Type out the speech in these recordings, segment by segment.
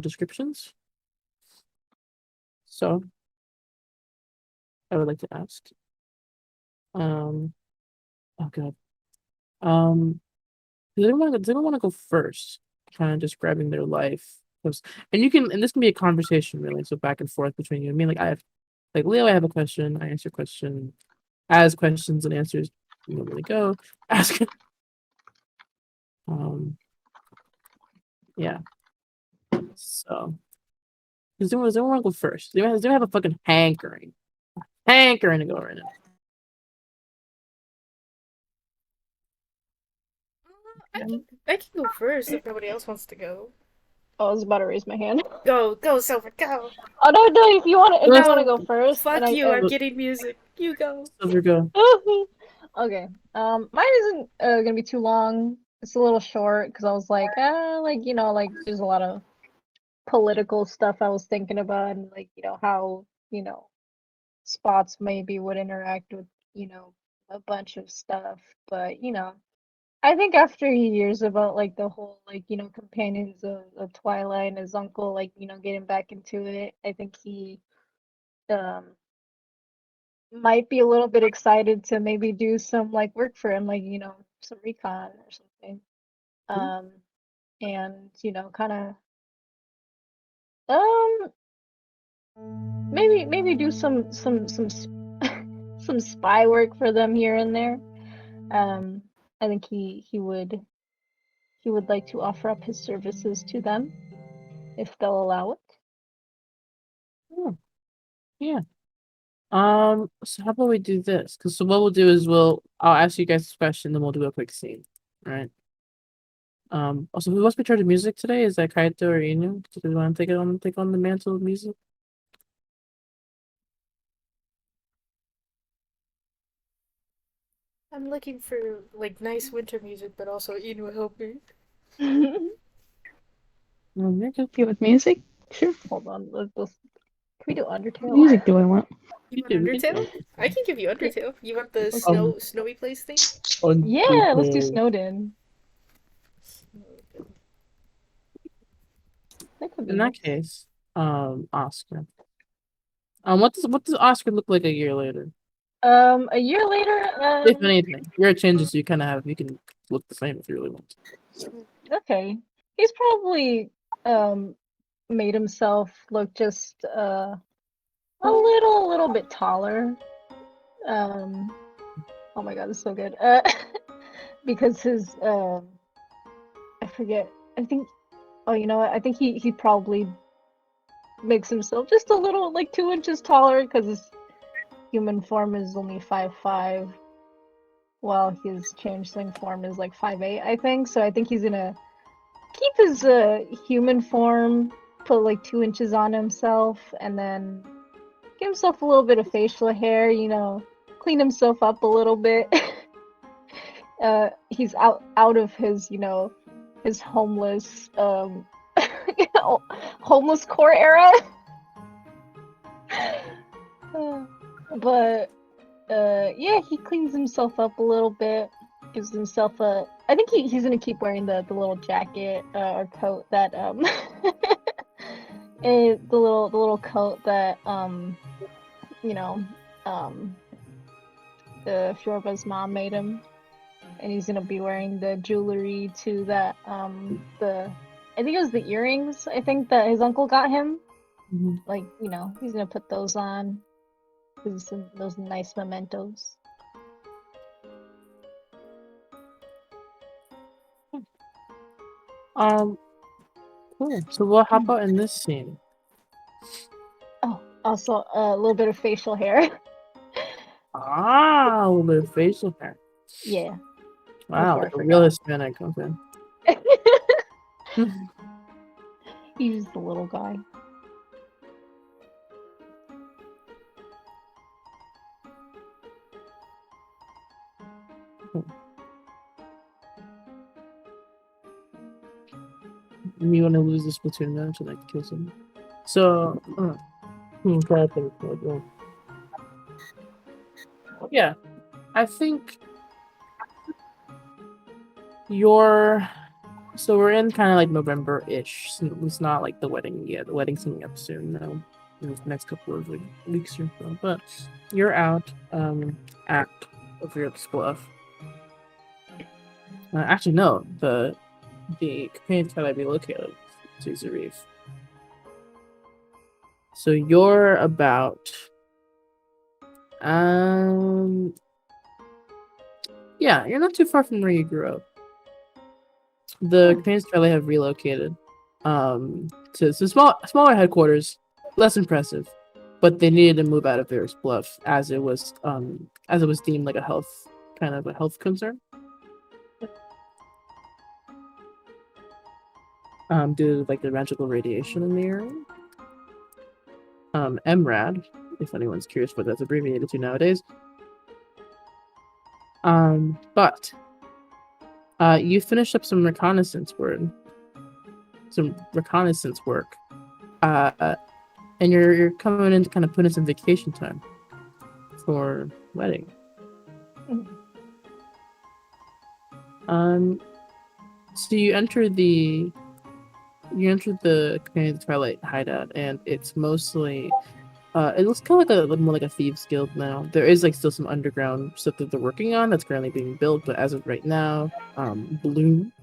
descriptions. So, I would like to ask. Oh god. Does anyone want to go first? Kind of describing their life, and this can be a conversation really. So back and forth between you and me. Like Leo, I have a question. I answer question. As questions and answers, you don't really go. Ask. Yeah. So, does anyone want to go first? Does anyone have a fucking hankering to go right now? I can go first if nobody else wants to go. Oh, I was about to raise my hand. Go, Silver, go. Oh no, if you wanna go first, and Fuck you, I'm getting music. You go. Silver, go. Okay. Mine isn't gonna be too long. It's a little short because I was like, there's a lot of political stuff I was thinking about, and how spots maybe would interact with a bunch of stuff. But I think after he hears about the whole companions of Twilight and his uncle getting back into it, I think he um might be a little bit excited to maybe do some work for him, some recon or something. Um and kind of um maybe do some spy work for them here and there. I think he would like to offer up his services to them if they'll allow it. Oh, yeah. So how about we do this? Because so what we'll do is I'll ask you guys a question, then we'll do a quick scene. All right. Also, who wants to be charged of music today? Is that Kaito or Inu? Do you want to take on the mantle of music? I'm looking for nice winter music, but also Inu help me. You're good. Okay, with music? Sure. Hold on, can we do Undertale? What music do I want? You want Undertale? I can give you Undertale. You want the snowy place thing? Yeah, let's do Snowden. In that case, Oscar. What does Oscar look like a year later? A year later, If anything, your changes you can look the same if you really want to. okay. He's probably made himself look just a little bit taller. Oh my god, it's so good. Because his I forget. I think oh, you know what? I think he probably makes himself just a little 2 inches taller because his human form is only 5'5", while his changeling form is 5'8", I think. So I think he's gonna keep his human form, put 2 inches on himself, and then give himself a little bit of facial hair, clean himself up a little bit. He's out of his, his homeless homeless core era. But yeah, he cleans himself up a little bit, gives himself a I think he's gonna keep wearing the little jacket or coat that the little coat that the Fjorba's mom made him, and he's gonna be wearing the jewelry to that I think it was the earrings I think that his uncle got him. He's gonna put those on. Those nice mementos. Cool. So what? How about in this scene? Oh, also a little bit of facial hair. A little bit of facial hair. Yeah. Wow, like a real Hispanic. Okay. He's just a little guy. You want to lose this platoon match and I can kill someone. So, yeah, I think your So we're in kind of like November-ish. So it's not like the wedding yet. The wedding's coming up soon now, in the next couple of weeks or so. But you're out at Overlook's Bluff. Actually, no. The companion might be located to Zarif. So you're about yeah, you're not too far from where you grew up. The companions probably have relocated to smaller headquarters, less impressive, but they needed to move out of Varus Bluff as it was deemed like a health concern. Due to like the magical radiation in the area. MRAD, if anyone's curious what that's abbreviated to nowadays. But you finished up some reconnaissance work, and you're coming in to kind of put in some vacation time for wedding. So you enter the Companion of the Twilight hideout, and it's mostly it looks kind of like more like a thieves guild now. There is like still some underground stuff that they're working on that's currently being built, but as of right now, Bloom,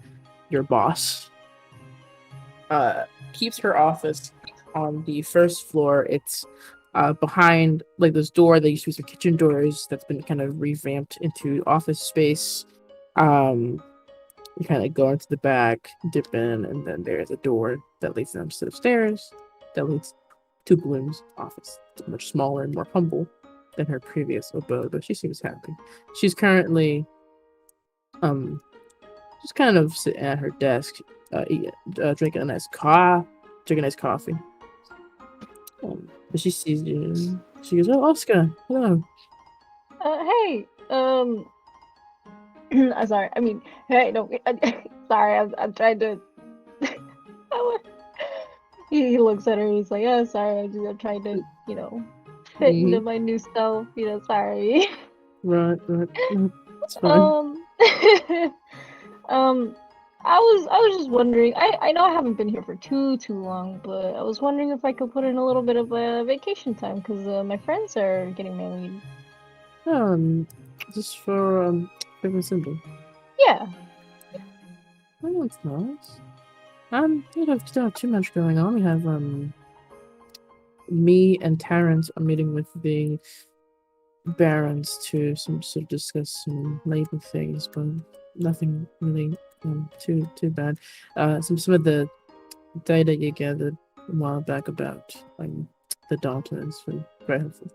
your boss, keeps her office on the first floor. It's behind like this door that used to be some kitchen doors that's been kind of revamped into office space. You kind of go into the back, dip in, and then there's a door that leads down a set of stairs that leads to Bloom's office. It's much smaller and more humble than her previous abode, but she seems happy. She's currently just kind of sitting at her desk, drinking a nice coffee. But she sees you. She goes, "Oh, Oscar, hello." Hey, I'm sorry. I mean, hey, no, sorry. I'm trying to. He looks at her. He's like, "Oh, sorry. I'm trying to, fit into my new self. Sorry." Right. That's fine. I was just wondering. I know I haven't been here for too long, but I was wondering if I could put in a little bit of vacation time because my friends are getting married. Just for favorite symbol. Yeah. Oh, that's nice. We don't have too much going on. We have me and Terrence are meeting with the barons to discuss some labor things, but nothing really too bad. Some of the data you gathered a while back about the Dalton is very helpful.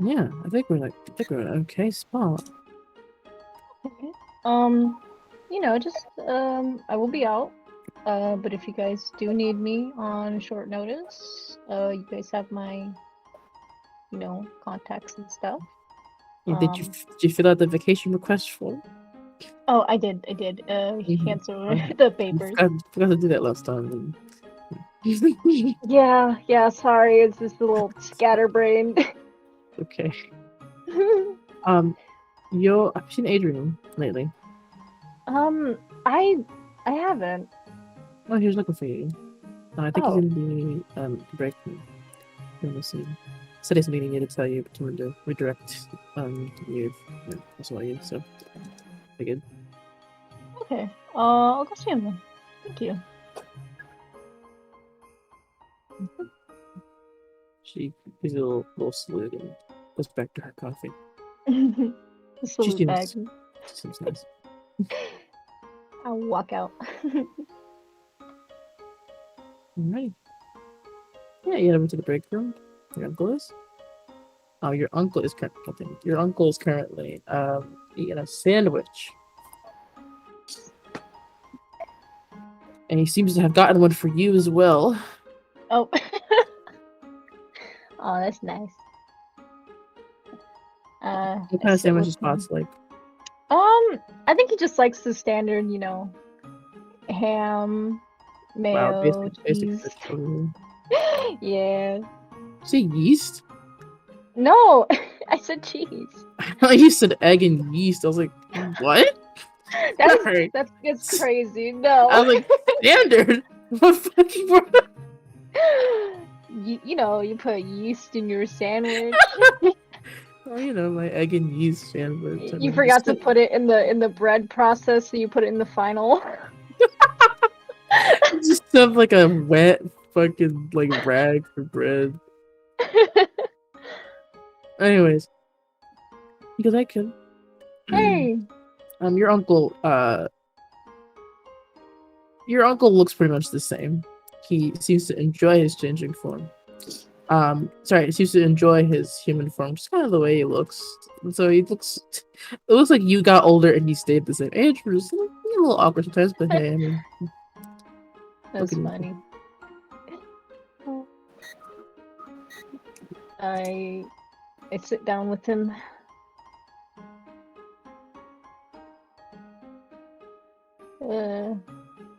Yeah, I think we're in an okay spot. Okay. Just I will be out. But if you guys do need me on short notice, you guys have my, contacts and stuff. Yeah, did you fill out the vacation request form? Oh, I did. Hands over the papers. I forgot to do that last time. Yeah. Sorry, it's just a little scatterbrained. Okay. Have you seen Adrian lately? I haven't. Oh, he was looking for you. I think Oh. he's in the break room. Said he's meeting you to tell you to redirect you. That's all you. So, very good. Okay. I'll go see him then. Thank you. She's a little salute and goes back to her coffee. Salute back. She seems nice. I'll walk out. Alright. Yeah, you head over to the break room. Your uncle is? Oh, your uncle is currently eating a sandwich. And he seems to have gotten one for you as well. Oh. Oh, that's nice. What kind of sandwich is Spots like? I think he just likes the standard, ham, mayo, Basic cheese. vegetable. Yeah. Say yeast? No, I said cheese. I thought you said egg and yeast. I was like, what? Sorry. That's crazy. No. I was like, standard? What fucking word? You know, you put yeast in your sandwich. Oh, you know, my egg and yeast sandwich. I You mean, forgot to put it in the bread process, so you put it in the final. just have like a wet fucking like rag for bread. Anyways, because I can. Hey. Your uncle looks pretty much the same. He seems to enjoy his changing form. Sorry, he seems to enjoy his human form, just kind of the way he looks. And so it looks like you got older and you stayed the same age, which is a little awkward sometimes, but hey, I mean, That's looking- funny. I sit down with him.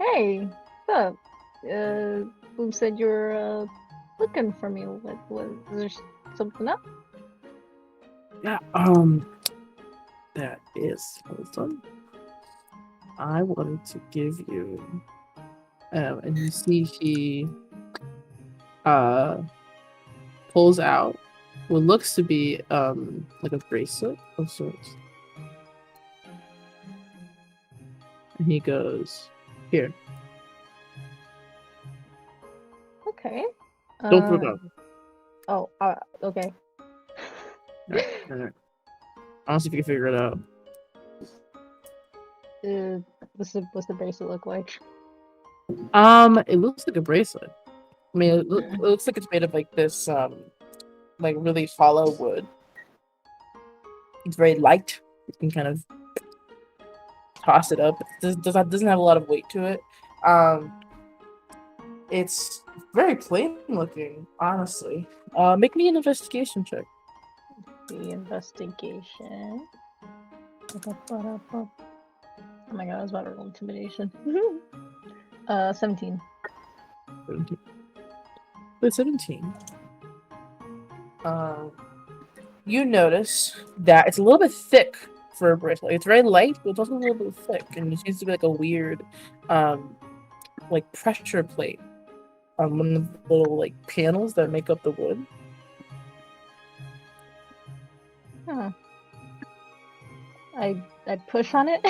Hey, what's up? Who said you were looking for me? What is there something up? yeah, that is, hold on. I wanted to give you, and you see he, pulls out what looks to be, like a bracelet of sorts. And he goes, here, Okay. don't forget. Oh, okay. Alright. I don't see if you can figure it out. What's the bracelet look like? It looks like a bracelet. I mean, it looks like it's made of like this, like really hollow wood. It's very light. You can kind of toss it up. It doesn't have a lot of weight to it. It's very plain looking, honestly. Make me an investigation check. The investigation. Oh my god, I was about to roll intimidation. 17. 17. With 17, you notice that it's a little bit thick for a bracelet. It's very light, but it's also a little bit thick, and it seems to be like a weird, like pressure plate on one of the little like panels that make up the wood. Huh. I push on it.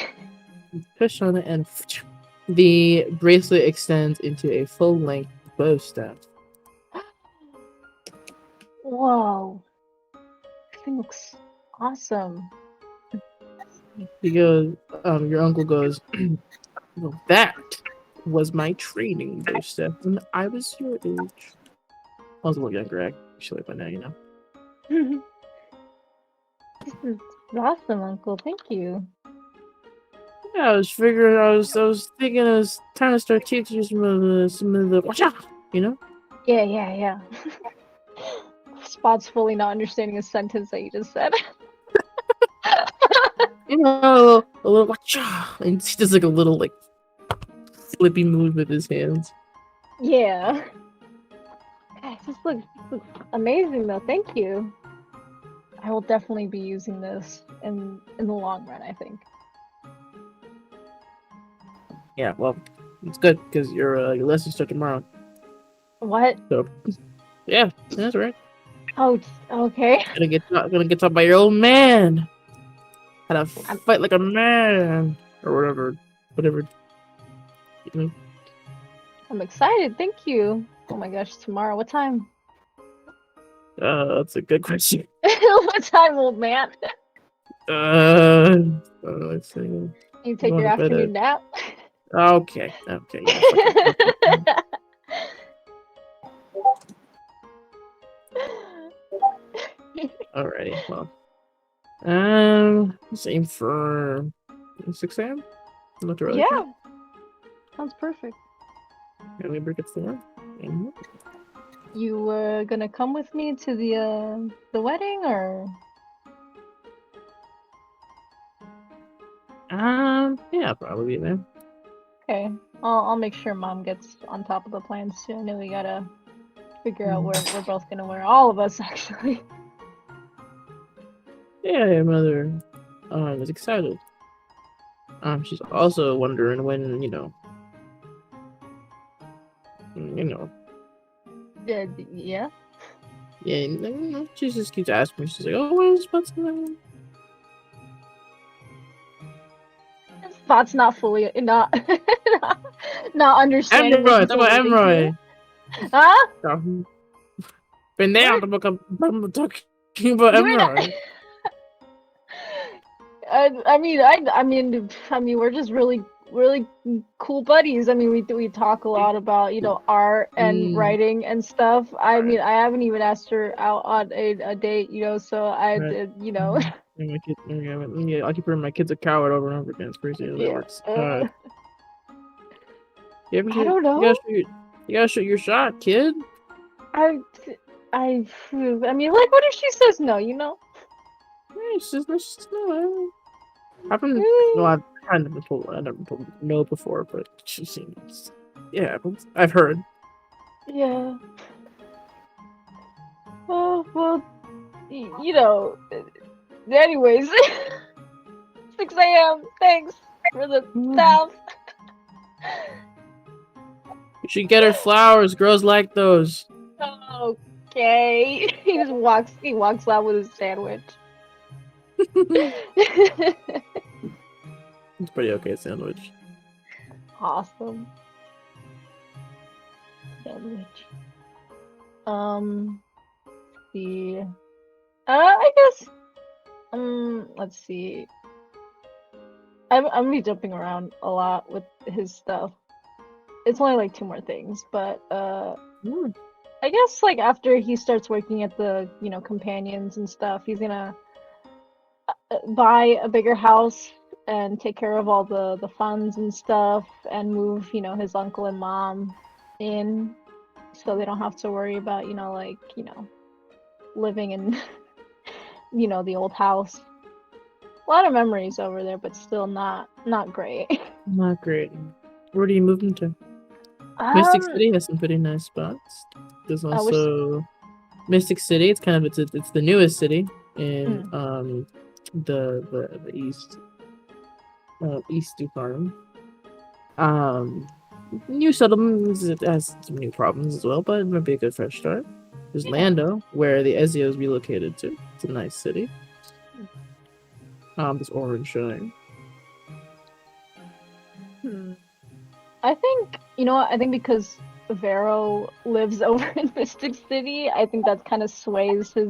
You push on it, and the bracelet extends into a full-length bow staff. Whoa. This thing looks awesome. He goes, your uncle goes, well, that was my training bow staff when I was your age. I was a little younger, actually, by now, you know. This is awesome, Uncle. Thank you. Yeah, I was figuring, I was thinking I was trying to start teaching you some of the, you know? Yeah. Spot's fully not understanding a sentence that you just said. You know, a little, and he does like a little, like, flippy move with his hands. Yeah. This looks amazing, though. Thank you. I will definitely be using this in the long run, I think. Yeah, well, it's good, because your lessons start tomorrow. What? So, yeah, that's right. Oh, okay. Gonna get taught by your old man. How to fight like a man, or whatever. You know? I'm excited. Thank you. Oh my gosh, tomorrow. What time? That's a good question. What time, old man? Let's see. You take Going your to bed afternoon nap? Okay. Yeah, fucking- Alrighty. Well, let's aim for 6 a.m. Not too early. Yeah. Sounds perfect. Can we break it 4? You gonna come with me to the wedding, or? Yeah, probably man. Okay, I'll make sure Mom gets on top of the plans too. I know we gotta figure out where we're both gonna wear. All of us, actually. Yeah, your mother was excited. She's also wondering when, you know, Yeah. yeah, she just keeps asking me. She's like, "Oh, where's Spot's?" Spot's not fully not not understanding what Emroy, she's talk about alluding to. Emroy. Huh? Been there, What? I'm talking about You mean Emroy. I mean, we're just really, really cool buddies. I mean, we talk a lot about, art and Mm. writing and stuff. I mean, I haven't even asked her out on a date, so I Right. did, My kid, yeah, I keep hearing my kid's a coward over and over again. It's crazy how that yeah. works. You ever I don't know. you gotta shoot your shot, kid. I, I mean, like, what if she says no, Yeah, it's just no. I've been, well, I've never told no before, but she seems, yeah, I've heard. Yeah. Oh, well, you know, anyways, 6 a.m. Thanks for the stuff. You should get her flowers. Girls like those. Okay. He walks out with his sandwich. It's pretty okay sandwich. Awesome. Sandwich. See. I guess. Let's see. I'm gonna be jumping around a lot with his stuff. It's only like 2 more things, but I guess like after he starts working at the companions and stuff, he's gonna buy a bigger house and take care of all the funds and stuff and move his uncle and mom in so they don't have to worry about living in the old house. A lot of memories over there, but still not great. Not great. Where do you move them to? Mystic City has some pretty nice spots. There's also Mystic City. It's kind of it's the newest city in the east Farm. New settlements, it has some new problems as well, but it might be a good fresh start. There's Lando, where the Ezios relocated to. It's a nice city. This Orange Shine. I think I think because Vero lives over in Mystic City, I think that kind of sways his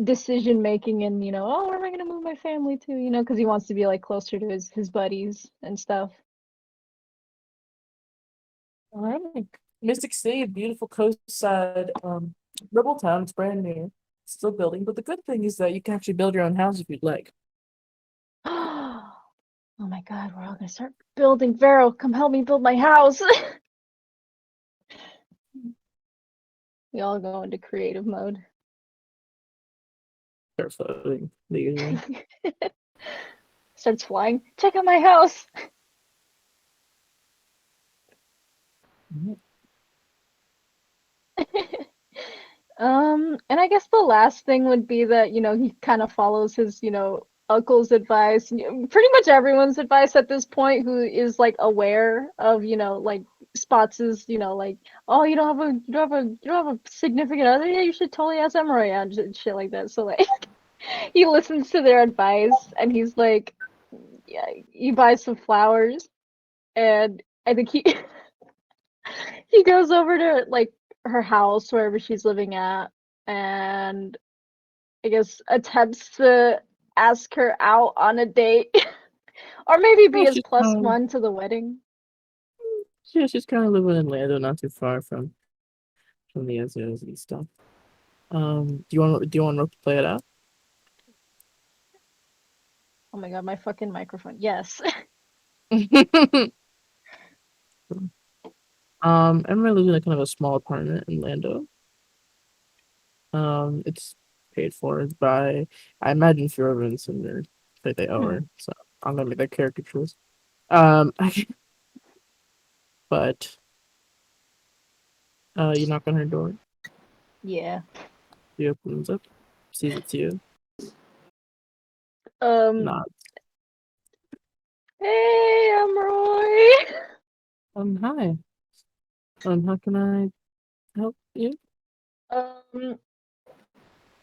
decision making and oh, where am I gonna move my family to, because he wants to be like closer to his buddies and stuff. Alright. Mystic City, a beautiful coastside rebel town. It's brand new. It's still building, but the good thing is that you can actually build your own house if you'd like. Oh my god, we're all gonna start building. Vero, come help me build my house. We all go into creative mode. Start floating. The usual. Starts flying. Check out my house. And I guess the last thing would be that, he kind of follows his, uncle's advice, pretty much everyone's advice at this point who is like aware of, like Spots' like, oh, you don't have a significant other? Yeah, you should totally ask Emery out and shit like that. So like he listens to their advice and he's like, yeah, he buys some flowers and I think he he goes over to like her house wherever she's living at and I guess attempts to ask her out on a date or maybe be his plus one to the wedding. Yeah, she's kind of living in Lando, not too far from the Ezios and stuff. Do you want to play it out? Oh my god, my fucking microphone. Yes. Emily lives in a kind of a small apartment in Lando. It's paid for by, I imagine, Fjorvins and they owe her, so I'm gonna make that character choice. But you knock on her door. Yeah. She opens up, sees it's you. Um. Nods. Hey, I'm Roy. Hi. How can I help you?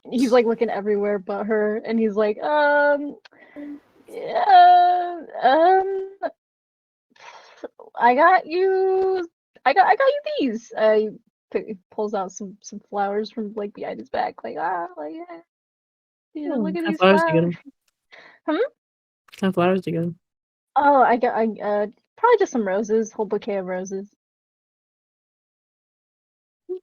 He's like looking everywhere but her, and he's like, yeah, I got you. I got you these. Pulls out some flowers from like behind his back, like yeah, Oh, look at what kind of these flowers do you get flowers. 'em? Hmm? What kind of flowers do you get 'em? Oh, I probably just some roses, whole bouquet of roses. She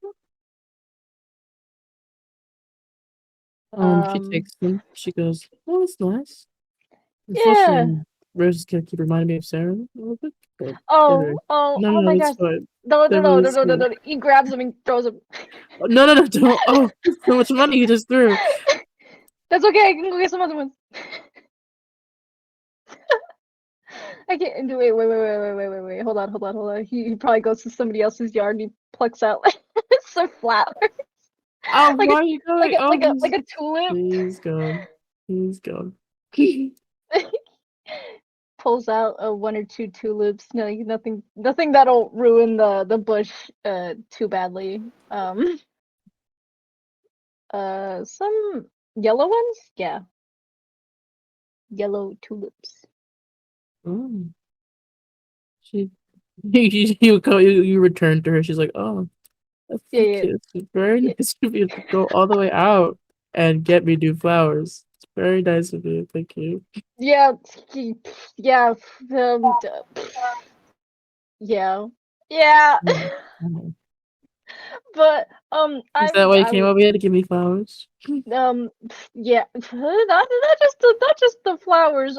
Um, takes them. She goes, "Oh, that's nice." yeah. Unfortunately, roses can keep reminding me of Sarah a little bit. But Oh, oh, no, oh my it's gosh. fine. No, no, They're no, really no, no, no, sweet. no. He grabs them and throws them. No, don't. Oh, so much money you just threw. That's okay. I can go get some other ones. I can't do it. Wait. Hold on. He probably goes to somebody else's yard and he plucks out some flowers. Oh, Like why are you going? Oh, like a tulip. he's gone. He's gone. Pulls out one or two tulips. No, nothing that'll ruin the bush too badly. Some yellow ones? Yeah. Yellow tulips. Oh. She, you return to her. She's like, "Oh, that's Yeah, so yeah. cute. It's very Yeah. nice of you to go all the way out and get me new flowers. It's very nice of you. Thank you." Yeah, yeah, yeah, yeah. Oh. But Is that why you came over here to give me flowers? yeah, not just the flowers.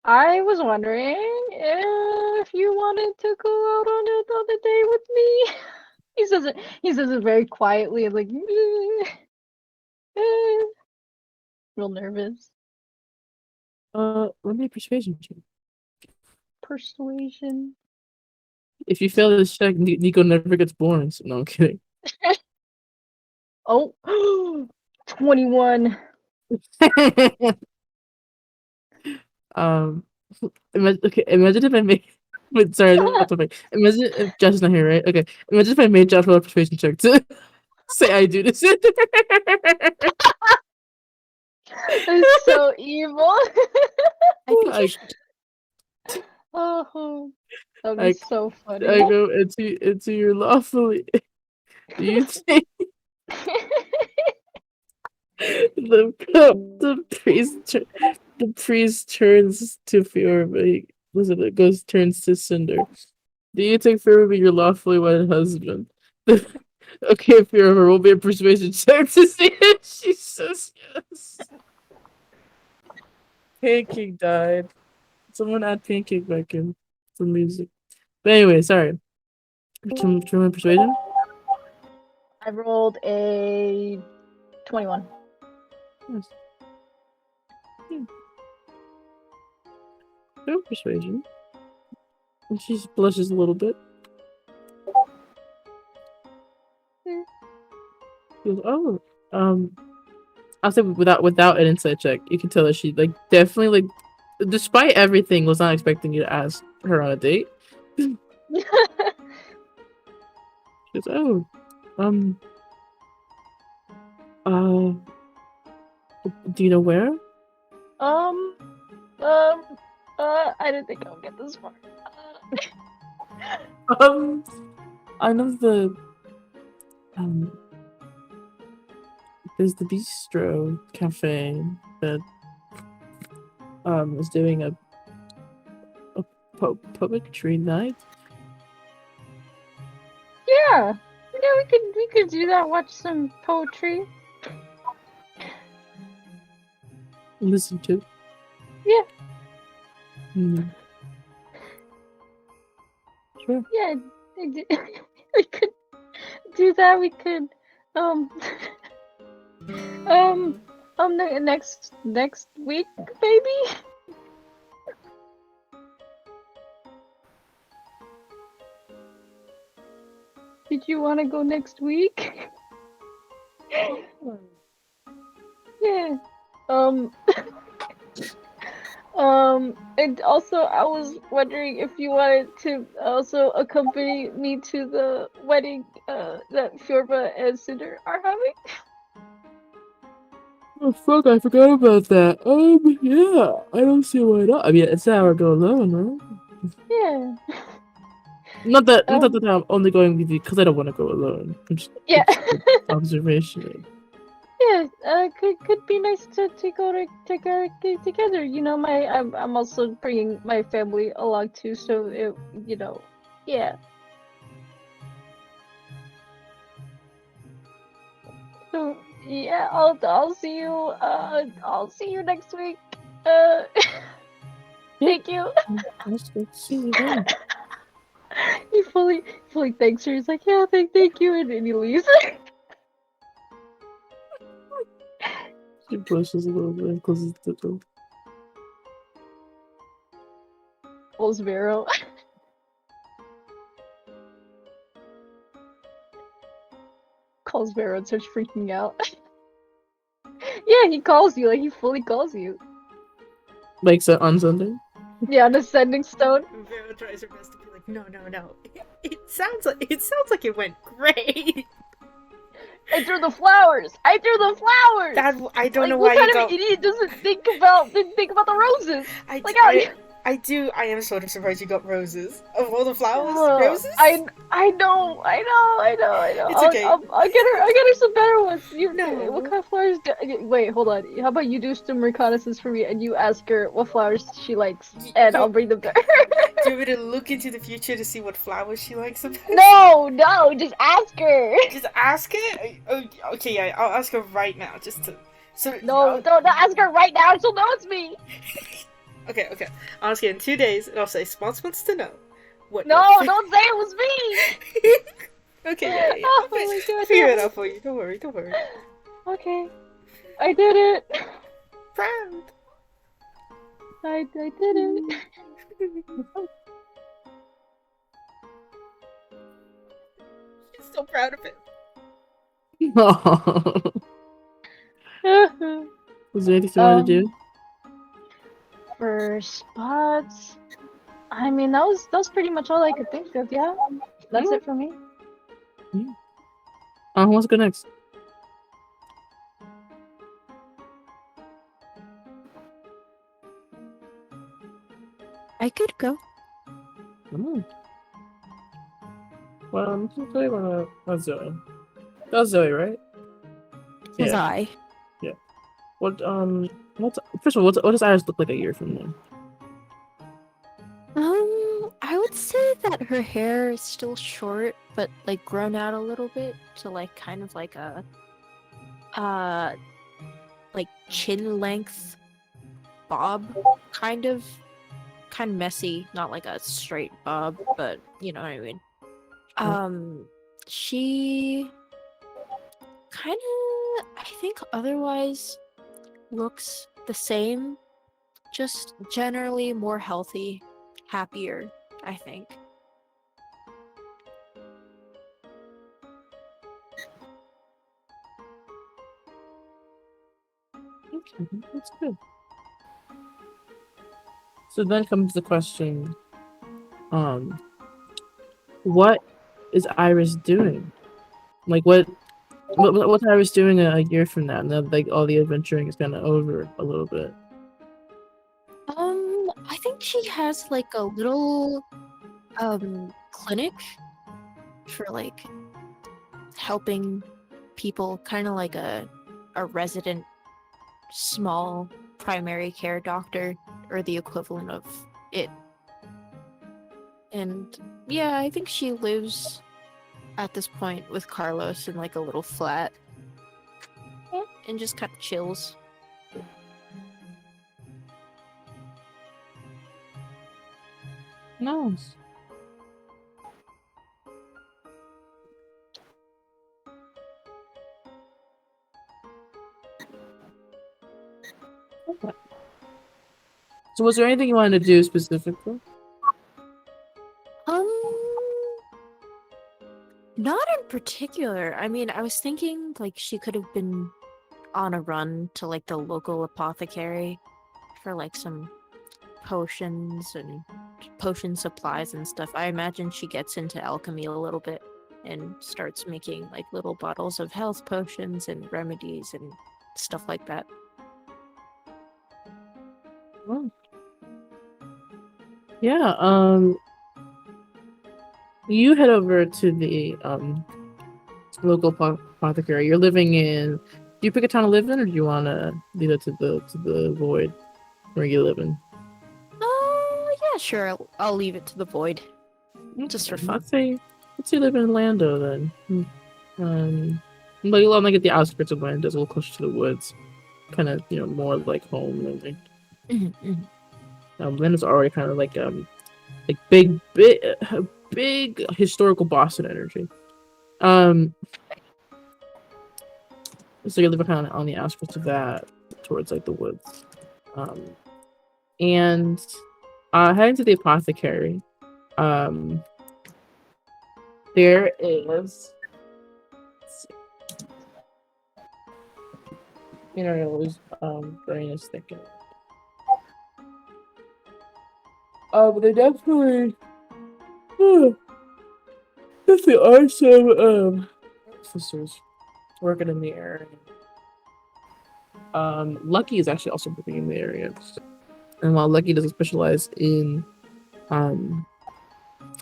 I was wondering if you wanted to go out on another day with me. He says it very quietly, like real nervous. Let me persuasion check. Persuasion. If you fail this check, Nico never gets born. So, no, I'm kidding. Oh, 21. um, imagine if I made. Wait, sorry, that's not funny. Imagine if Josh is not here, right? Okay. Imagine if I made Josh roll a persuasion check to say I do this. It's so evil. I, Oh, that'd be I, so funny. I go into your lawfully. Do you think the priest turns to Fiorba? Listen, it goes turns to Cinder. Do you take Fiorba your lawfully wedded husband? Okay, Fiorba, roll me a persuasion check to see if she says yes. Pancake died. Someone add Pancake back in for music. But anyway, sorry. Can you roll persuasion? I rolled a 21. Yes. No persuasion. And she blushes a little bit. She goes, "Oh, I'll say without an insight check, you can tell that she definitely despite everything, was not expecting you to ask her on a date." She goes, "Oh, uh, do you know where?" Um, I didn't think I would get this far. I know um, there's the bistro cafe that is doing a poetry night. Yeah, we could do that. Watch some poetry. Listen to. Yeah. Sure. Yeah, we could do that. We could, um, next week, maybe. Did you want to go next week? Yeah. And also I was wondering if you wanted to also accompany me to the wedding that Fjorba and Cinder are having. Oh fuck! I forgot about that. Yeah, I don't see why not. I mean, it's an hour go alone, right? Yeah. Not that Um, I'm only going with you because I don't want to go alone. I'm just yeah. it's observation. Yeah, could be nice to go to go together. You know, I'm also bringing my family along too, so it, you know, yeah. So yeah, I'll see you next week. Uh, thank you. Let's see you then. He fully thanks her. He's like, yeah, thank you, and he leaves. She pushes a little bit and closes the door. Pulls Vero. Calls Vero and starts freaking out. Yeah, he calls you, like he fully calls you. Like so on Sunday. Yeah, on Ascending Stone. Vera tries her best to be like, no. It sounds like it went great. I threw the flowers. That I don't Like, know what why kind you of go. idiot doesn't think about the roses? Like, I am sort of surprised you got roses. Of all the flowers, Oh, roses? I know. It's okay. I'll get her some better ones. No. What kind of flowers? Wait, hold on. How about you do some reconnaissance for me, and you ask her what flowers she likes, and I'll bring them to her. Do you want me to look into the future to see what flowers she likes the best? No, just ask her. Just ask her? Okay, yeah, I'll ask her right now, just to... So, No, don't ask her right now. She'll know it's me. Okay. I'll ask her in 2 days, and I'll say, Spons wants to know. What No, your- don't say it was me. Okay, yeah. Oh my I'll figure it goodness. out for you. Don't worry. Okay, I did it. Proud. I did it. She's so proud of it. Was there anything you wanted to do? For spots, I mean that was pretty much all I could think of. Yeah, that's it for me. Who wants to go next? I could go. Well, I'm just going to that's Zoe. That's Zoe, right? Was Yeah. I? What first of all, what does Iris look like a year from now? I would say that her hair is still short, but like grown out a little bit to like kind of like a like chin length bob, kind of messy, not like a straight bob, but you know what I mean. She kind of, I think otherwise looks the same, just generally more healthy, happier, I think. Okay, that's good. So then comes the question, what is Iris doing? Like what's Iris doing a year from now? Now like all the adventuring is kind of over a little bit. I think she has like a little clinic for like helping people, kind of like a resident small primary care doctor or the equivalent of it. And yeah, I think she lives at this point with Carlos in like a little flat and just kind of chills. Nice. Okay. So was there anything you wanted to do specifically? Not in particular. I mean, I was thinking like she could have been on a run to like the local apothecary for like some potions and potion supplies and stuff. I imagine she gets into alchemy a little bit and starts making like little bottles of health potions and remedies and stuff like that. Oh. Yeah, you head over to the local apothecary. You're living in. Do you pick a town to live in, or do you want to leave it to the void where you live in? Yeah, sure. I'll leave it to the void. Just for fun. Let's say you live in Lando then. But you'll only get the outskirts of Lando, a little closer to the woods, kind of more like home. Really. Lando's already kind of like big historical Boston energy. So you live kind of on the outskirts of that, towards like the woods. And heading to the apothecary, there is. Let's see. Brain is thinking. But they definitely. Definitely are some officers working in the area. Lucky is actually also working in the area. And while Lucky doesn't specialize in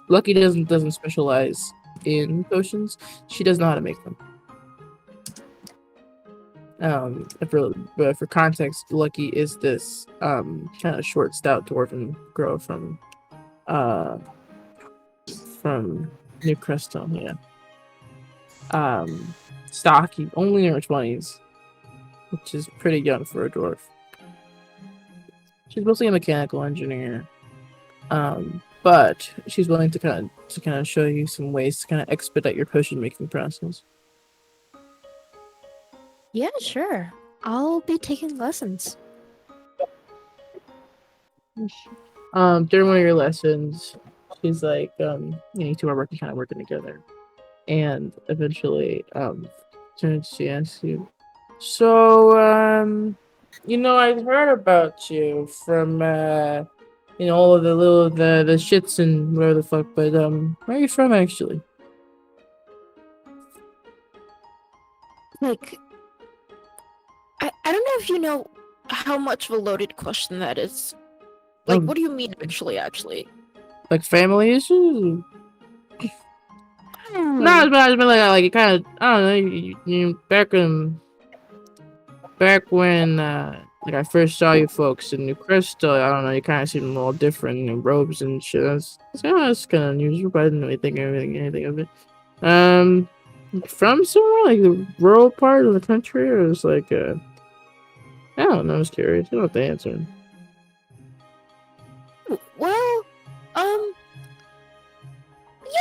Lucky doesn't specialize in potions, she does know how to make them. But for context, Lucky is this kind of short, stout dwarven girl from New Crystal, yeah. Stocky, only in her 20s, which is pretty young for a dwarf. She's mostly a mechanical engineer, but she's willing to kind of show you some ways to kind of expedite your potion making process. Yeah, sure. I'll be taking lessons. During one of your lessons, she's like, you two are working together, and eventually, she asks you, so, I've heard about you from, all of the shits and whatever the fuck, but, where are you from, actually? Like, I don't know if you know how much of a loaded question that is. Like, what do you mean, actually? Like, family issues? No, it's been like it kind of, I don't know, you back when like I first saw you folks in New Crystal, I don't know, you kind of seemed a little different in robes and shit. That's kind of unusual, but I didn't really think anything of it. From somewhere like the rural part of the country, or it's like I don't know, I was curious. I don't know what the answer. Well,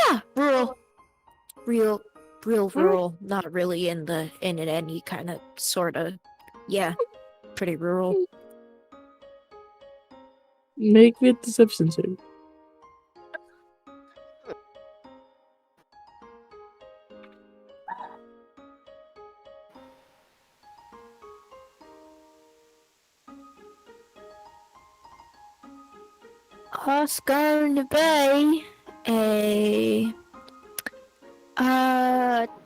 yeah, rural. Real rural, not really in any kind of sort of, yeah, pretty rural. Make it deception save. It's going to be a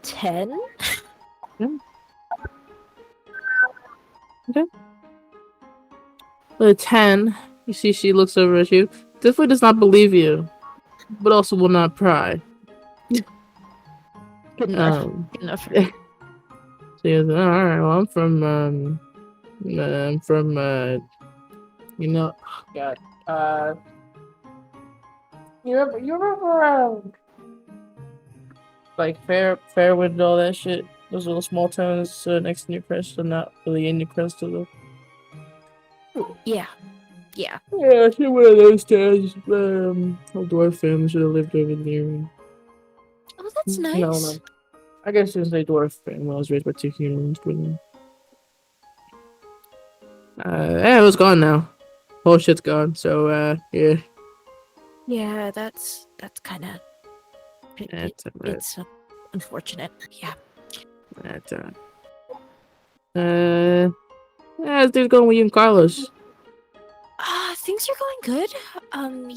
10. Okay. With a 10, you see she looks over at you. Definitely does not believe you, but also will not pry. Good enough. Good enough. So he goes, all right, well, I'm from, God, you remember, like Fairwood and all that shit? Those little small towns next to New Crystal, not really in New Crystal though. Yeah. Yeah, she one of those towns. Whole dwarf family should have lived over there. Oh, that's nice. No. I guess it's a dwarf family. I was raised by two humans, but it was gone now. Whole shit's gone. So yeah. Yeah, that's kind of. It's unfortunate. Yeah. How's things going with you and Carlos? Things things are going good.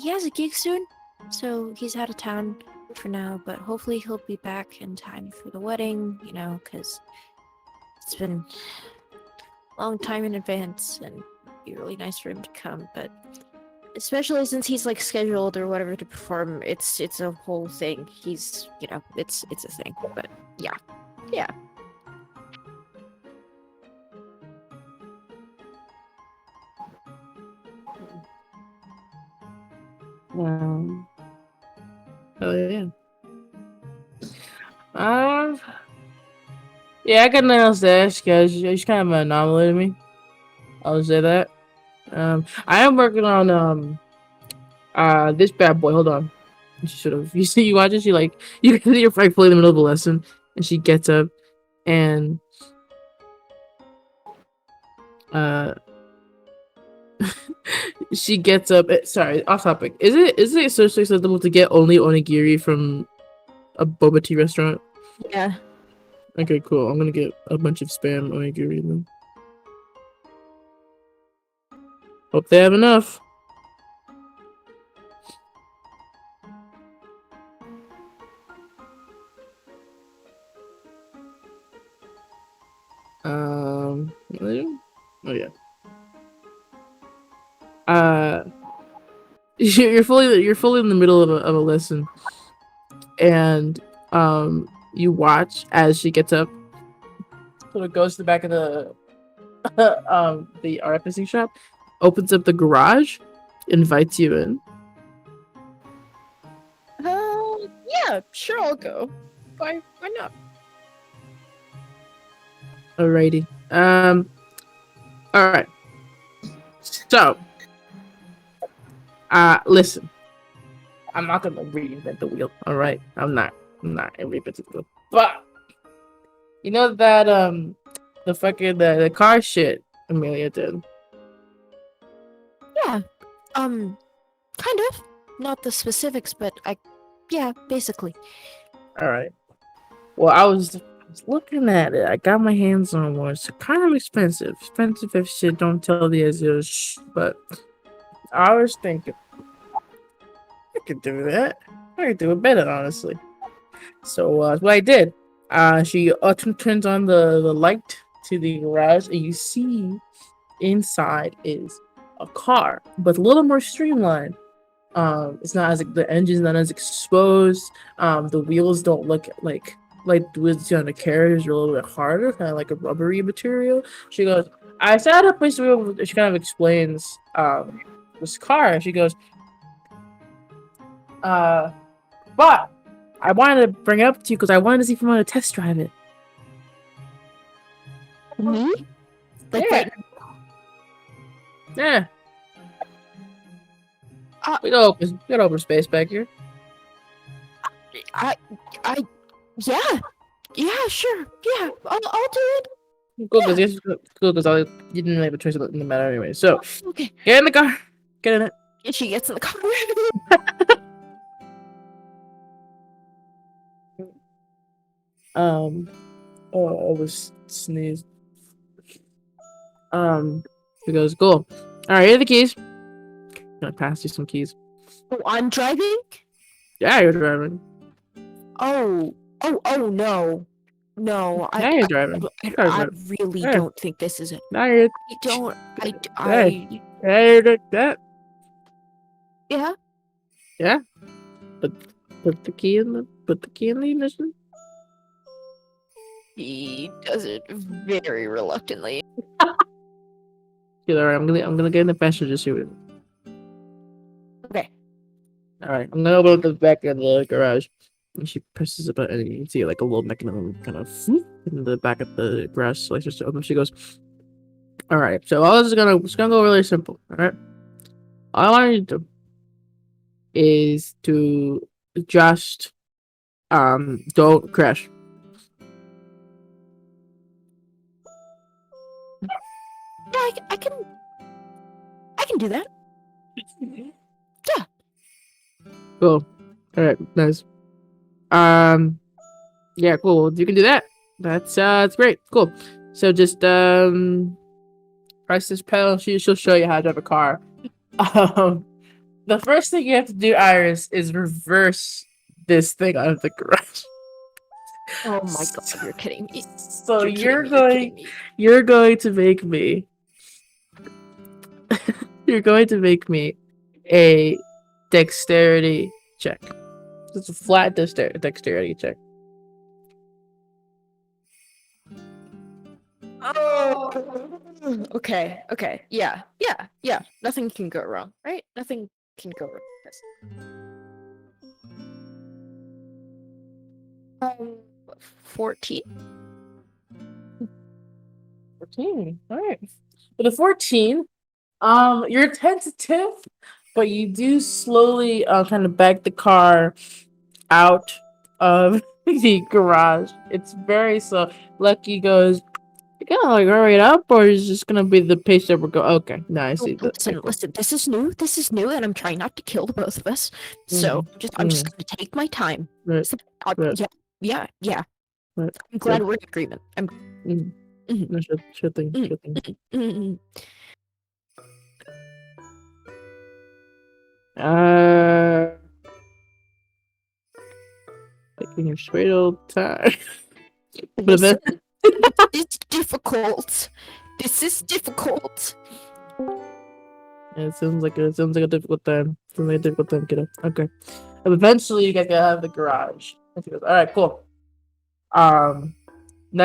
He has a gig soon, so he's out of town for now, but hopefully he'll be back in time for the wedding, you know, because it's been a long time in advance and it'd be really nice for him to come, but especially since he's like scheduled or whatever to perform, it's a whole thing. He's, you know, it's a thing, but yeah. Yeah. Oh yeah. Yeah, I got nothing else to ask you guys. You're kind of an anomaly to me. I'll say that. I am working on this bad boy. Hold on. She should have. You see, you watch it. She like you're like fully in the middle of a lesson, and she gets up, and she gets up. Sorry, off topic. Is it socially acceptable to get only onigiri from a boba tea restaurant? Yeah. Okay, cool. I'm gonna get a bunch of spam onigiri then. Hope they have enough. Oh yeah. You're fully in the middle of a lesson, and you watch as she gets up, sort of goes to the back of the the artificing shop, opens up the garage, invites you in. Yeah, sure, I'll go. Why not? Alrighty. Alright. So, listen. I'm not gonna reinvent the wheel. Alright, I'm not reinventing the wheel. But you know that the fucking the car shit Amelia did. Yeah. Kind of. Not the specifics, but yeah, basically. Alright. Well, I was looking at it. I got my hands on one. It's kind of expensive. Expensive if shit. Don't tell the Azure. Shh. But I was thinking, I could do that. I could do it better, honestly. So what I did, she turns on the light to the garage, and you see inside is a car, but a little more streamlined. It's not as the engine's not as exposed. The wheels don't look like the wheels on the carriage are a little bit harder, kind of like a rubbery material. She goes, I sat up place to she kind of explains this car, and she goes, but I wanted to bring it up to you because I wanted to see if you want to test drive it. Me? Like, Yeah. right. Yeah. We got open space back here. Yeah, sure. Yeah, I'll do it. Cool, because I you didn't have a choice in the matter anyway. So Okay. get in the car. Get in it. And she gets in the car. Oh, I was sneezed. He goes, cool. All right, here are the keys. Can I pass you some keys? Oh, I'm driving? Yeah, you're driving. Oh, no. No, Yeah, you're driving. I really Yeah. don't think this is it. Now you're. I don't, Hey. Yeah, you're doing that. yeah. Put the key in the ignition. He does it very reluctantly. Yeah, all right, I'm gonna get in the passenger seat. Okay. All right, I'm gonna open up the back of the garage. And she presses a button, and you can see like a little mechanism kind of in the back of the garage. So just open. She goes, "All right, so all this is gonna go really simple. All right, all I want you to do is to just don't crash." Yeah, I can do that. Cool. All right, nice. Yeah, cool. You can do that. That's great. Cool. So just press this pedal. She'll show you how to drive a car. The first thing you have to do, Iris, is reverse this thing out of the garage. Oh my god, you're kidding me. So You're kidding me. you're going to make me you're going to make me a dexterity check. It's a flat dexterity check. Oh. Okay. Yeah. Nothing can go wrong, right? Nothing can go wrong. Yes. 14. 14. All right. With a 14, you're tentative, but you do slowly kind of back the car out of the garage. It's very slow. Lucky goes, you gonna like hurry it up, or is just gonna be the pace that we're going? Okay, no, I see. Listen, this is new, and I'm trying not to kill the both of us. So I'm just gonna take my time. Right. So, Right. yeah. Right. I'm glad we're in agreement. No, sure thing. Mhm. Taking your sweet old time. But Listen, then, it's difficult. This is difficult. yeah, it sounds like a difficult time. Kiddo. Okay. And eventually, you get out of the garage. And she goes, "All right, cool. Now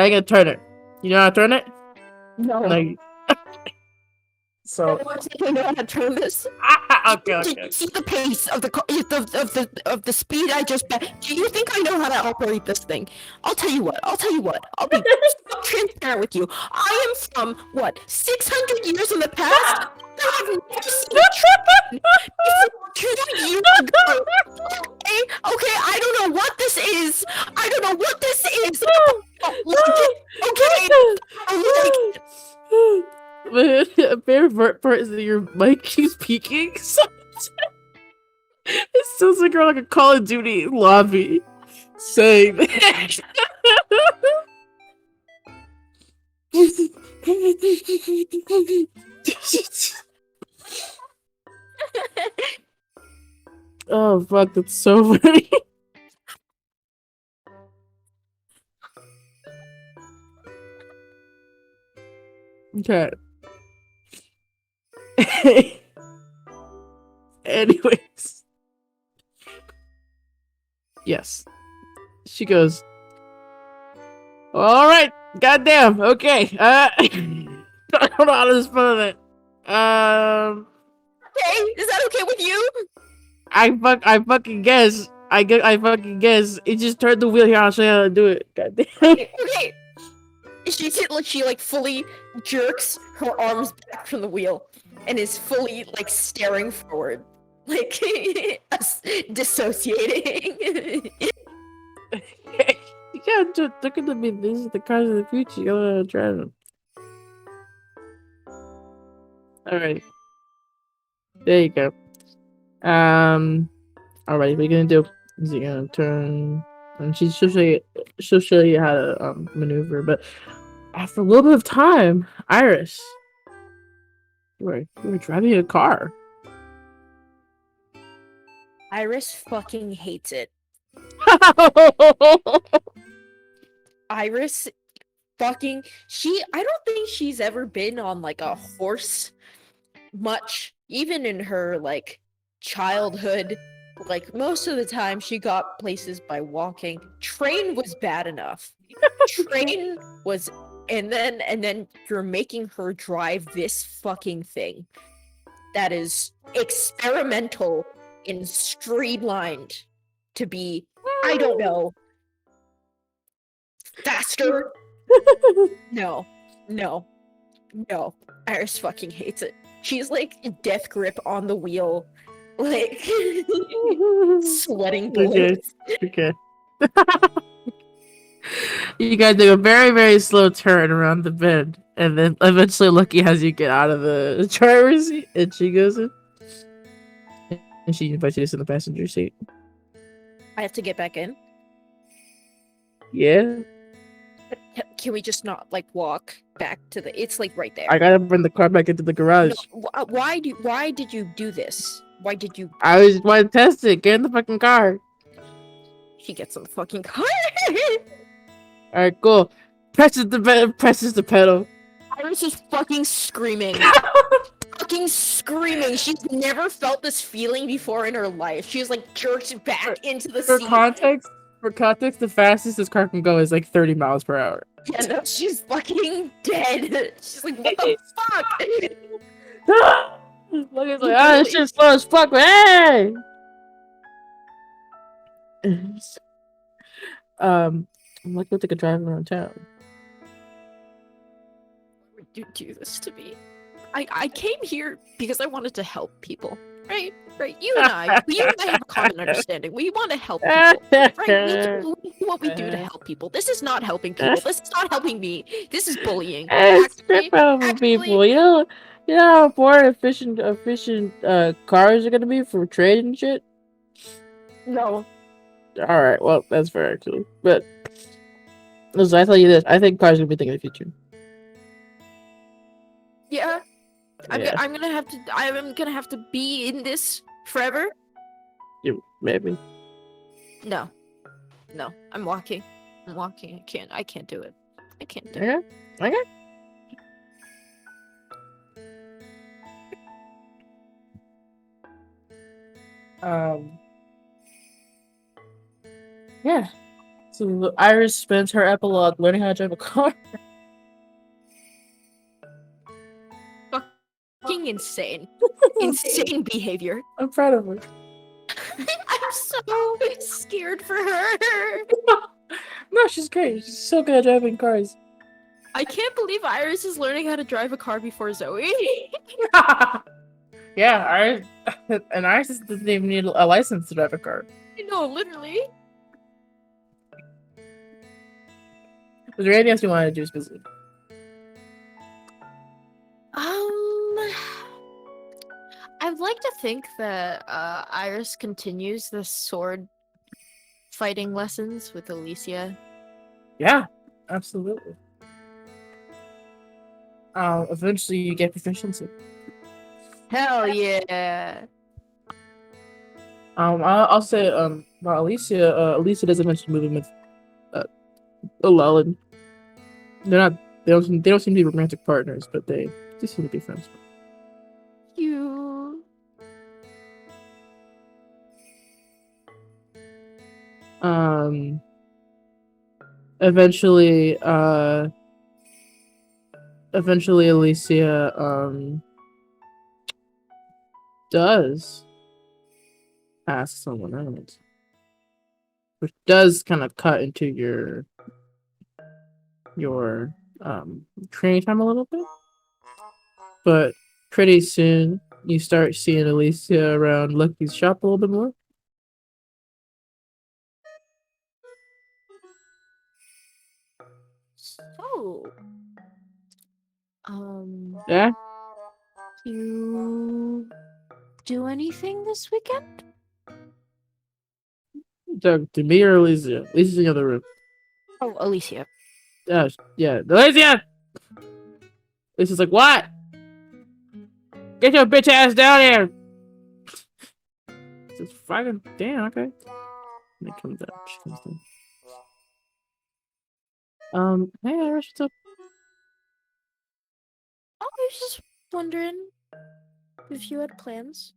you gotta turn it. You know how to turn it? No. Now you- So, I know how to turn this. okay. Did you see the pace of the of the speed I just? Do you think I know how to operate this thing? I'll tell you what. I'll be transparent with you. I am from what 600 years in the past. I have never seen a train before 2 years ago. Okay. I don't know what this is. Okay. A fair part is that your mic keeps peaking. So it sounds like you're like a Call of Duty lobby saying that. Oh fuck, that's so funny. Okay. Anyways. Yes. She goes, alright, goddamn, okay. I don't know how to respond to that. Okay, is that okay with you? I fucking guess. I fucking guess. It just turned the wheel here, I'll show you how to do it. Goddamn. Okay. She like fully jerks her arms back from the wheel and is fully like staring forward, like dissociating. You can't just look at me. These are the cars of the future. You gotta drive them. Alright. There you go. Alright, what are you gonna do? Is he gonna turn? And she'll show you how to maneuver. But after a little bit of time, Iris, you were driving a car. Iris fucking hates it. Iris fucking I don't think she's ever been on like a horse much, even in her like childhood. Like most of the time she got places by walking. Train was bad enough. Train was and then you're making her drive this fucking thing that is experimental and streamlined to be, I don't know, faster. No. Iris fucking hates it. She's like death grip on the wheel, like sweating bullets. Okay. You guys do a very, very slow turn around the bend, and then eventually Lucky has you get out of the driver's seat, and she goes in. And she invites you to sit in the passenger seat. I have to get back in. Yeah. can we just not like walk back to the? It's like right there. I gotta bring the car back into the garage. No, why did you do this? Why did you? I was want to test it. Get in the fucking car. She gets in the fucking car. All right, cool. Presses the pedal. Iris is fucking screaming. Fucking screaming. She's never felt this feeling before in her life. She's like jerked back into the For seat. context, the fastest this car can go is like 30 miles per hour. Yeah, no, she's fucking dead. She's like, what the fuck? Look, it's like, this shit's slow as fuck, man. Hey! I'm like, we'll take a drive around town. Why would you do this to me? I came here because I wanted to help people. Right? You and I have a common understanding. We want to help people. Right? We do what we do to help people. This is not helping people. This is not helping me. This is bullying. It's helping people. You know how important efficient cars are gonna be for trade and shit. No. All right, well that's fair actually. But listen, I tell you this: I think cars are gonna be thinking of the future. Yeah. Yeah. I'm gonna have to be in this forever. Maybe. No. I'm walking. I can't do it. I can't do it. Okay. Yeah. So Iris spends her epilogue learning how to drive a car. Fucking insane. Insane behavior. I'm proud of her. I'm so scared for her. No, she's great. She's so good at driving cars. I can't believe Iris is learning how to drive a car before Zoe. Yeah, Iris and Iris doesn't even need a license to drive a car. No, literally. Was there anything else you wanted to do specifically? I'd like to think that Iris continues the sword fighting lessons with Alicia. Yeah, absolutely. Eventually you get proficiency. Hell yeah. I'll say about Alicia. Alicia doesn't mention moving with Llewellyn. They don't seem to be romantic partners, but they seem to be friends. You. Eventually Alicia does ask someone else, which does kind of cut into your training time a little bit, but pretty soon you start seeing Alicia around Lucky's shop a little bit more. So. Yeah. You do anything this weekend? To me or Alicia? Alicia's in the other room. Oh, Alicia. Yeah, Alicia! Alicia's like, what? Get your bitch ass down here! Just fucking damn, okay. And it comes out. She comes down. Hey Irish, what's up? Oh, I was just wondering if you had plans.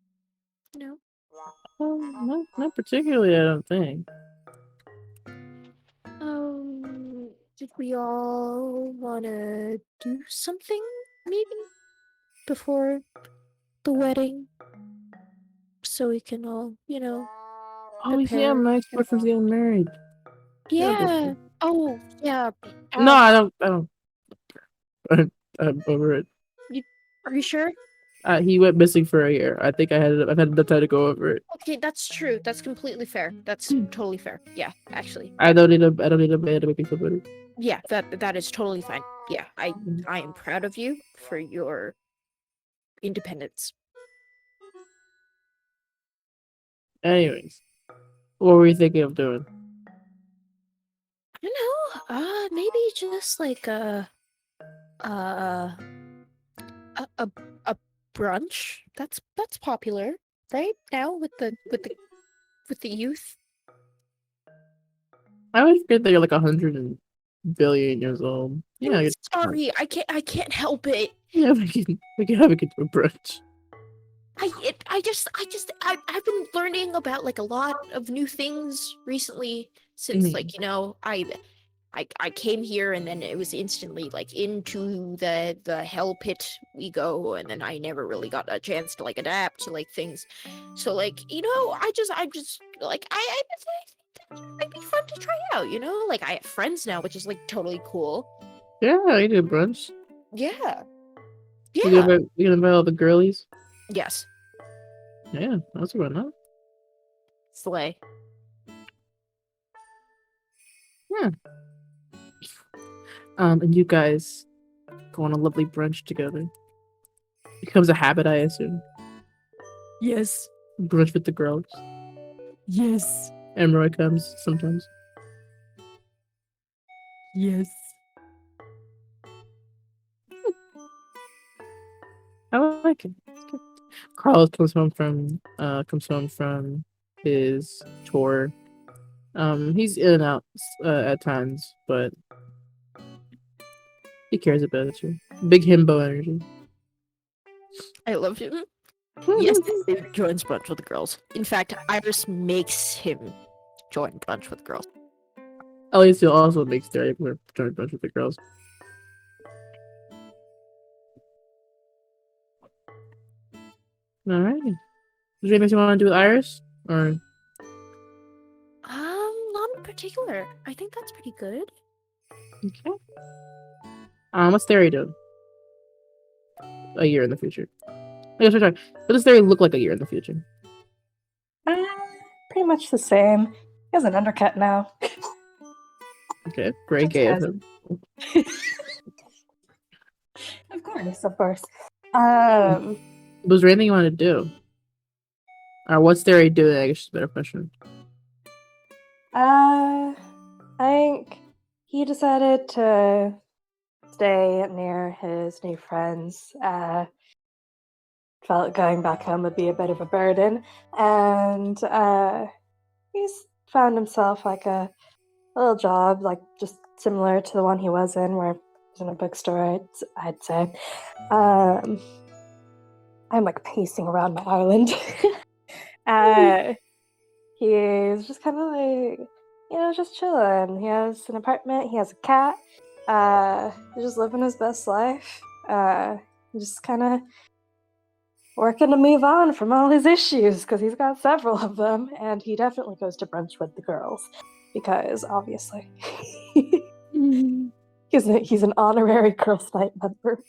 No. Not particularly, I don't think. Did we all wanna do something, maybe? Before the wedding? So we can all, Oh yeah, my ex-boyfriend's getting married. Yeah. Oh, yeah. No, I don't. I'm over it. Are you sure? He went missing for a year. I think I've had enough time to go over it. Okay, that's true. That's completely fair. That's totally fair. Yeah, actually. I don't need a man to make me feel better. Yeah, that is totally fine. Yeah, I am proud of you for your independence. Anyways, what were you thinking of doing? I don't know. Maybe just like uh a brunch. That's popular right now with the youth. I would forget that you're like 100 billion years old. Yeah, I'm sorry, I can't help it. yeah, we can have a good brunch. I've been learning about like a lot of new things recently since like I came here and then it was instantly like into the hell pit we go, and then I never really got a chance to like adapt to like things. So like I'm just like I just think that might be fun to try out. Like I have friends now, which is like totally cool. Yeah, we do brunch. Yeah, You yeah, gonna invite all the girlies? yes, Yeah, that's about enough. slay. And you guys go on a lovely brunch together. Becomes a habit, I assume. Yes, Brunch with the girls. yes, And Roy comes sometimes. yes. I like it. It's good. Carlos comes home from his tour. He's in and out at times, but he cares about you. Big himbo energy. I love him. Yes, he joins brunch with the girls. In fact, Iris makes him join brunch with girls. Alicia also makes Derek join brunch with the girls. Alrighty. Is there anything you want to do with Iris? Or Not in particular. I think that's pretty good. okay. What's Theory doing? A year in the future. I guess we're trying. What does Theory look like a year in the future? Pretty much the same. He has an undercut now. Okay, very gay of him. Of course, of course. Was there anything you wanted to do? Or what's Theory doing? I guess is a better question. I think he decided to stay near his new friends. Felt going back home would be a bit of a burden, and he's found himself like a little job, like just similar to the one he was in, where he's in a bookstore. I'd say. I'm like pacing around my island. He's just kind of like, just chilling. He has an apartment. He has a cat. He's just living his best life. Just kind of working to move on from all his issues because he's got several of them, and he definitely goes to brunch with the girls because obviously he's an honorary girls' night member.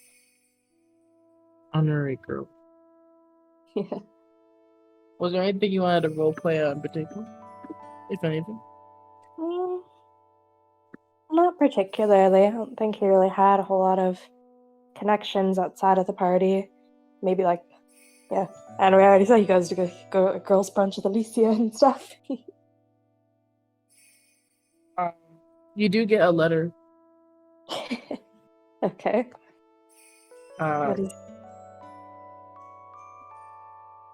Honorary girl. Yeah. Was there anything you wanted to roleplay on in particular? If anything? Not particularly. I don't think he really had a whole lot of connections outside of the party. Maybe like, yeah. And we already said he goes to go a girls' brunch with Alicia and stuff. You do get a letter. Okay. What is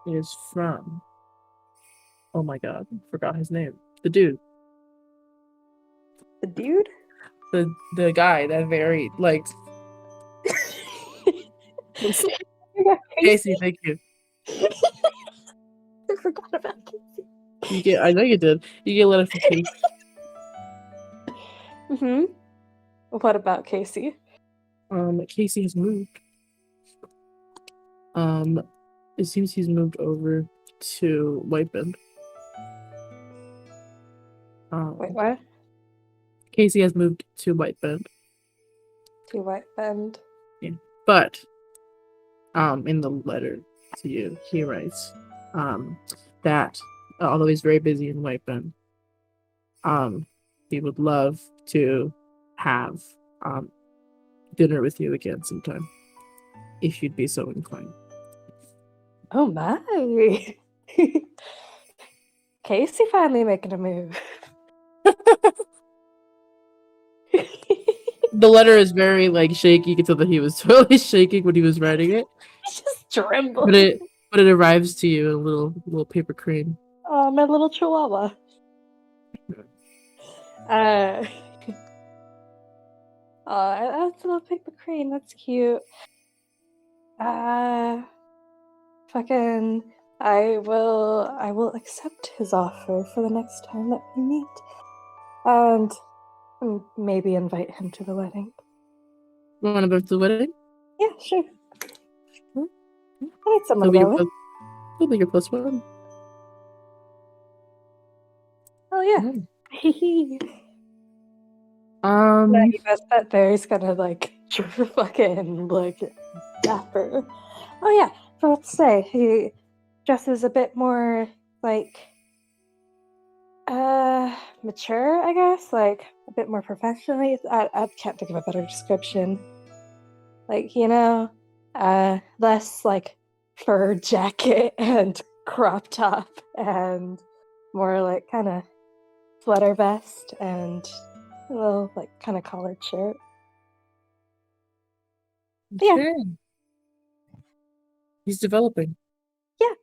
It is from. Oh my god, forgot his name. The dude. the dude? The guy that very like Casey, thank you. I forgot about Casey. I know you did. You get a letter from Casey. Mm-hmm. What about Casey? Casey has moved. It seems he's moved over to White Bend. Wait, what? Casey has moved to White Bend. To White Bend. But in the letter to you, he writes that although he's very busy in White Bend, he would love to have dinner with you again sometime, if you'd be so inclined. Oh my! Casey finally making a move. The letter is very like shaky. You can tell that he was totally shaking when he was writing it. It's just trembling. But it arrives to you in a little paper crane. Oh, my little chihuahua. Uh, oh, that's a little paper crane. That's cute. Fucking, I will accept his offer for the next time that we meet, and maybe invite him to the wedding. You want to go to the wedding? Yeah, sure. Hmm? I need someone He'll to be go with. he'll be your plus one. Oh yeah. Mm. Yeah, you guys bet Barry's kind of like fucking like dapper. Oh yeah, forgot to say he dresses a bit more like mature, I guess, like a bit more professionally. I can't think of a better description. Like, less like fur jacket and crop top and more like kind of sweater vest and a little like kind of collared shirt. Yeah. Okay. He's developing. Yeah.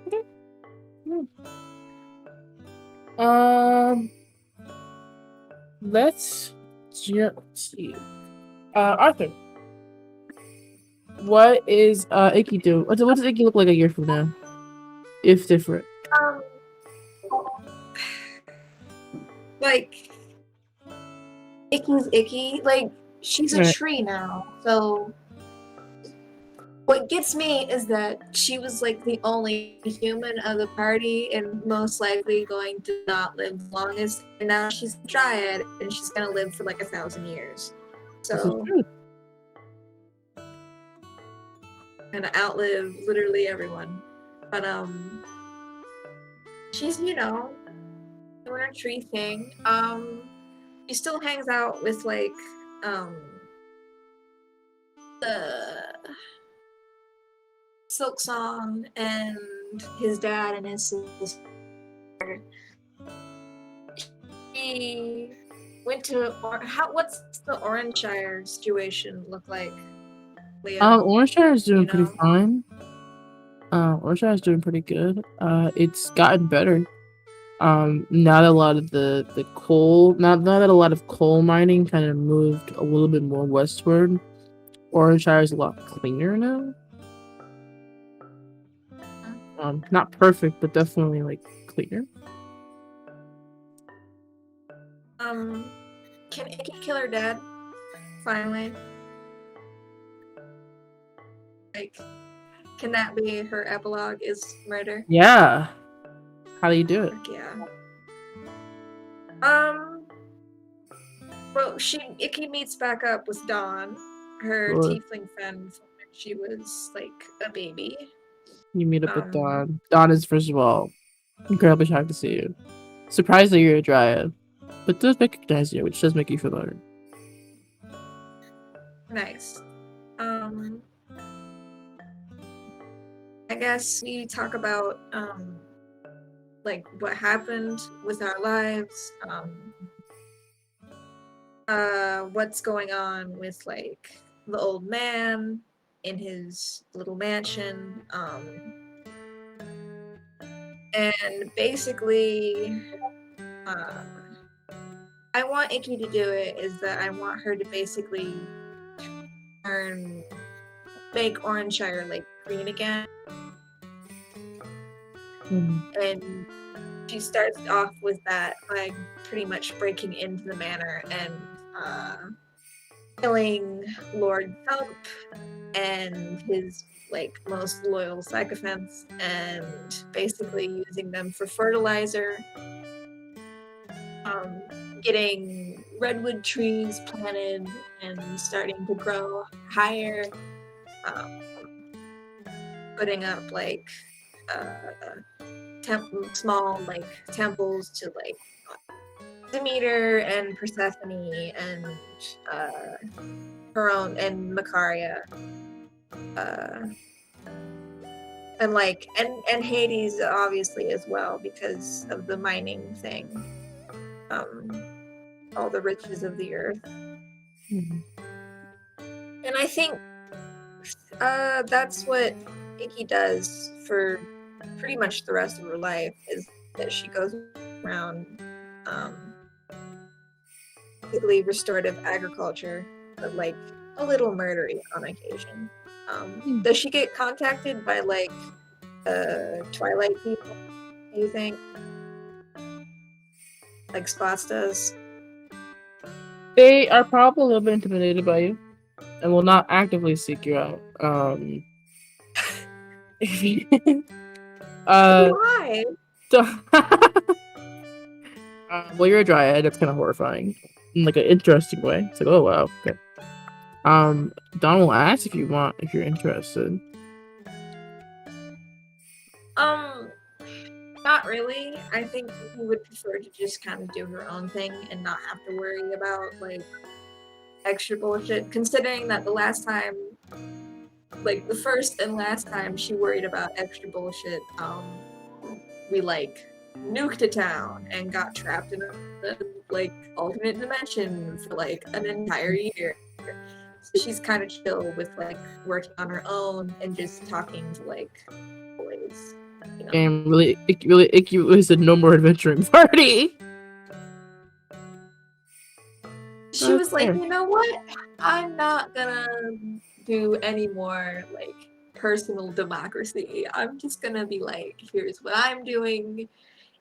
Okay. Hmm. Let's just see. Arthur. What is Icky do? What does Icky look like a year from now? If different. Like Icky's Icky. Like she's a Right. tree now. So what gets me is that she was like the only human of the party and most likely going to not live the longest. And now she's a dryad and she's gonna live for like 1,000 years. This is So true. gonna outlive literally everyone. But she's doing her tree thing. She still hangs out with like the Silk Song and his dad and his sister. He went to what's the Orangeshire situation look like, Leah? Orangeshire is doing pretty know? fine. Orangeshire is doing pretty good. It's gotten better. Now that a lot of the coal, now that a lot of coal mining kind of moved a little bit more westward, Orangeshire is a lot cleaner now. Not perfect, but definitely like cleaner. Can Icky kill her dad? Finally. Like, can that be her epilogue is murder? Yeah. How do you do it? Heck yeah. Well, Icky meets back up with Dawn, her Sure. tiefling friend from when she was like a baby. You meet up with Dawn. Dawn is, first of all, incredibly shocked to see you. Surprised that you're a dryad, but does recognize you, which does make you feel better. Nice. I guess we talk about like what happened with our lives, what's going on with like the old man in his little mansion, and basically I want Icky to do it is that I want her to basically make Orangeshire like green again. And she starts off with that by pretty much breaking into the manor and killing Lord Thump and his like most loyal sycophants and basically using them for fertilizer, getting redwood trees planted and starting to grow higher, putting up like small like temples to like Demeter and Persephone and her own and Macaria, and like and Hades obviously as well because of the mining thing. all the riches of the earth. Mhm. And I think that's what Ikki does for pretty much the rest of her life, is that she goes around basically restorative agriculture, but like a little murdery on occasion. Does she get contacted by like Twilight people, do you think? Like Spots does? They are probably a little bit intimidated by you, and will not actively seek you out. Why? Well, you're a dryad. That's kind of horrifying, in like an interesting way. It's like, oh wow, okay. Don will ask if you're interested. Not really. I think we would prefer to just kind of do her own thing and not have to worry about like extra bullshit. Considering that the last time, like the first and last time she worried about extra bullshit, we like nuked a town and got trapped in a like alternate dimension for like an entire year. So she's kind of chill with like working on her own and just talking to like boys. You know? And really icky was a no more adventuring party. She was like, fair. you know what? I'm not gonna do any more like personal democracy. I'm just gonna be like, here's what I'm doing.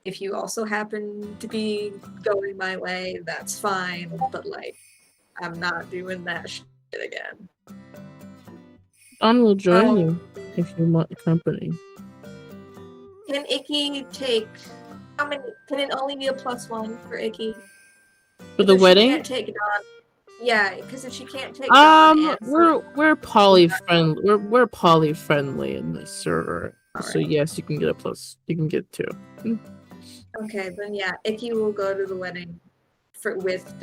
If you also happen to be going my way, that's fine. But like, I'm not doing that shit again. Don will join Um, you if you want company. Can Ikki take how many? Can it only be a +1 for Ikki? For the If she wedding? can't take Don. Yeah, because if she can't take Don and we're poly friendly. We're poly friendly in this server. So Alright. yes, you can get a plus. You can get 2. Okay, then yeah, Ikki will go to the wedding with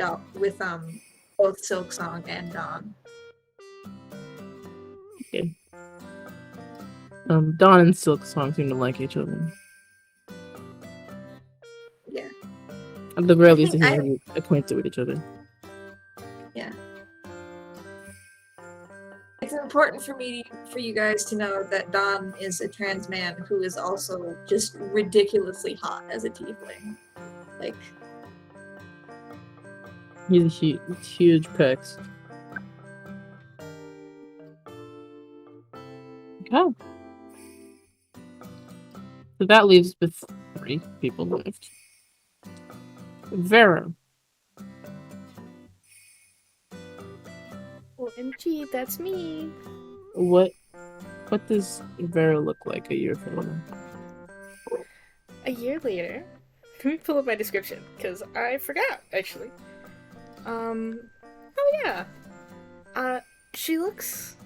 both Silksong and Dawn. Dawn and Silksong seem to like each other. Yeah. At the very I least, they think seem to be acquainted with each other. It's important for you guys to know that Dawn is a trans man who is also just ridiculously hot as a tiefling. Like, He's a huge pecs. Okay. So that leaves with 3 people left. Vera. OMG, that's me. What does Vera look like a year from now? A year later, let me pull up my description because I forgot actually. Oh yeah. She looks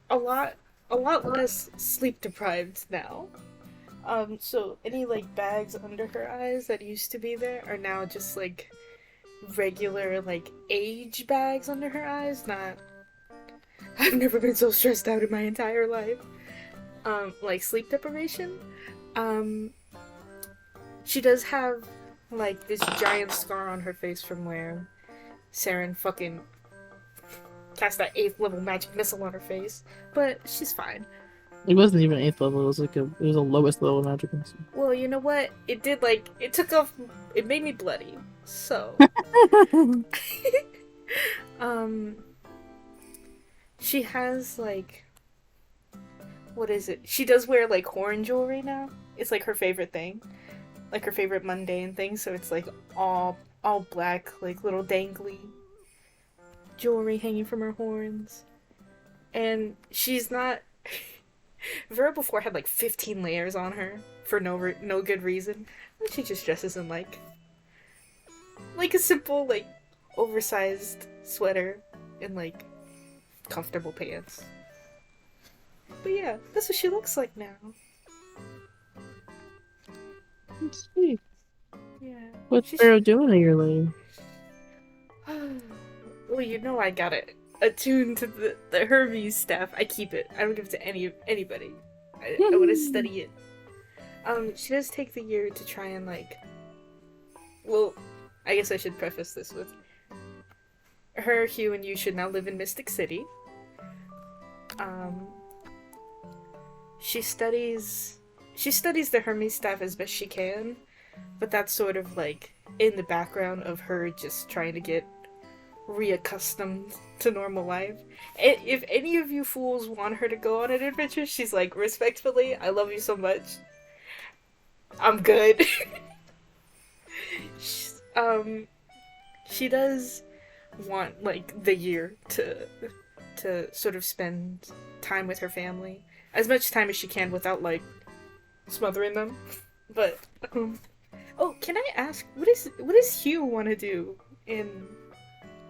a lot less sleep deprived now. So any like bags under her eyes that used to be there are now just like regular like age bags under her eyes. Not. I've never been so stressed out in my entire life. Like sleep deprivation. She does have like this giant scar on her face from where Saren fucking cast that 8th level magic missile on her face, but she's fine. It wasn't even 8th level. It was like it was a lowest level magic missile. Well, you know what? It did like it took off. It made me bloody. So, she has like, what is it? She does wear like horn jewelry now. It's like her favorite thing, like her favorite mundane thing. So it's like all black, like little dangly jewelry hanging from her horns, and she's not. Vera before had like 15 layers on her for no good reason. She just dresses in like a simple like oversized sweater and like comfortable pants. But yeah, that's what she looks like now. Sweet. Yeah. What's She's- Vera doing a year later? Well, you know I got it attuned to the Hermes staff. I keep it. I don't give it to anybody. I want to study it. She does take the year to try and like, well, I guess I should preface this with her, Hugh, and you should now live in Mystic City. Um, she studies the Hermes staff as best she can, but that's sort of like in the background of her just trying to get reaccustomed to normal life. If any of you fools want her to go on an adventure, she's like, respectfully, I love you so much. I'm good. She does want like the year to sort of spend time with her family, as much time as she can without like smothering them. But oh, can I ask, what does Hugh want to do in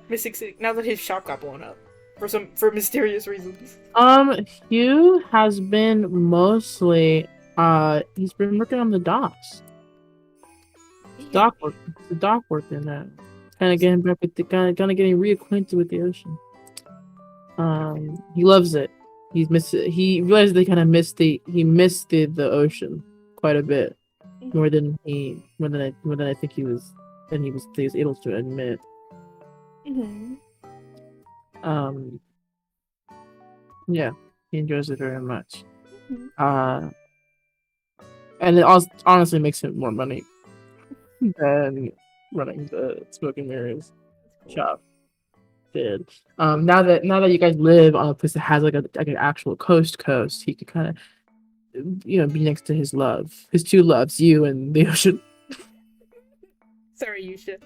Mystic City now that his shop got blown up for mysterious reasons? Hugh has been mostly he's been working on the docks. The dock work in that. Kind of getting back with the kind of getting reacquainted with the ocean. He loves it. He realized they kind of missed the ocean quite a bit more than I think he was able to admit. Mm-hmm. Yeah, he enjoys it very much. Mm-hmm. And it also honestly makes him more money than running the Smoking Mirrors shop did. Now that you guys live on a place that has like an actual coast, he could kind of be next to his two loves, you and the ocean. Sorry, Yusha.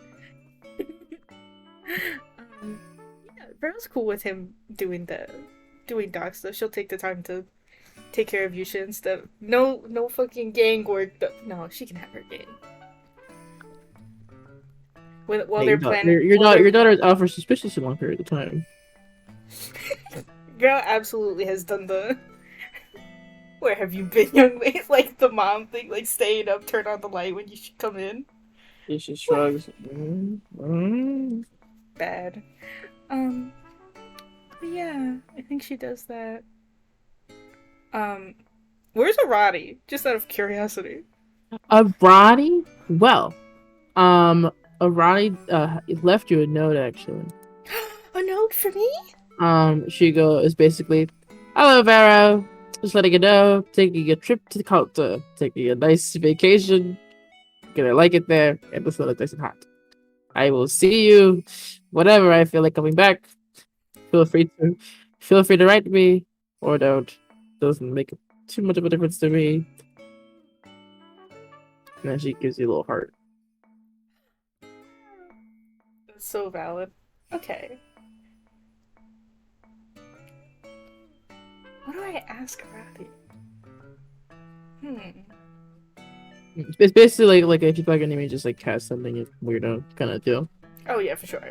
Yeah, Veryl's cool with him doing docs though. She'll take the time to take care of Yusha and stuff. No fucking gang work. No, she can have her gang. While they're planning, your daughter is out for suspiciously long period of time. Girl absolutely has done the "Where have you been, young lady?" like the mom thing, like staying up, turn on the light when you should come in. Yeah, she shrugs. Bad. But yeah, I think she does that. Where's Arati? Just out of curiosity. Arati? Well, Arati left you a note actually. A note for me? Shigo is basically, hello Vero, just letting you know, taking a trip to the culture, taking a nice vacation, gonna like it there, and it's nice and hot. I will see you whenever I feel like coming back. Feel free to write me or don't. Doesn't make too much of a difference to me. And then she gives you a little heart. That's so valid. Okay. What do I ask Arati? It's basically like if you like an anime, just like cast something weirdo kind of deal. Oh yeah, for sure.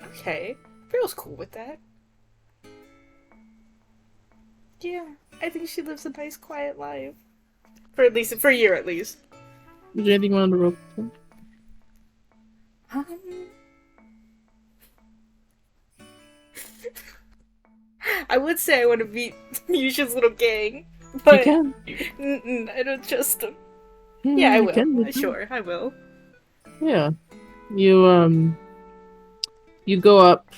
Okay, Veryl's cool with that. Yeah, I think she lives a nice, quiet life. For a year at least. Is there anything you want to roll? I would say I want to meet Yusha's little gang, but You can. I don't trust them. Yeah, I you will. can. Sure, I will. Yeah, you go up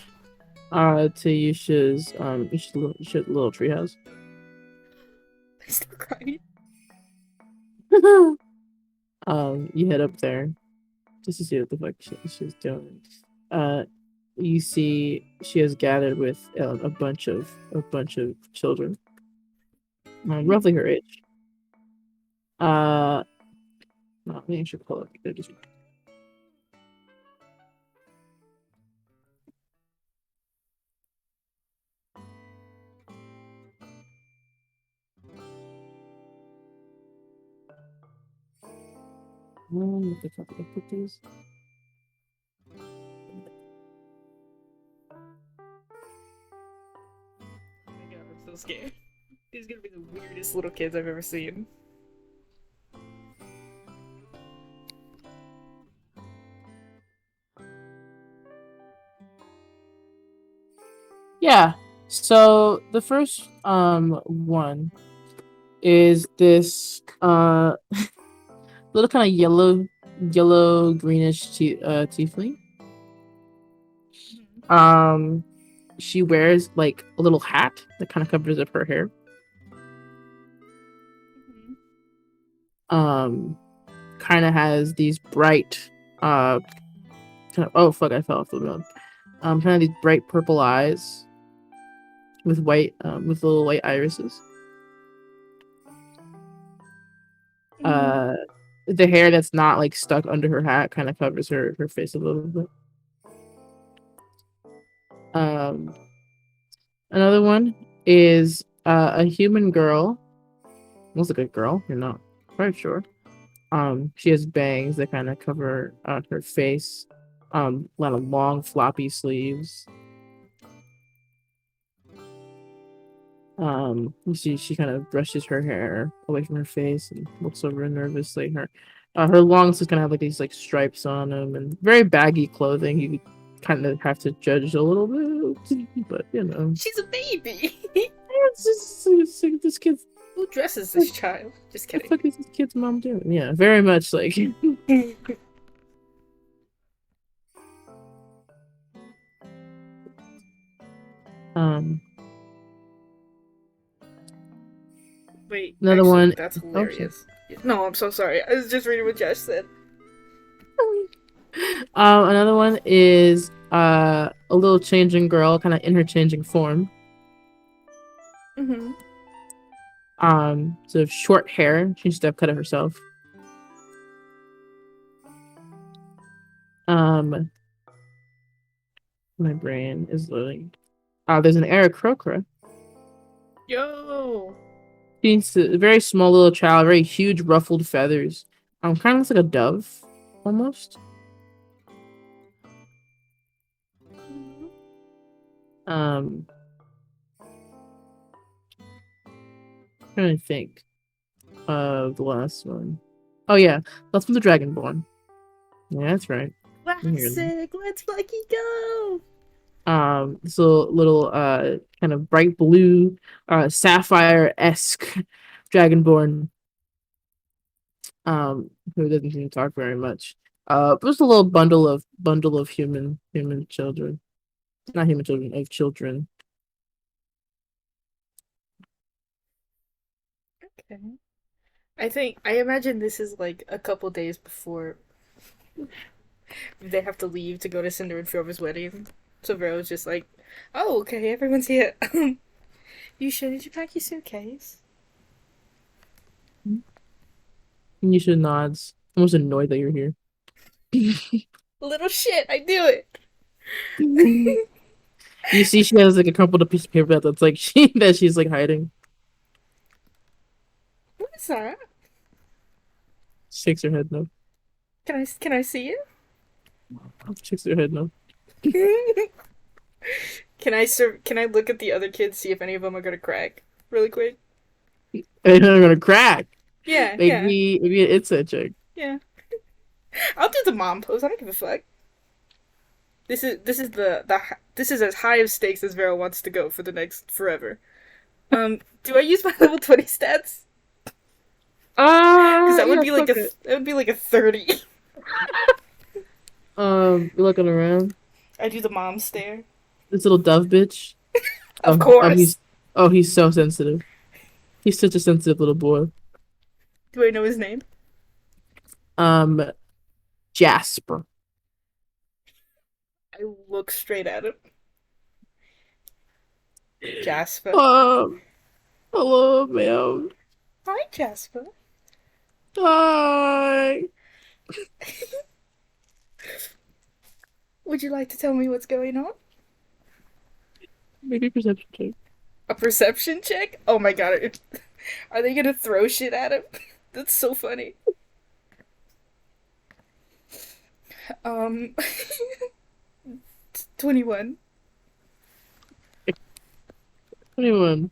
to Yusha's little treehouse. I still crying. You head up there just to see what the fuck she's doing. You see she has gathered with a bunch of children, roughly her age. Let me actually pull up. What the fuck did I put these? Oh my god, I'm so scared. These are gonna be the weirdest little kids I've ever seen. Yeah. So the first one is this little kind of yellow greenish tiefling. She wears like a little hat that kind of covers up her hair. Kind of has these bright oh fuck, I fell off the road. Kind of these bright purple eyes with with little white irises. The hair that's not like stuck under her hat kind of covers her face a little bit. Another one is a human girl. Looks like a girl. You're not quite sure. She has bangs that kind of cover her face. A lot of long floppy sleeves. You see she kind of brushes her hair away from her face and looks over nervously. Her long sleeves kind of have like these like stripes on them and very baggy clothing. You kind of have to judge a little bit, but you know. She's a baby. This kid's. Who dresses this child? Just What the kidding. fuck is this kid's mom doing? Yeah, very much like. Wait. Another actually, one- That's oh, shit. hilarious. No, I'm so sorry. I was just reading what Josh said. Another one is a little changing girl, kind of interchanging form. Mm-hmm. Sort of short hair. She used to have cut it herself. My brain is loading. There's an Aarakocra. Yo. She's a very small little child, very huge ruffled feathers. Kind of looks like a dove, almost. Trying to think of the last one. Oh yeah, that's from the Dragonborn. Yeah, that's right. Classic. Let's fucking go. This little kind of bright blue, sapphire-esque Dragonborn. Who doesn't seem to talk very much. Just a little bundle of human children. Not human children, of children. Okay. I imagine this is like a couple days before they have to leave to go to Cinder and Fiova's wedding. So Vero's just like, oh, okay, everyone's here. You sure? Did you pack your suitcase? Nisha nods. Almost annoyed that you're here. Little shit, I knew it. You see, she has like a crumpled up piece of paper that's like she's like hiding. What is that? Shakes her head no. Can I see it? Shakes her head no. Can I look at the other kids, see if any of them are gonna crack really quick? And they're gonna crack. Yeah, Maybe it's a check. yeah. I'll do the mom pose. I don't give a fuck. This is this is as high of stakes as Vero wants to go for the next forever. Do I use my level 20 stats? Because that would be like that would be like a 30. You're looking around. I do the mom stare. This little dove bitch. Of course. He's so sensitive. He's such a sensitive little boy. Do I know his name? Jasper. I look straight at him. Jasper. Hello, ma'am. Hi, Jasper. Hi. Would you like to tell me what's going on? Maybe perception check. A perception check? Oh my god. Are they gonna throw shit at him? That's so funny. 21. 21.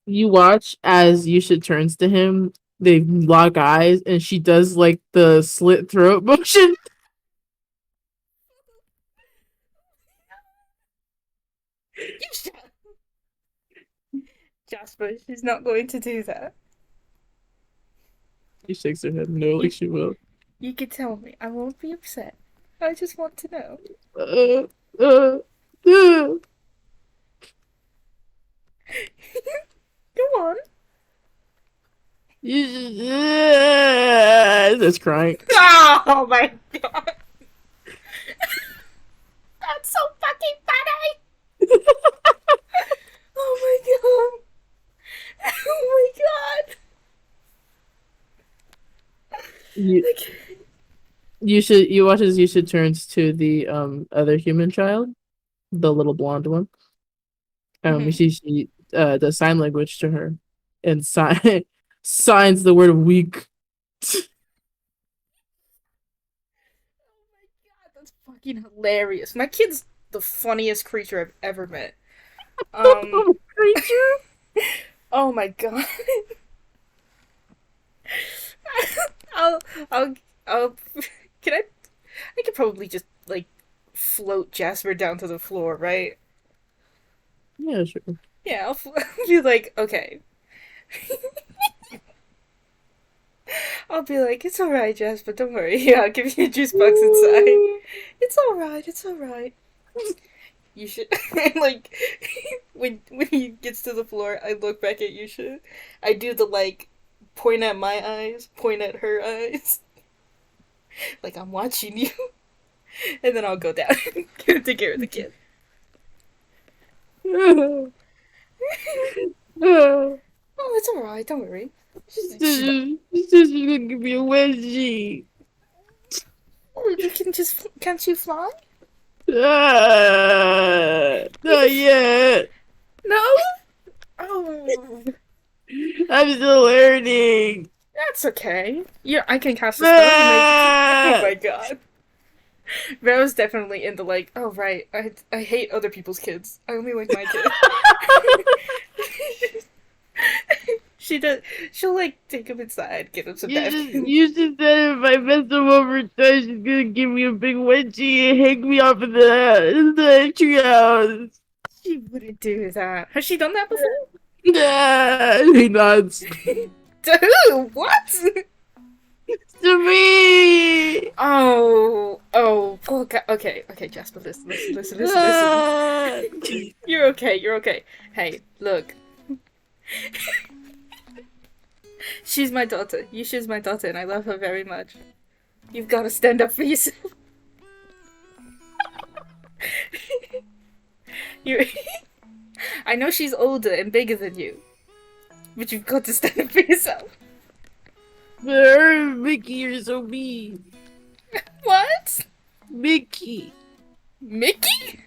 You watch as Yusha turns to him. They lock eyes, and she does like the slit throat motion. You shut up. Jasper, she's not going to do that. She shakes her head no, like she will. You can tell me. I won't be upset. I just want to know. Uh, uh, uh. Go on. You should, that's crying. Oh my god. That's so fucking funny. Oh my god. Oh my god. You, Okay. you watch as Yusha turns to the other human child, the little blonde one. Mhm. She does sign language to her and signs the word weak. Oh my god, that's fucking hilarious. My kid's the funniest creature I've ever met. Creature. Oh my god. I'll, I'll, I'll, can I could probably just, like, float Jasper down to the floor, right? Yeah, sure. Yeah, I'll be like, okay. I'll be like, it's alright, Jasper, don't worry. Yeah, I'll give you a juice box inside. It's alright, it's alright. You should, like, when he gets to the floor, I look back at Yusha. I do the, like, point at my eyes, point at her eyes. Like, I'm watching you. And then I'll go down and take care of the kid. Oh, it's alright, don't worry. She says she's gonna give me a wedgie. Oh, you can just, can't you fly? Not yet. No? Oh, I'm still learning. that's okay. Yeah, I can cast a spell to make. Oh my god. Vero's definitely into like, oh right, I hate other people's kids. I only like my kid. She does. She'll like take him inside, get him some napkins. You just said if I mess him over twice, she's gonna give me a big wedgie and hang me off in the treehouse. She wouldn't do that. Has she done that before? He nods. To who? What? To me. Oh, poor guy. Okay, Jasper, listen. You're okay, you're okay. Hey, look. She's my daughter. Yusha's my daughter, and I love her very much. You've got to stand up for yourself. You. I know she's older and bigger than you, but you've got to stand up for yourself. But her and Mickey are so mean. What? Mickey. Mickey?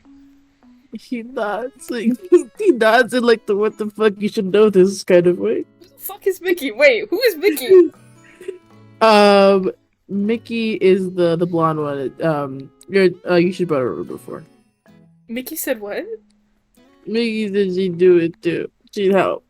He nods like he nods in like the what the fuck you should know this kind of way. Who the fuck is Mickey? Wait, who is Mickey? Mickey is the blonde one. You should brought her before. Mickey said what? Mickey said she'd do it too. She'd help.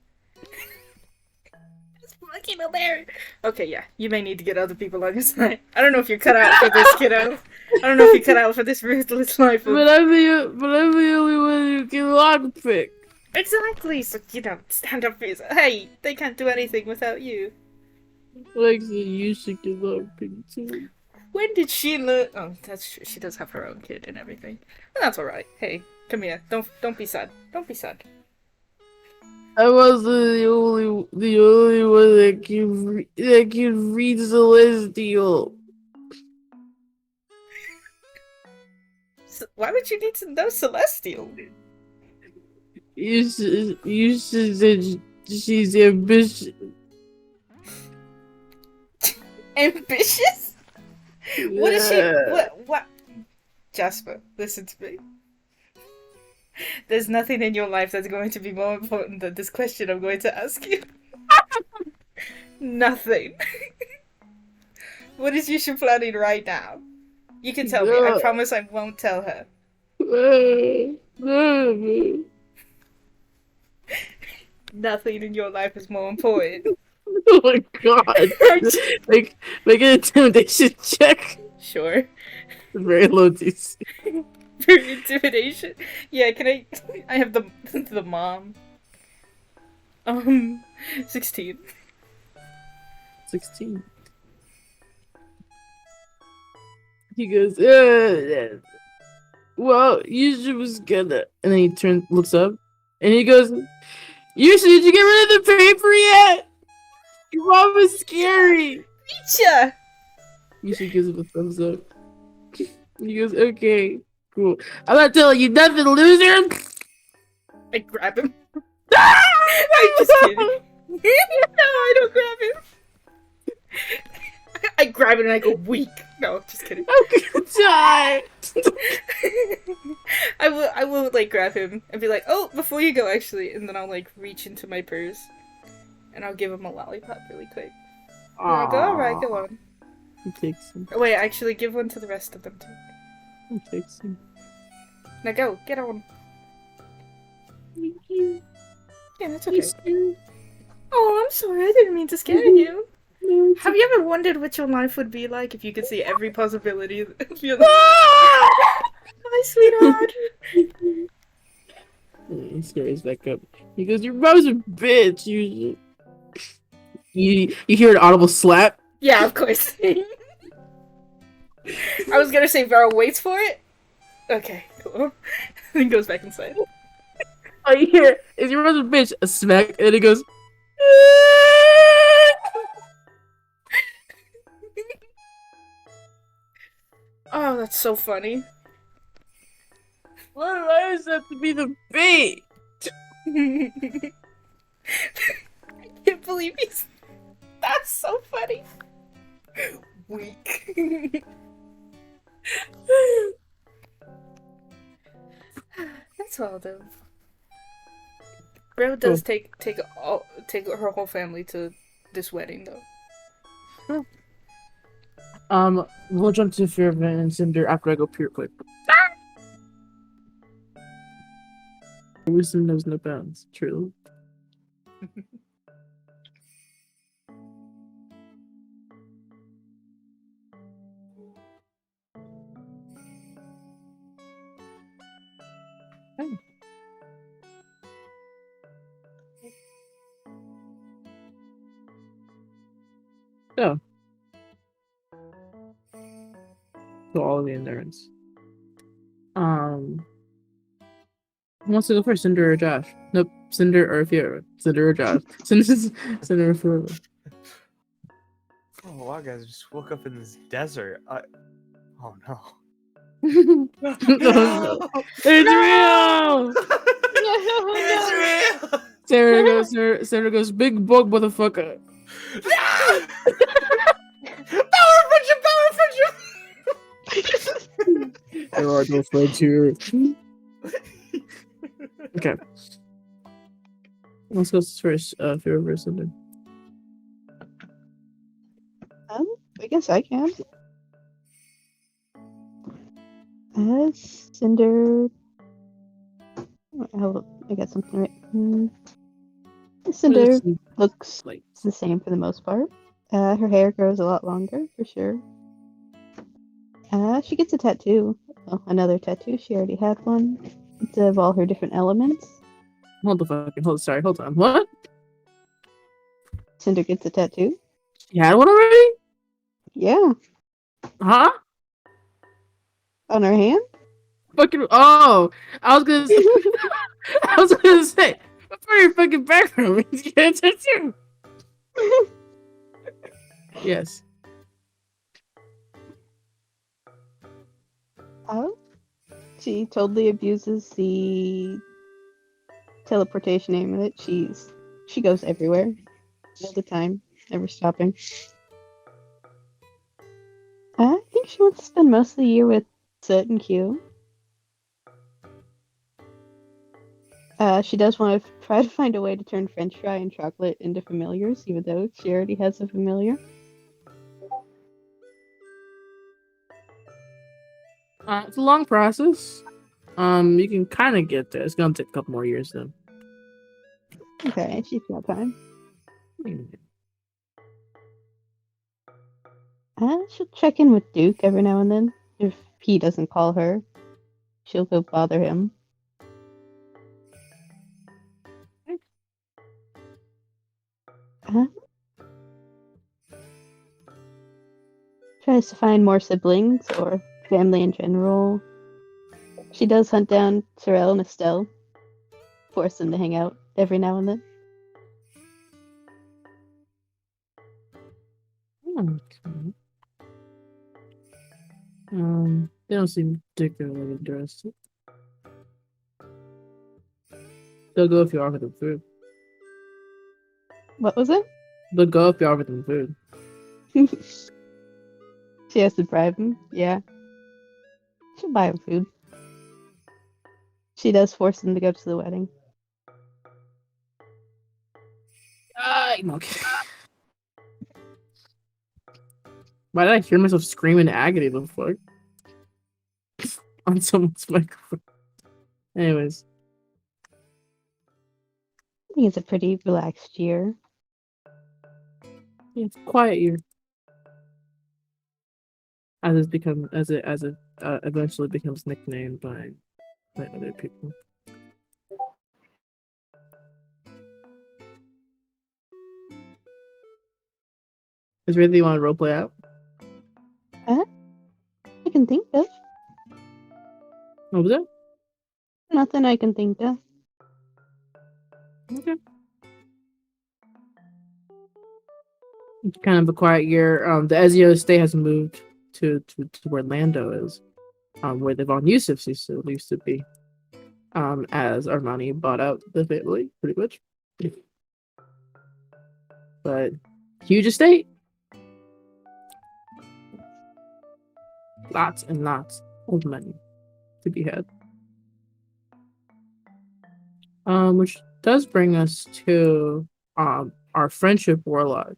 It's fucking hilarious. Okay, yeah, you may need to get other people on your side. I don't know if you're cut out for this, kiddo. I don't know if you're cut out for this ruthless life. But I'm the only one who can lockpick. Exactly. So stand up for yourself. Hey, they can't do anything without you. Like you should get lockpick too. When did she learn? Oh, that's true. She does have her own kid and everything. But that's all right. Hey, come here. Don't be sad. Don't be sad. I wasn't the only one that can read Celestial. So why would you need to know Celestial? You should say she's ambitious. Ambitious? What is she? Yeah. What? Jasper, listen to me. There's nothing in your life that's going to be more important than this question I'm going to ask you. Nothing. What is Yusha planning right now? You can tell me. I promise I won't tell her. Nothing in your life is more important. Oh my god. Make an intimidation check. Sure. Very low DC. For intimidation. Yeah, can I? I have the mom. 16. 16. he goes, well, you was gonna, and then he looks up, and he goes, did you get rid of the paper yet? Your mom was scary. Yeah. Yusha gives him a thumbs up. He goes, okay, cool. I'm not telling you nothing, loser. I grab him. I'm just kidding. No, I don't grab him. I grab it and I go weak. No, just kidding. I'm gonna die. I will like grab him and be like, oh, before you go actually, and then I'll like reach into my purse and I'll give him a lollipop really quick. And I'll go, alright, go on. He takes him. Oh, wait, actually give one to the rest of them too. He takes him. Now go, get on. Thank you. Yeah, that's okay. Oh, I'm sorry, I didn't mean to scare you. Have you ever wondered what your life would be like if you could see every possibility of your life? Hi, sweetheart. He scares back up. He goes, your mom's a bitch. You hear an audible slap. Yeah, of course. I was gonna say Vera waits for it. Okay, cool. Then goes back inside. Oh, you hear, is your mom's a bitch? A smack, and he goes, Oh, that's so funny. why does that have to be the bait? I can't believe he's. That's so funny. Weak. That's all though. Bro does take her whole family to this wedding though. We'll jump to Fearman and Cinder after I go pure quick. Wisdom knows no bounds, true. Hey. So all of the endurance. Who wants to go first, Cinder or Josh? Nope, Cinder or Fiora. Cinder or Josh. Cinder or Fiora. Oh wow, guys! I just woke up in this desert. Oh no! Oh, no. It's real! It's real! Sarah goes, big bug motherfucker. Power friendship! There are no friends here. Okay. Let's go first, Fiora versus Cinder. I guess I can. Cinder. Oh, I got something right. Cinder looks Like, the same for the most part. Her hair grows a lot longer, for sure. She gets a tattoo. Well, another tattoo. She already had one. It's of all her different elements. hold on. What? Cinder gets a tattoo. You had one already? Yeah, Huh? on her hand. Fucking, oh! I was gonna say, what part of your fucking background means you get a tattoo? Yes. Oh, she totally abuses the teleportation amulet. She goes everywhere, all the time, never stopping. I think she wants to spend most of the year with Soot and Q. She does want to try to find a way to turn French fry and chocolate into familiars, even though she already has a familiar. It's a long process. You can kind of get there. It's gonna take a couple more years though. Okay, she's got time. She'll check in with Duke every now and then. If he doesn't call her, she'll go bother him. Tries to find more siblings or family in general. She does hunt down Sorel and Estelle, force them to hang out every now and then. Okay. They don't seem particularly interested. They'll go if you offer them food. What was it? They'll go if you offer them food. She has to bribe him. Yeah. She'll buy him food. She does force him to go to the wedding. Okay. Why did I hear myself scream in agony the fuck? On someone's microphone. Anyways. I think it's a pretty relaxed year. Yeah, it's a quiet year. As it eventually becomes nicknamed by other people. Is there anything you want to roleplay out? I can think of. What was it? Nothing I can think of. Okay. It's kind of a quiet year. The Ezio estate has moved to where Lando is, where the Von Yusufs used to be. As Armani bought out the family, pretty much. But huge estate. Lots and lots of money to be had. Which does bring us to our friendship warlock.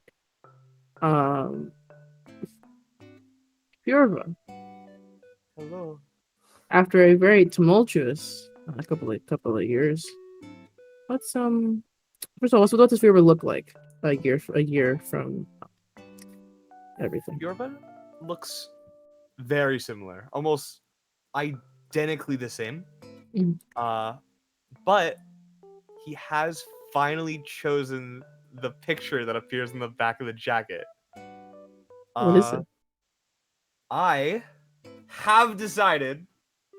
Fjorva. Hello. After a very tumultuous couple of years. First of all, what does Fjorva look like a year from everything? Yorba looks very similar, almost identically the same. Mhm. But he has finally chosen the picture that appears in the back of the jacket. What is it? I have decided.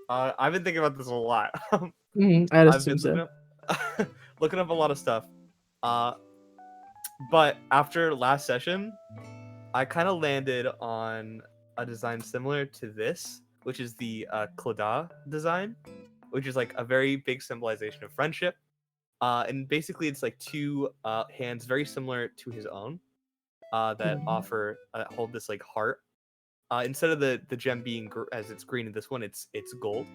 I've been thinking about this a lot. I'd I've assume been so. looking up a lot of stuff. But after last session, I kind of landed on a design similar to this, which is the Clada design, which is like a very big symbolization of friendship. And basically, it's like two hands very similar to his own that hold this like heart. Instead of the gem being as it's green in this one, it's gold.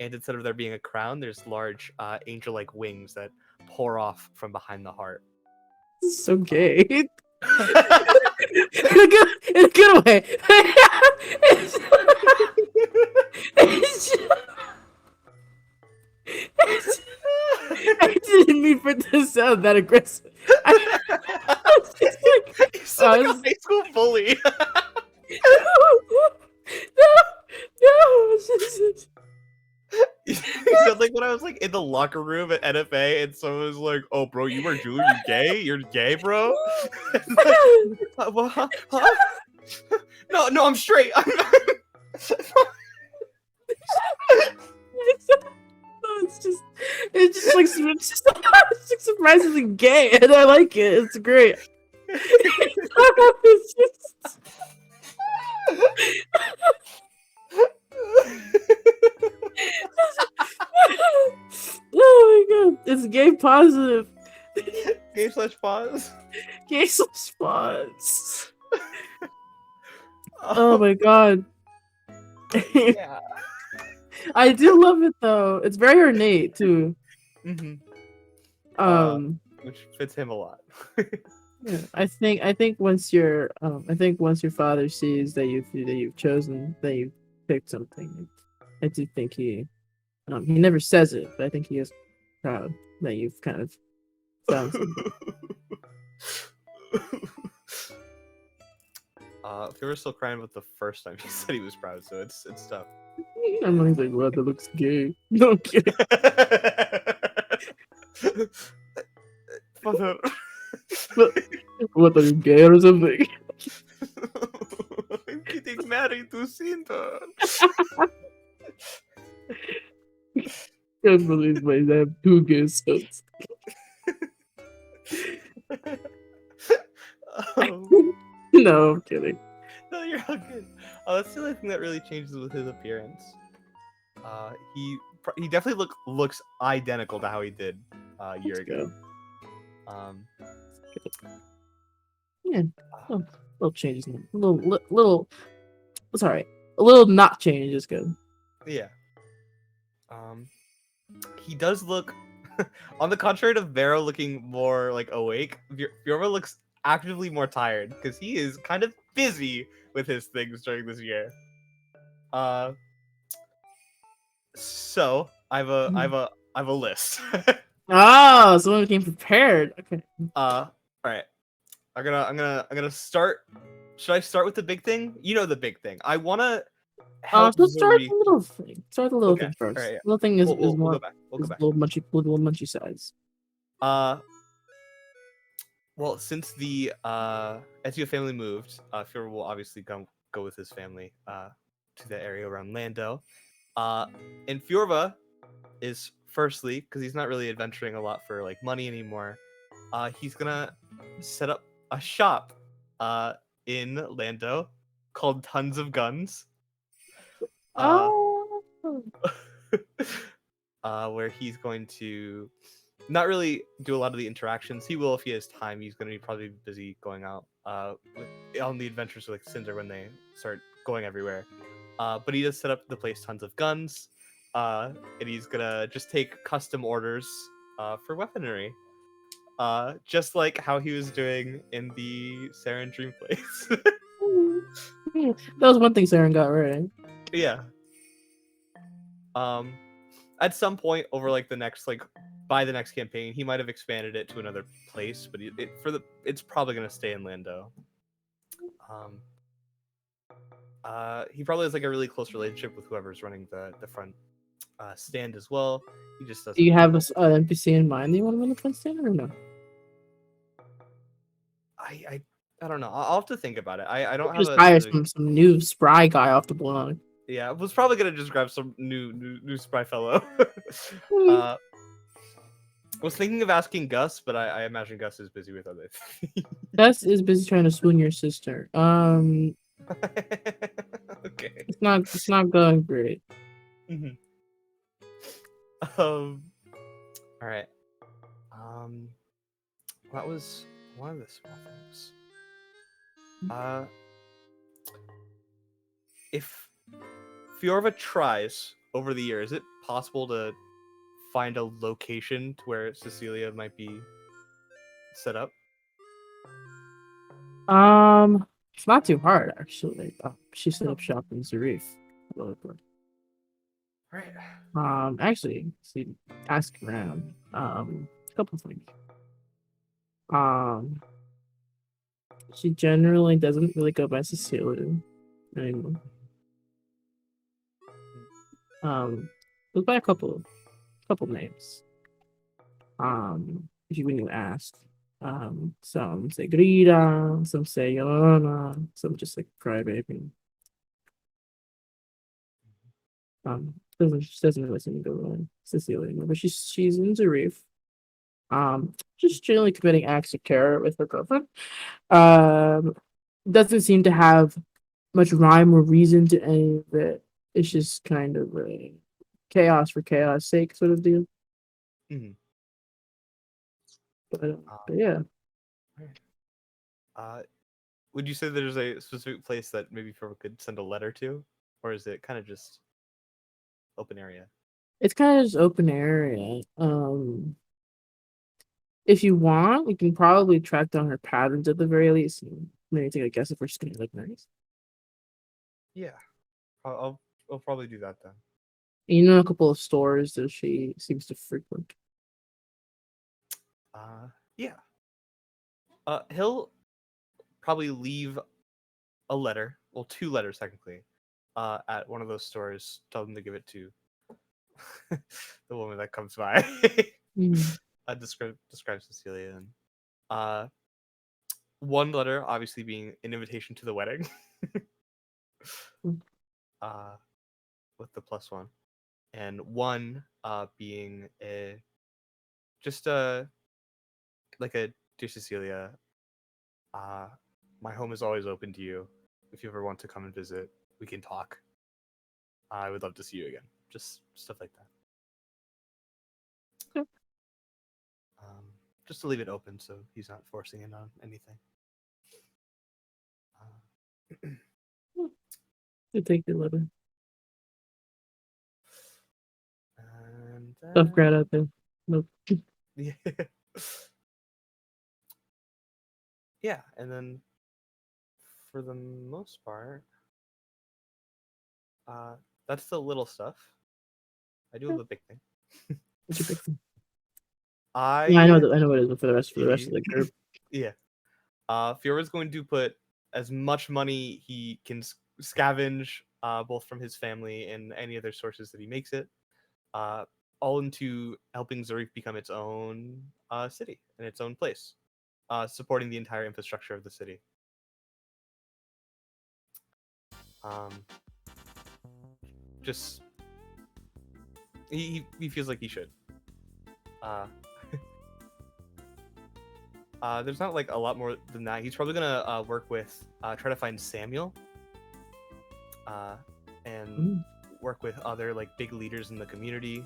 And instead of there being a crown, there's large angel-like wings that pour off from behind the heart. So gay. in a good way. I didn't mean for it to sound that aggressive. I was just like, You sound like oh, a high school bully. no. You sound like when I was like in the locker room at NFA and someone was like, "Oh, bro, you wear jewelry? You gay? You're gay, bro?" Huh? No, I'm straight. It's just surprisingly gay, and I like it. It's great. It's just... Oh my god, it's gay positive. Gay slash pause. Gay spots. Oh my god. Yeah. I do love it though. It's very ornate too. Mm-hmm. Which fits him a lot. Yeah, I think once your father sees that you've chosen, that you've picked something, I do think he never says it, but I think he is proud that you've kind of found something. If you were still crying about the first time he said he was proud, so it's tough. I'm like, wow, that looks gay. No, I'm kidding. Father. What are you gay or something? I'm kidding. married to Cinder. Can't believe I have 2 gay sons. No, I'm kidding. No, you're all good. That's the only thing that really changes with his appearance. He definitely looks identical to how he did a year Let's ago. go. Yeah, little changes. Little. Sorry, a little not change is good. Yeah. He does look, on the contrary to Vero looking more like awake, Fiorva looks actively more tired because he is kind of busy with his things during this year. So I have a list. Oh, someone came prepared. Okay. All right. I'm gonna start. Should I start with the big thing? You know the big thing. I wanna help So start Zuri. the little thing. Start the little Okay, thing first. alright, yeah. Little thing is We'll more go back. We'll go back. little munchy size. Well, since the Ezio family moved, Fiora will obviously go with his family to the area around Lando. And Fiorva is firstly, because he's not really adventuring a lot for like money anymore, he's gonna set up a shop in Lando called Tons of Guns. Where he's going to not really do a lot of the interactions. He will if he has time. He's going to be probably busy going out on the adventures with like Cinder when they start going everywhere. But he does set up the place Tons of Guns, and he's gonna just take custom orders for weaponry, just like how he was doing in the Saren Dream place. That was one thing Saren got right. Yeah. At some point over like by the next campaign, he might have expanded it to another place, but it's probably gonna stay in Lando. He probably has like a really close relationship with whoever's running the front stand as well. He just doesn't. Do you have an NPC in mind that you want to run the front stand or no? I don't know. I'll have to think about it. I don't have Just a hire specific- some new spry guy off the block. Yeah, I was probably gonna just grab some new spry fellow. Was thinking of asking Gus, but I imagine Gus is busy with other things. Gus is busy trying to swoon your sister. Okay. It's not going great. Mhm. All right. That was one of the small things. If Fiorva tries over the year, is it possible to find a location to where Cecilia might be set up? It's not too hard actually. She set up shop in Zarif. Right. Actually, see, ask around. A couple things. She generally doesn't really go by Cecilia anymore. Goes by a couple names. If you when you ask. Some say Grida, some say Yolana, some just like Crybaby. Doesn't really seem to go by Cecilia anymore, but she's in Zarif. Just generally committing acts of terror with her girlfriend. Doesn't seem to have much rhyme or reason to any of it. It's just kind of a chaos for chaos sake sort of deal. Mhm. But yeah. Would you say there's a specific place that maybe Fiorva could send a letter to, or is it kind of just open area? It's kind of just open area. If you want, we can probably track down her patterns at the very least, and maybe take a guess if we're just gonna look nice. Yeah, I'll probably do that then. You know, a couple of stores that she seems to frequent. Yeah. He'll probably leave a letter, well, 2 letters technically, at one of those stores. Tell them to give it to the woman that comes by. Describe Cecilia and one letter obviously being an invitation to the wedding. with the +1, and 1 being just a dear Cecilia. My home is always open to you. If you ever want to come and visit, we can talk. I would love to see you again. Just stuff like that. Sure. Just to leave it open so he's not forcing it on anything. You take the letter. And Tough grad out there. Nope. yeah. Yeah, and then for the most part, that's the little stuff. I do have a big thing. What's your big thing? I Yeah, I know what it is for the rest of the group. Yeah. Fiora's going to put as much money he can scavenge, both from his family and any other sources that he makes it, all into helping Zarif become its own city and its own place, supporting the entire infrastructure of the city. Just he feels like he should. There's not like a lot more than that. He's probably gonna work with try to find Samuel, and work with other like big leaders in the community,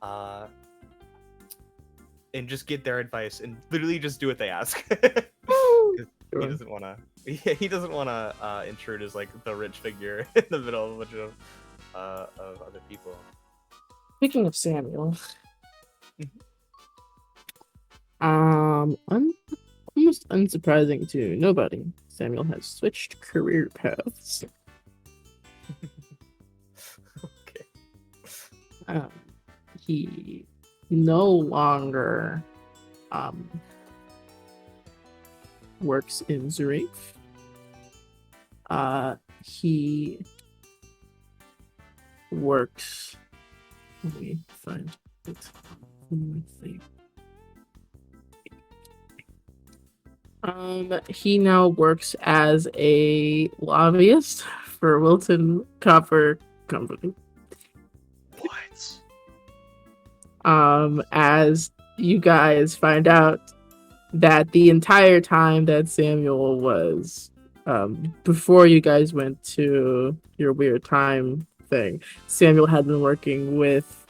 and just get their advice and literally just do what they ask. 'Cause he doesn't want to. Yeah, he doesn't want to intrude as like the rich figure in the middle of a bunch of other people. Speaking of Samuel, almost unsurprising to nobody, Samuel has switched career paths. Okay. He no longer works in Zarif. He works. Let me find it. He now works as a lobbyist for Wilton Copper Company. What? As you guys find out that the entire time that Samuel was, before you guys went to your weird time thing, Samuel had been working with,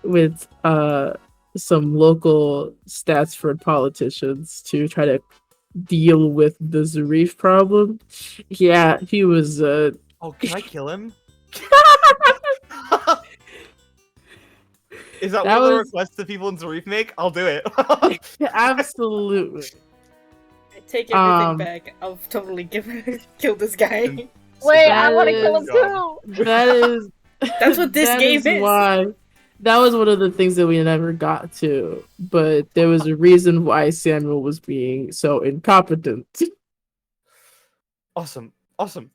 with, some local Statsford politicians to try to deal with the Zarif problem. Yeah, he was, Oh, can I kill him? Is that one of the requests that people in Zarif make? I'll do it. Absolutely. I take everything back. I'll totally kill this guy. Wait, I That want to kill him is- too. That is That's what this that game is. Why that was one of the things that we never got to, but there was a reason why Samuel was being so incompetent. Awesome.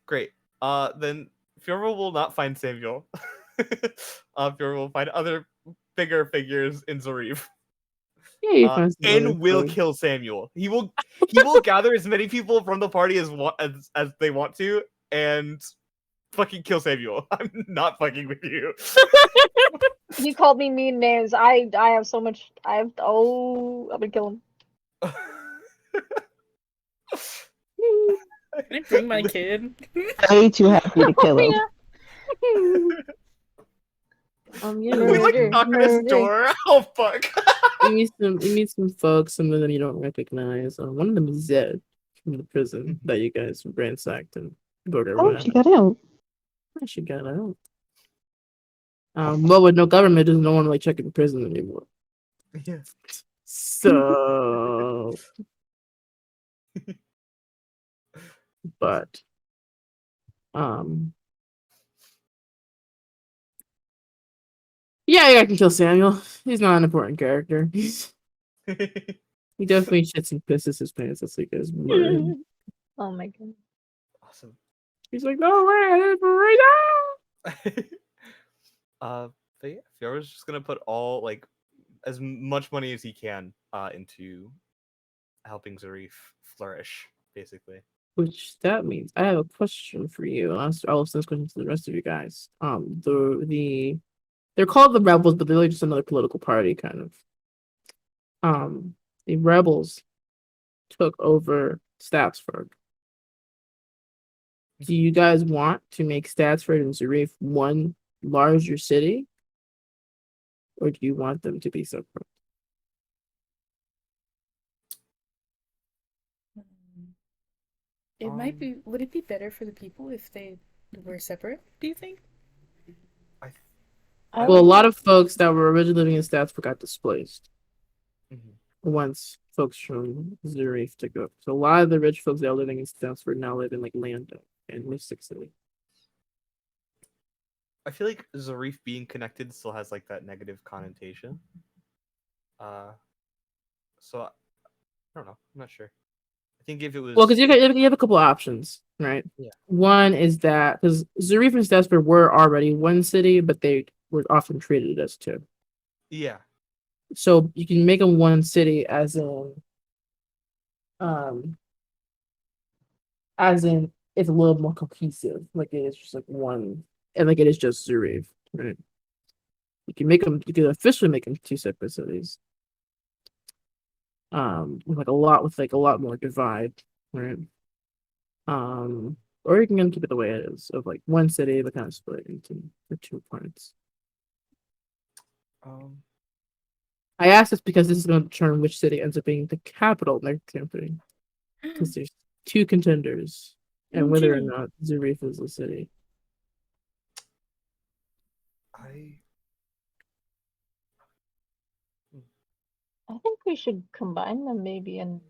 Great. Then Fiora will not find Samuel. Fiora will find other bigger figures in Zarif. Yeah, you find some other And will folks. kill Samuel. He will gather as many people from the party as they want to, and fucking kill Samuel. I'm not fucking with you. He called me mean names. I have so much. I'm gonna kill him. Can I bring my kid? Way too happy to kill him. Yeah, We like Murder, knock on his murder. door. Oh fuck. you meet some folks, some of them you don't recognize. One of them is Zed from the prison that you guys ransacked and murdered. Oh, she got out. She got out. Well, with no government, there's no one like checking prison anymore. Yeah. So, but, yeah, I can kill Samuel. He's not an important character. He definitely shits and pisses his pants. That's like his murder him. Oh my god. Awesome. He's like, no way, I didn't right now. But yeah, Fiora's just gonna put all like as much money as he can into helping Zarif flourish, basically. Which that means I have a question for you. And I'll ask this question to the rest of you guys. They're called the rebels, but they're like just another political party, kind of. The rebels took over Statsford. Do you guys want to make Statsford and Zarif one larger city, or do you want them to be separate? It might be. Would it be better for the people if they were separate? Do you think? I Well, a would- lot of folks that were originally living in Statsford got displaced Mhm. once folks from Zarif took over. So a lot of the rich folks that were living in Statsford now live in like Lando and Mystic City. I feel like Zarif being connected still has like that negative connotation. So I don't know. I'm not sure. I think if it was Well, because you have a couple options, right? Yeah. One is that because Zarif and Statsford were already one city, but they were often treated as two. yeah, So you can make them one city as in it's a little more cohesive, like it is just like one, and like it is just Zarif, right? You can officially make them two separate cities. With a lot more divide, right? Or you can keep it the way it is, of like one city but kind of split into the two parts. I asked this because this is going to determine which city ends up being the capital next campaign. Because there's two contenders, and whether or Okay. not Zarif is a city. I think we should combine them maybe and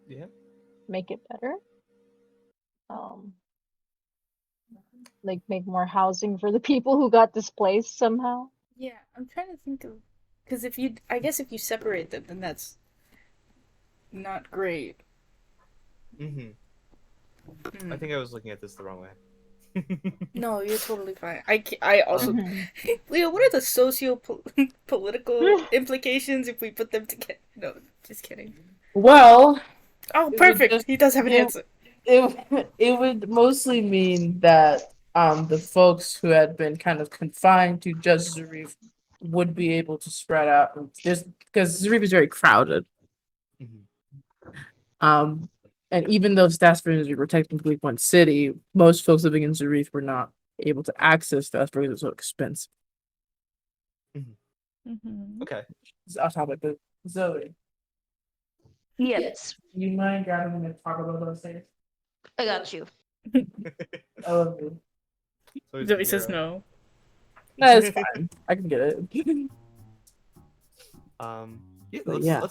yeah. make it better. Like make more housing for the people who got displaced somehow. Yeah, I'm trying to think of because I guess if you separate them, then that's not great. Mm-hmm. Hmm. I think I was looking at this the wrong way. No, you're totally fine. I also Mhm. Leo. What are the socio-political implications if we put them together? No, just kidding. Well, Oh, would perfect. just- He does have an yeah. answer. it would mostly mean that the folks who had been kind of confined to just Zarif would be able to spread out. Because Zarif is very crowded. Mhm. And even though Statsford and Zarif were technically one city, most folks living in Zarif were not able to access Statsford because it was so expensive. Mm-hmm. Okay. It's off topic, but Zoe, Yes, do you mind grabbing me and talk about those things? I got you. I love you. So it's Zoe says Zero. no. No, it's fine. I can get it. Yeah, But let's, yeah.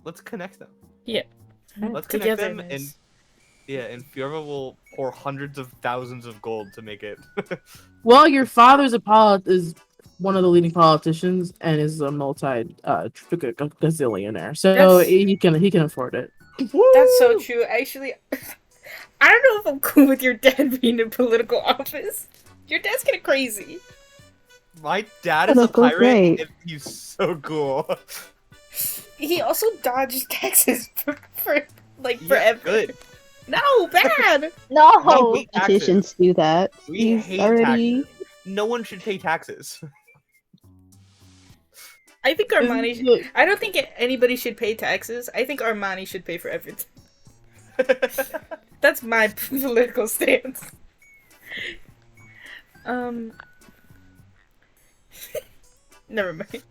let's connect them. Yeah. Let's connect them, and Togetherness. Fiorva will pour hundreds of thousands of gold to make it. Well, your father's is one of the leading politicians and is a gazillionaire, so That's- he can afford it. That's so true. Actually, I don't know if I'm cool with your dad being in political office. Your dad's kind of crazy. My dad is a Political pirate, great. and he's so cool. He also dodged taxes for like Yeah, forever. good. No, bad. No. We hate taxes. Politicians do that. We He's hate already. taxes. No one should pay taxes. I think Armani. I don't think anybody should pay taxes. I think Armani should pay for everything. That's my political stance. Never mind.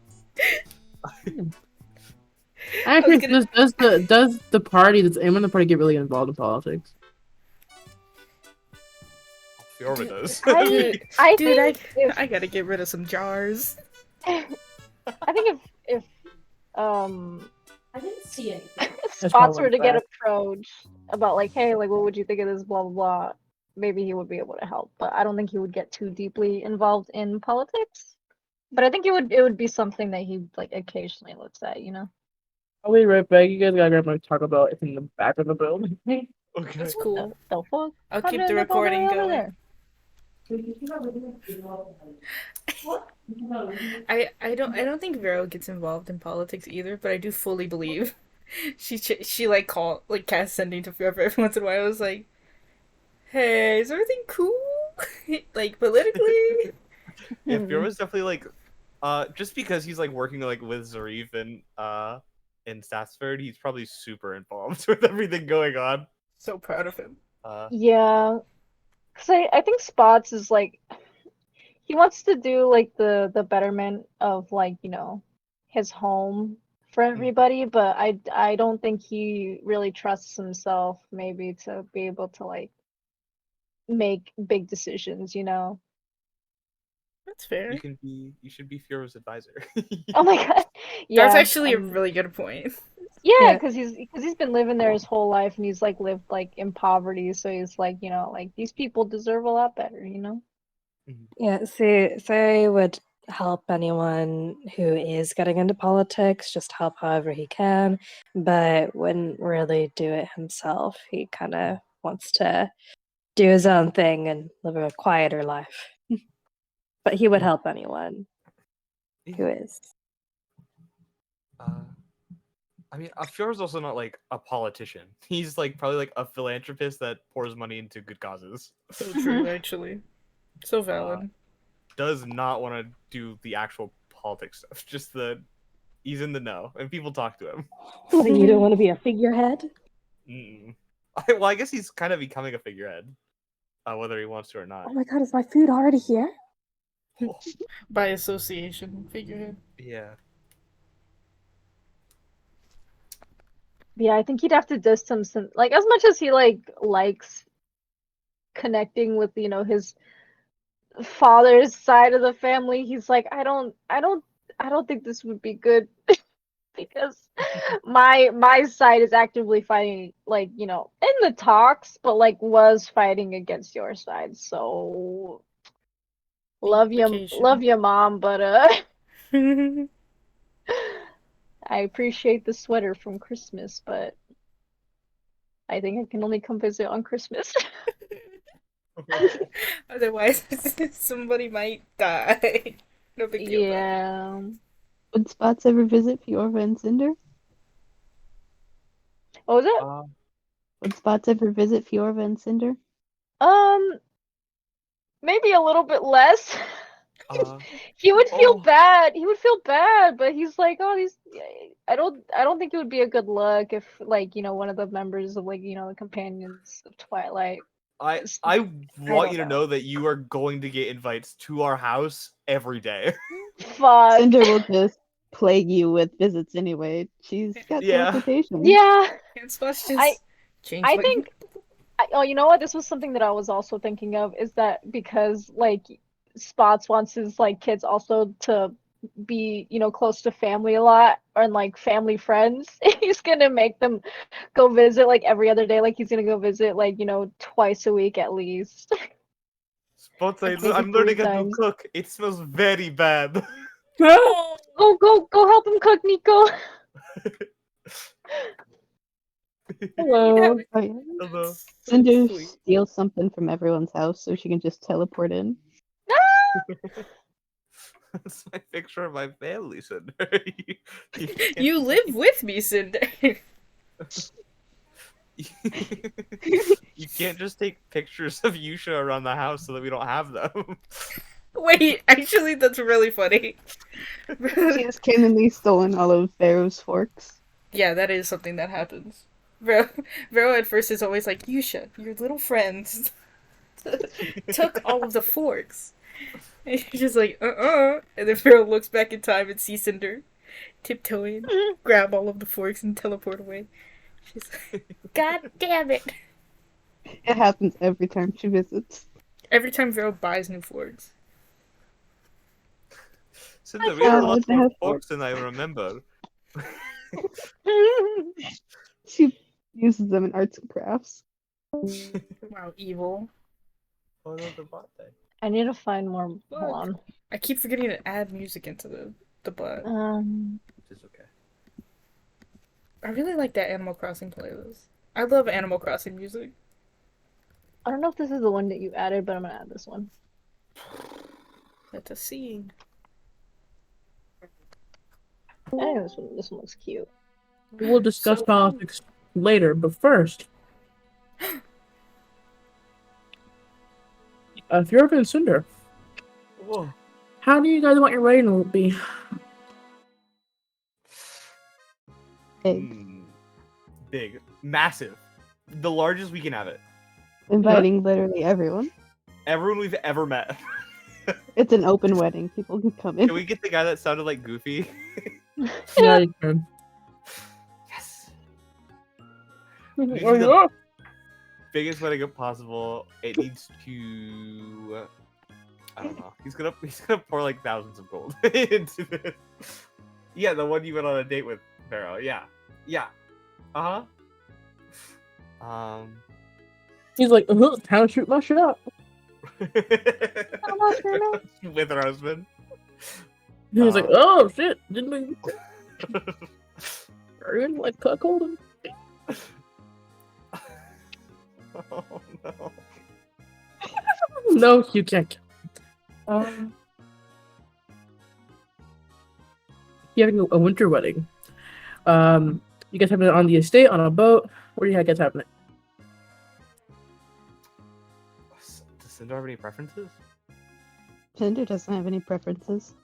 I was think gonna- does the party that's aiming the party get really involved in politics? Fiorva does. I Dude, think if I gotta get rid of some jars. I think if I didn't see anything. That's Spots probably were to get bad. approached about like, hey, like what would you think of this, blah blah blah, maybe he would be able to help. But I don't think he would get too deeply involved in politics. But I think it would be something that he like occasionally looks at, you know? I'll be right back. You guys gotta grab my Taco Bell. It's in the back of the building. Okay. That's cool. The fuck? I'll How keep did the it end up all the recording way over going. there? I don't think Vero gets involved in politics either, but I do fully believe she like cast sending to Fiorva every once in a while. I was like, Hey, is everything cool? Like politically? Yeah, Fiorma's definitely like, just because he's like working like with Zarif and in Statsford, he's probably super involved with everything going on. So proud of him. Yeah, because I think Spots is like he wants to do like the betterment of like his home for everybody, but I don't think he really trusts himself maybe to be able to like make big decisions, you know. That's fair. You should be Fiorma's advisor. Oh my god. Yeah. That's actually a really good point. Yeah, Yeah. because he's been living there his whole life and he's like lived like in poverty, so he's like, like these people deserve a lot better, you know? Yeah, see, Zay would help anyone who is getting into politics, just help however he can, but wouldn't really do it himself. He kind of wants to do his own thing and live a quieter life. But he would help anyone who is. I mean, Fior's also not like a politician. He's like probably like a philanthropist that pours money into good causes. So true, actually. So valid. Does not want to do the actual politics stuff. Just he's in the know, and people talk to him. You don't want to be a figurehead? Mm-mm. Well, I guess he's kind of becoming a figurehead, whether he wants to or not. Oh my god, is my food already here? By association, figurehead. Yeah. Yeah, I think he'd have to distance him like as much as he like likes connecting with, his father's side of the family, he's like, I don't think this would be good because my side is actively fighting, like, in the talks, but like was fighting against your side. So love you, mom, but I appreciate the sweater from Christmas, but I think I can only come visit on Christmas. Otherwise, somebody might die. No big deal. Yeah. Would Spots ever visit Fiorva and Cinder? What was it? Would Spots ever visit Fiorva and Cinder? Maybe a little bit less. He would feel bad. He would feel bad, but he's like, oh, these. I don't think it would be a good look if, like, one of the members of, like, the companions of Twilight. I want you to know that you are going to get invites to our house every day. Fuck. Cinder will just plague you with visits anyway. She's got teleportation. Yeah. I think. Oh, you know what? This was something that I was also thinking of. Is that because like Spots wants his like kids also to be close to family a lot and like family friends. He's gonna make them go visit like every other day. Like he's gonna go visit like twice a week at least. Spots, I'm learning how to cook. It smells very bad. Go help him cook, Nico. Hello. Hello. Cinder steals something from everyone's house so she can just teleport in. That's my picture of my family, Cinder. You live with me, Cinder. You can't just take pictures of Yusha around the house so that we don't have them. Wait, actually, that's really funny. She has cannonly stolen all of Pharaoh's forks. Yeah, that is something that happens. Vero at first is always like, Yusha, your little friends took all of the forks. And she's just like, And then Vero looks back in time and sees Cinder tiptoeing, grab all of the forks and teleport away. She's like, God damn it. It happens every time she visits. Every time Vero buys new forks. Cinder, we have a lot more forks than I remember. She uses them in arts and crafts. Wow, evil. Oh no, the bot thing. I need to find more. Look. Hold on. I keep forgetting to add music into the bot. It's okay. I really like that Animal Crossing playlist. I love Animal Crossing music. I don't know if this is the one that you added, but I'm gonna add this one. Let us see. I think this one looks cute. We'll discuss politics later, but first, Fjorvin and Cinder, Whoa. how do you guys want your wedding to be? Big. Big. Massive. The largest we can have it. Inviting literally everyone. Everyone we've ever met. It's an open wedding. People can come in. Can we get the guy that sounded like Goofy? Yeah, you can. Yes. Oh, These are the- yeah. Biggest wedding possible. It needs to. I don't know. He's gonna pour like thousands of gold into this. Yeah, the one you went on a date with, Pharaoh. Yeah. Yeah. He's like, time to shoot my shot. With her husband. He was like, oh shit, didn't we? Are you like cuckolding? Oh no. No, you can't. You're having a winter wedding. You guys having it on the estate, on a boat? Where do you guys having it? Does Cinder have any preferences? Cinder doesn't have any preferences.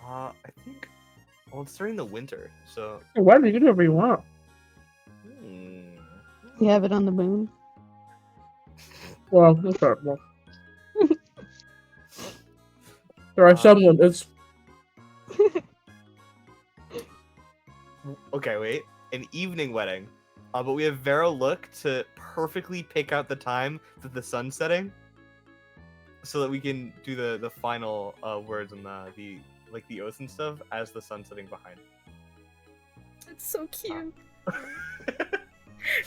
I think. Well, it's during the winter, so. Why do you do whatever you want? You have it on the moon. Well, that's not well. There are some limits. Okay, wait. An evening wedding. But we have Vero look to perfectly pick out the time that the sun's setting, so that we can do the final words and the like the oath and stuff as the sun's setting behind. It's so cute.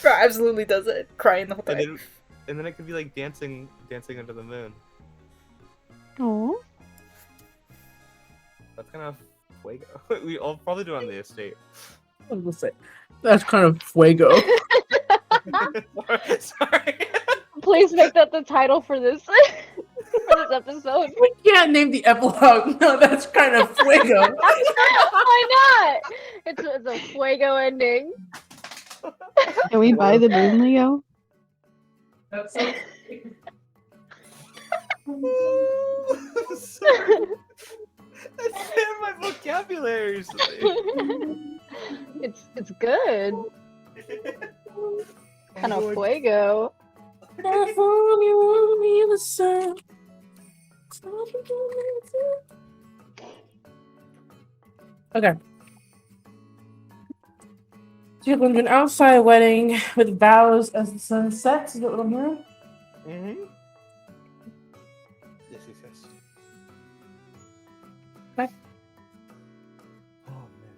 Bro absolutely does it, crying the whole time. And then it could be like dancing under the moon. Oh. That's kind of fuego. I'll probably do it on the estate. I was gonna say, that's kind of fuego. Sorry. Please make that the title for this for this episode. We can't name the epilogue. No, that's kind of fuego. Why not? It's a fuego ending. Can we buy the moon, Leo? That's so That's in my vocabulary. It's good. Kind of fuego. Okay. So you're going to an outside wedding with vows as the sun sets. Is that what I'm hearing? Mm-hmm. Yes. Okay. Oh man.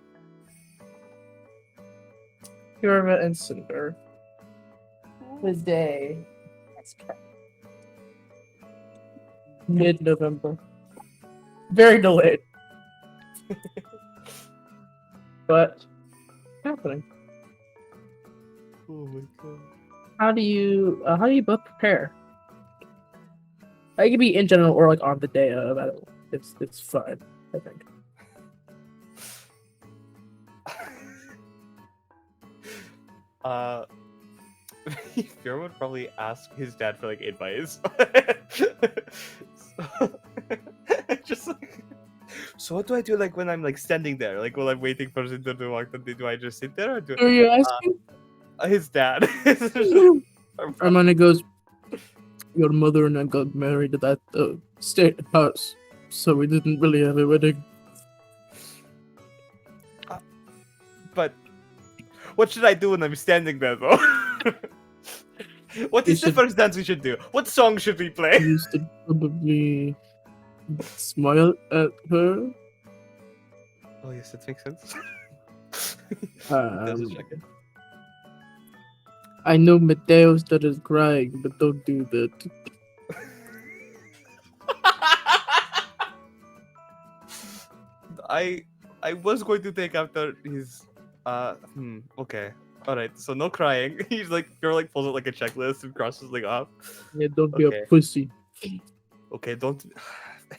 Purva and Cinder. The day. Mid-November. Very delayed. But happening. Oh my god. How do you both prepare? It could be in general or like on the day of. I don't know. It's fun, I think. Fear would probably ask his dad for like advice. Just like, so what do I do like when I'm like standing there, like while I'm waiting for Cinder to walk? Do I just sit there or do Are you asking? his dad? Armani goes, your mother and I got married at that state house, so we didn't really have a wedding. But what should I do when I'm standing there though? What You is the should- first dance we should do? What song should we play? You used to probably smile at her. Oh yes, that makes sense. Um, I know Mateo started crying, but don't do that. I was going to take after his okay. Alright, so no crying. He's like you're like pulls out like a checklist and crosses like off. Yeah, don't be Okay. a pussy. Okay, don't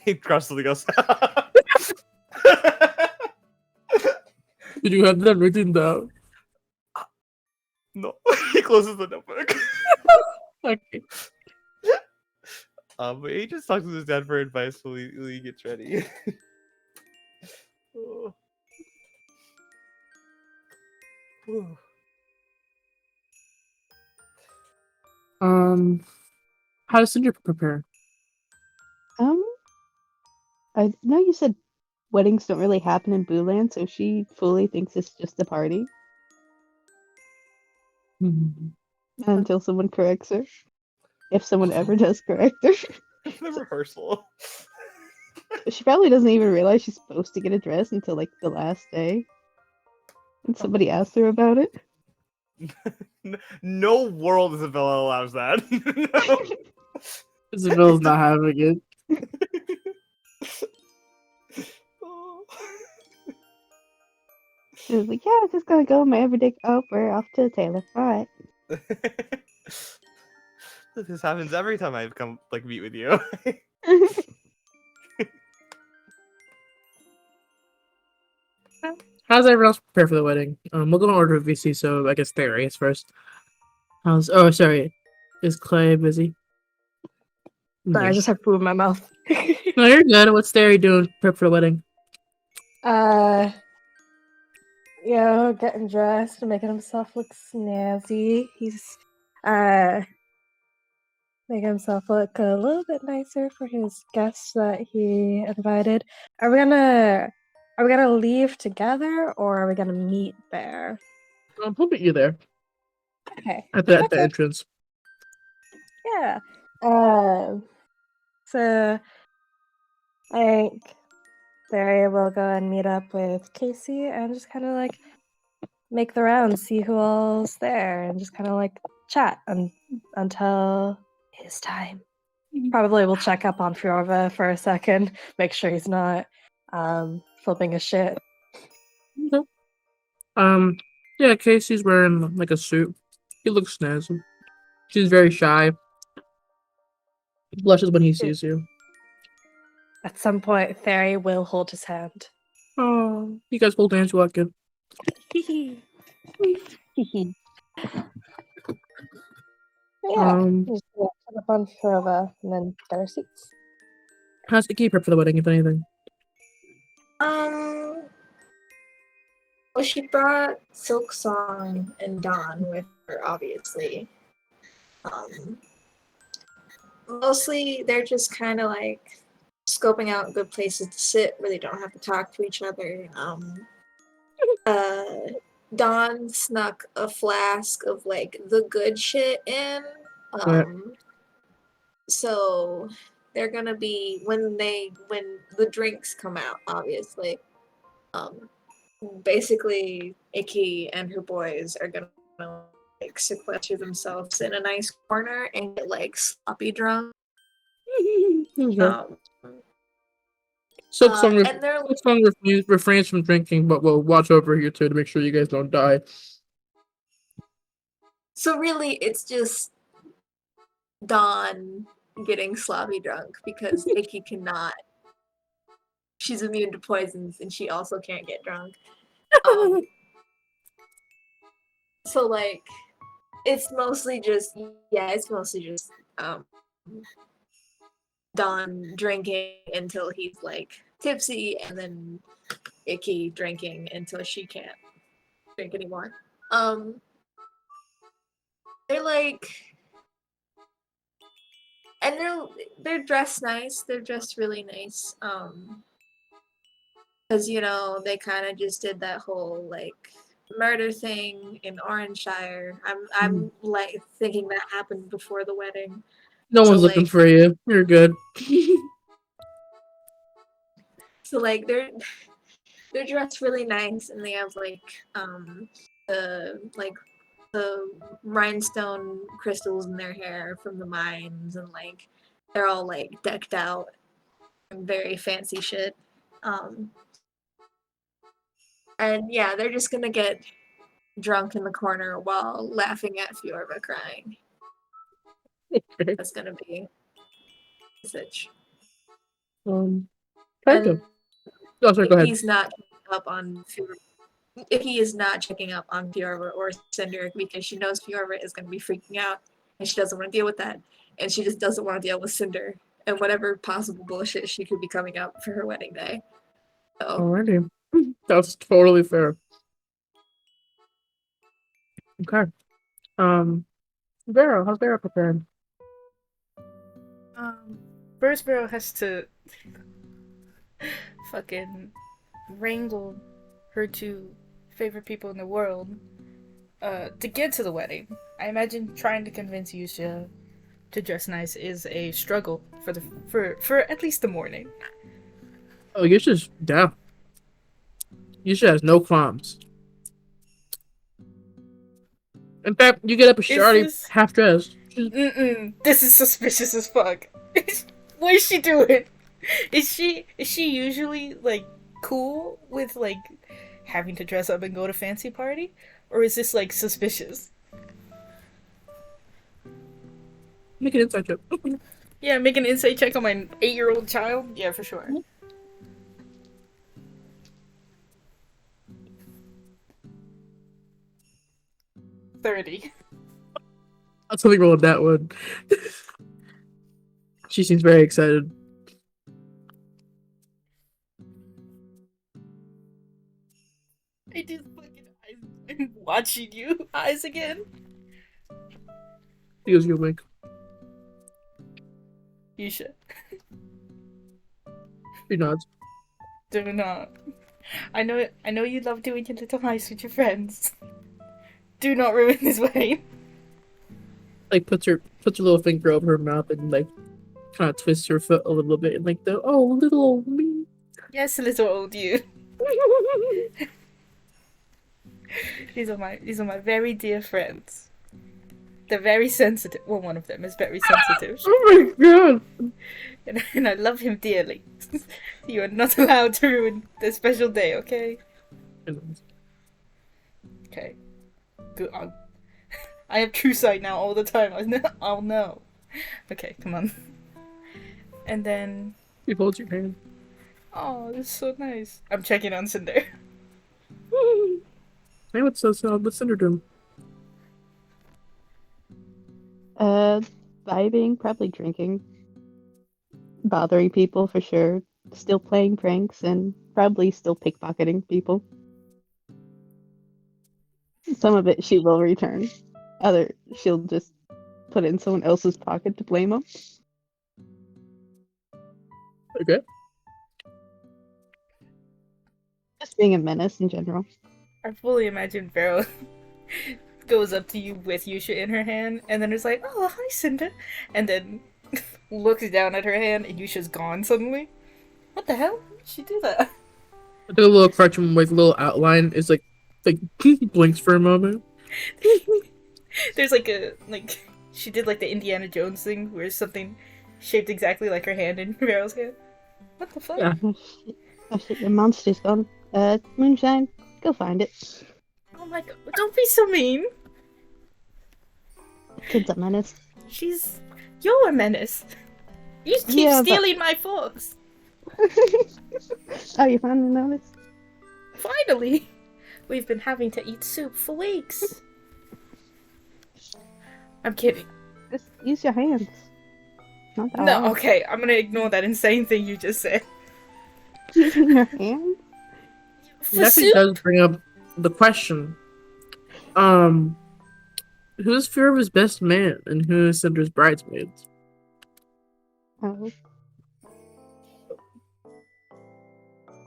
he crosses something else. Did you have that written down? No. He closes the notebook. Okay. But he just talks to his dad for advice while he gets ready. Oh. Whew. How does Cinder prepare? I know you said weddings don't really happen in Booland, so she fully thinks it's just a party Mhm. until someone corrects her. If someone ever does correct her. The rehearsal. She probably doesn't even realize she's supposed to get a dress until like the last day. And somebody asked her about it. No world Isabella allows that. No. Isabella's not having it. Oh. She was like, yeah, I'm just gonna go in my everyday wear off to the tailor. Alright. This happens every time I come meet with you. How's everyone else prepare for the wedding? We'll go in order of VC, so I guess Theory is first. Oh, sorry. Is Clay busy? Sorry, I No. just have food in my mouth. No, you're good. What's Theory doing to prep for the wedding? Getting dressed and making himself look snazzy. He's making himself look a little bit nicer for his guests that he invited. Are we gonna leave together or are we gonna meet there? We'll meet you there Okay. at the Okay. entrance. Yeah. So I think Barry will go and meet up with Casey and just kind of like make the rounds, see who all's there, and just kind of like chat until his time. Probably will check up on Fjorva for a second, make sure he's not flipping his shit. Okay. Yeah, Casey's wearing like a suit. He looks snazzy. She's very shy. Blushes when he sees you. At some point, Theory will hold his hand. Oh, you guys hold hands, you walk in. Yeah, just check up on Fjorva and then get our seats. How's the key prep for the wedding, if anything? Well, she brought Silk Song and Dawn with her, obviously. Mostly, they're just kind of like scoping out good places to sit where they don't have to talk to each other. Dawn snuck a flask of like the good shit in. Right. So they're gonna be when the drinks come out, obviously. Basically, Icky and her boys are gonna like sequester themselves in a nice corner and get like sloppy drunk. Silk Song And they're refrains from drinking, but will watch over you two to make sure you guys don't die. so really it's just Dawn getting sloppy drunk because Icky cannot. She's immune to poisons and she also can't get drunk. So like it's mostly just Dawn drinking until he's like tipsy and then Icky drinking until she can't drink anymore. They're like and they're dressed nice. They're dressed really nice. Because they kind of just did that whole like murder thing in Oranshire. I'm like thinking that happened before the wedding. No So, one's looking like- for you. You're good. So like they're dressed really nice and they have like the rhinestone crystals in their hair from the mines and like they're all like decked out and very fancy shit. And yeah, they're just gonna get drunk in the corner while laughing at Fjorva crying. Okay. That's gonna be such. Kind of. Oh, sorry, If go ahead. he's not checking up on Fjorva, if he is not checking up on Fjorva or Cinder because she knows Fjorva is gonna be freaking out and she doesn't want to deal with that, and she just doesn't want to deal with Cinder and whatever possible bullshit she could be coming up for her wedding day. So Alrighty. That's totally fair. Okay. Vero, how's Vero preparing? First Barrow has to fucking wrangle her two favorite people in the world to get to the wedding. I imagine trying to convince Yusha to dress nice is a struggle for at least the morning. Oh, Yusha's down. Yusha has no qualms. In fact, you get up a shardy this- half dressed. This is suspicious as fuck. What is she doing? Is she usually like cool with like having to dress up and go to fancy party, or is this like suspicious? Make an inside check. Yeah, make an insight check on my 8-year-old child. Yeah, for sure. $30. I'll totally roll with that one. She seems very excited. I just fucking I'm watching you eyes again. He gives you a wink. Yusha, She nods. do not. I know you love doing your little heist with your friends. Do not ruin this wedding. Like puts her little finger over her mouth and like kind of twists her foot a little bit and like the little old me. Yes, little old you. These are my very dear friends. They're very sensitive. Well, one of them is very sensitive, Oh my god! and I love him dearly. You are not allowed to ruin this special day, okay? Okay. Good. I have true sight now all the time. I'll know. Okay, come on. And then, He holds your hand. oh, this is so nice. I'm checking on Cinder. Hey, what's Cinder doing? Vibing, probably drinking, bothering people for sure, still playing pranks, and probably still pickpocketing people. Some of it she will return. Other, she'll just put it in someone else's pocket to blame them. Okay. Just being a menace in general. I fully imagine Vero goes up to you with Yusha in her hand, and then it's like, oh, hi, Cinder. And then looks down at her hand, and Yusha's gone suddenly. What the hell? How did she do that? I do a little crutch with a little outline. It's like blinks for a moment. There's she did like the Indiana Jones thing where something shaped exactly like her hand in Vero's hand. What the fuck? Yeah. Oh shit, the monster's gone. Moonshine, go find it. Oh my god, don't be so mean. Kid's a menace. You're a menace. You keep Yeah, but- stealing my forks. Oh, you finally noticed? Finally! We've been having to eat soup for weeks. I'm kidding. Just use your hands. Not that No, hard. okay, I'm gonna ignore that insane thing you just said. Using your hands? It actually does bring up the question. Who's Fira's best man and who is Cinder's bridesmaids? Oh.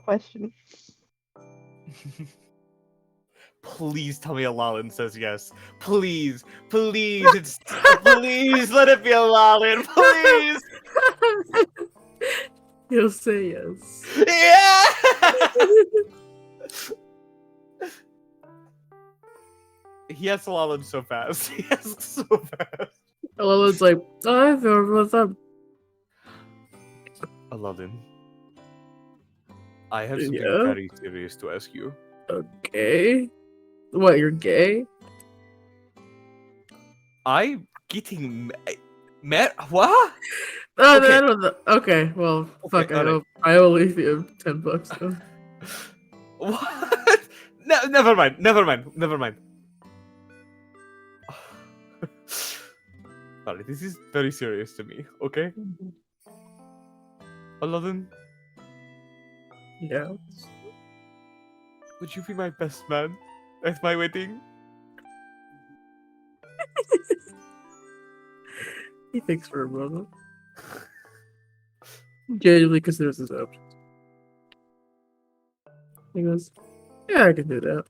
Question. Please tell me Alalin says yes. Please, please, please let it be Alalin, please. He'll say yes. Yeah. He has Alalin so fast. He has so fast. Alalin's like, oh, Fira, what's up? Alalin, I have something Yeah? very serious to ask you. Okay. What, you're gay? I'm getting met. What? Oh, Okay. no, I don't know. Okay, well, fuck, alright. I will leave you $10 though. What? No, never mind. Never mind. Never mind. Alright, this is very serious to me. Okay. Aladdin, Yeah. would you be my best man at my wedding? He thinks for a moment. Genuinely considers his options. He goes, yeah, I can do that.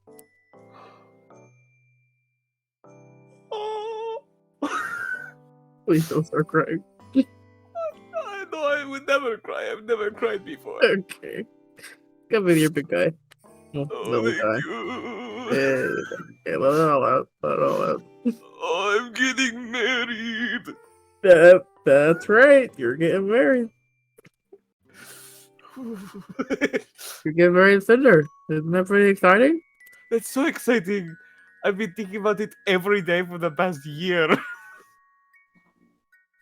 Oh. Please don't start crying. I know I would never cry. I've never cried before. Okay. Come with your big guy. Oh, Oh, little thank guy. you. Yeah, let it all out. Let it all out. Oh, I'm getting married. That's right. You're getting married. You're getting married in Cinder. Isn't that pretty exciting? That's so exciting. I've been thinking about it every day for the past year.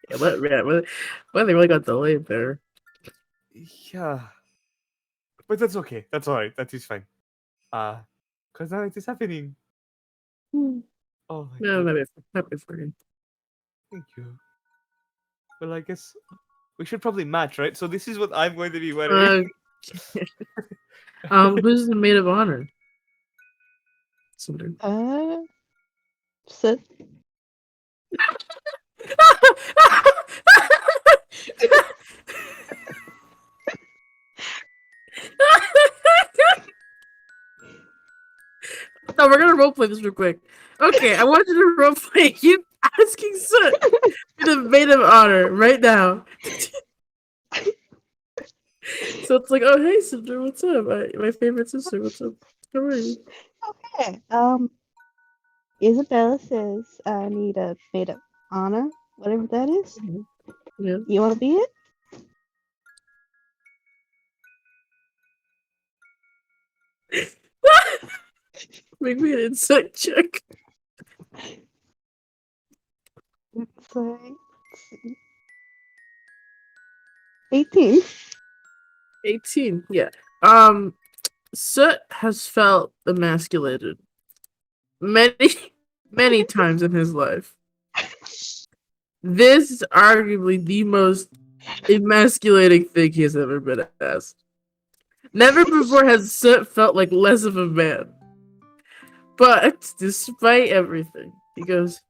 Yeah, but they really got delayed there. Yeah. But that's okay. That's alright. That is fine. Because now it is happening. Oh my No, god. happy for you. Thank you. Well, I guess we should probably match, right? So this is what I'm going to be wearing. Who's the maid of honor? Cinder. Sit. No, we're gonna roleplay this real quick. Okay, I want you to roleplay you asking Soot to be the maid of honor right now. So it's like, oh hey Cinder, what's up? My favorite sister, what's up? How are you? Okay. Isabella says I need a maid of honor, whatever that is. Yeah. You want to be it? Make me an insight check. It's like, let's see. 18. 18. Yeah. Soot has felt emasculated many times in his life. This is arguably the most emasculating thing he has ever been asked. Never before has Soot felt like less of a man. But despite everything, he goes,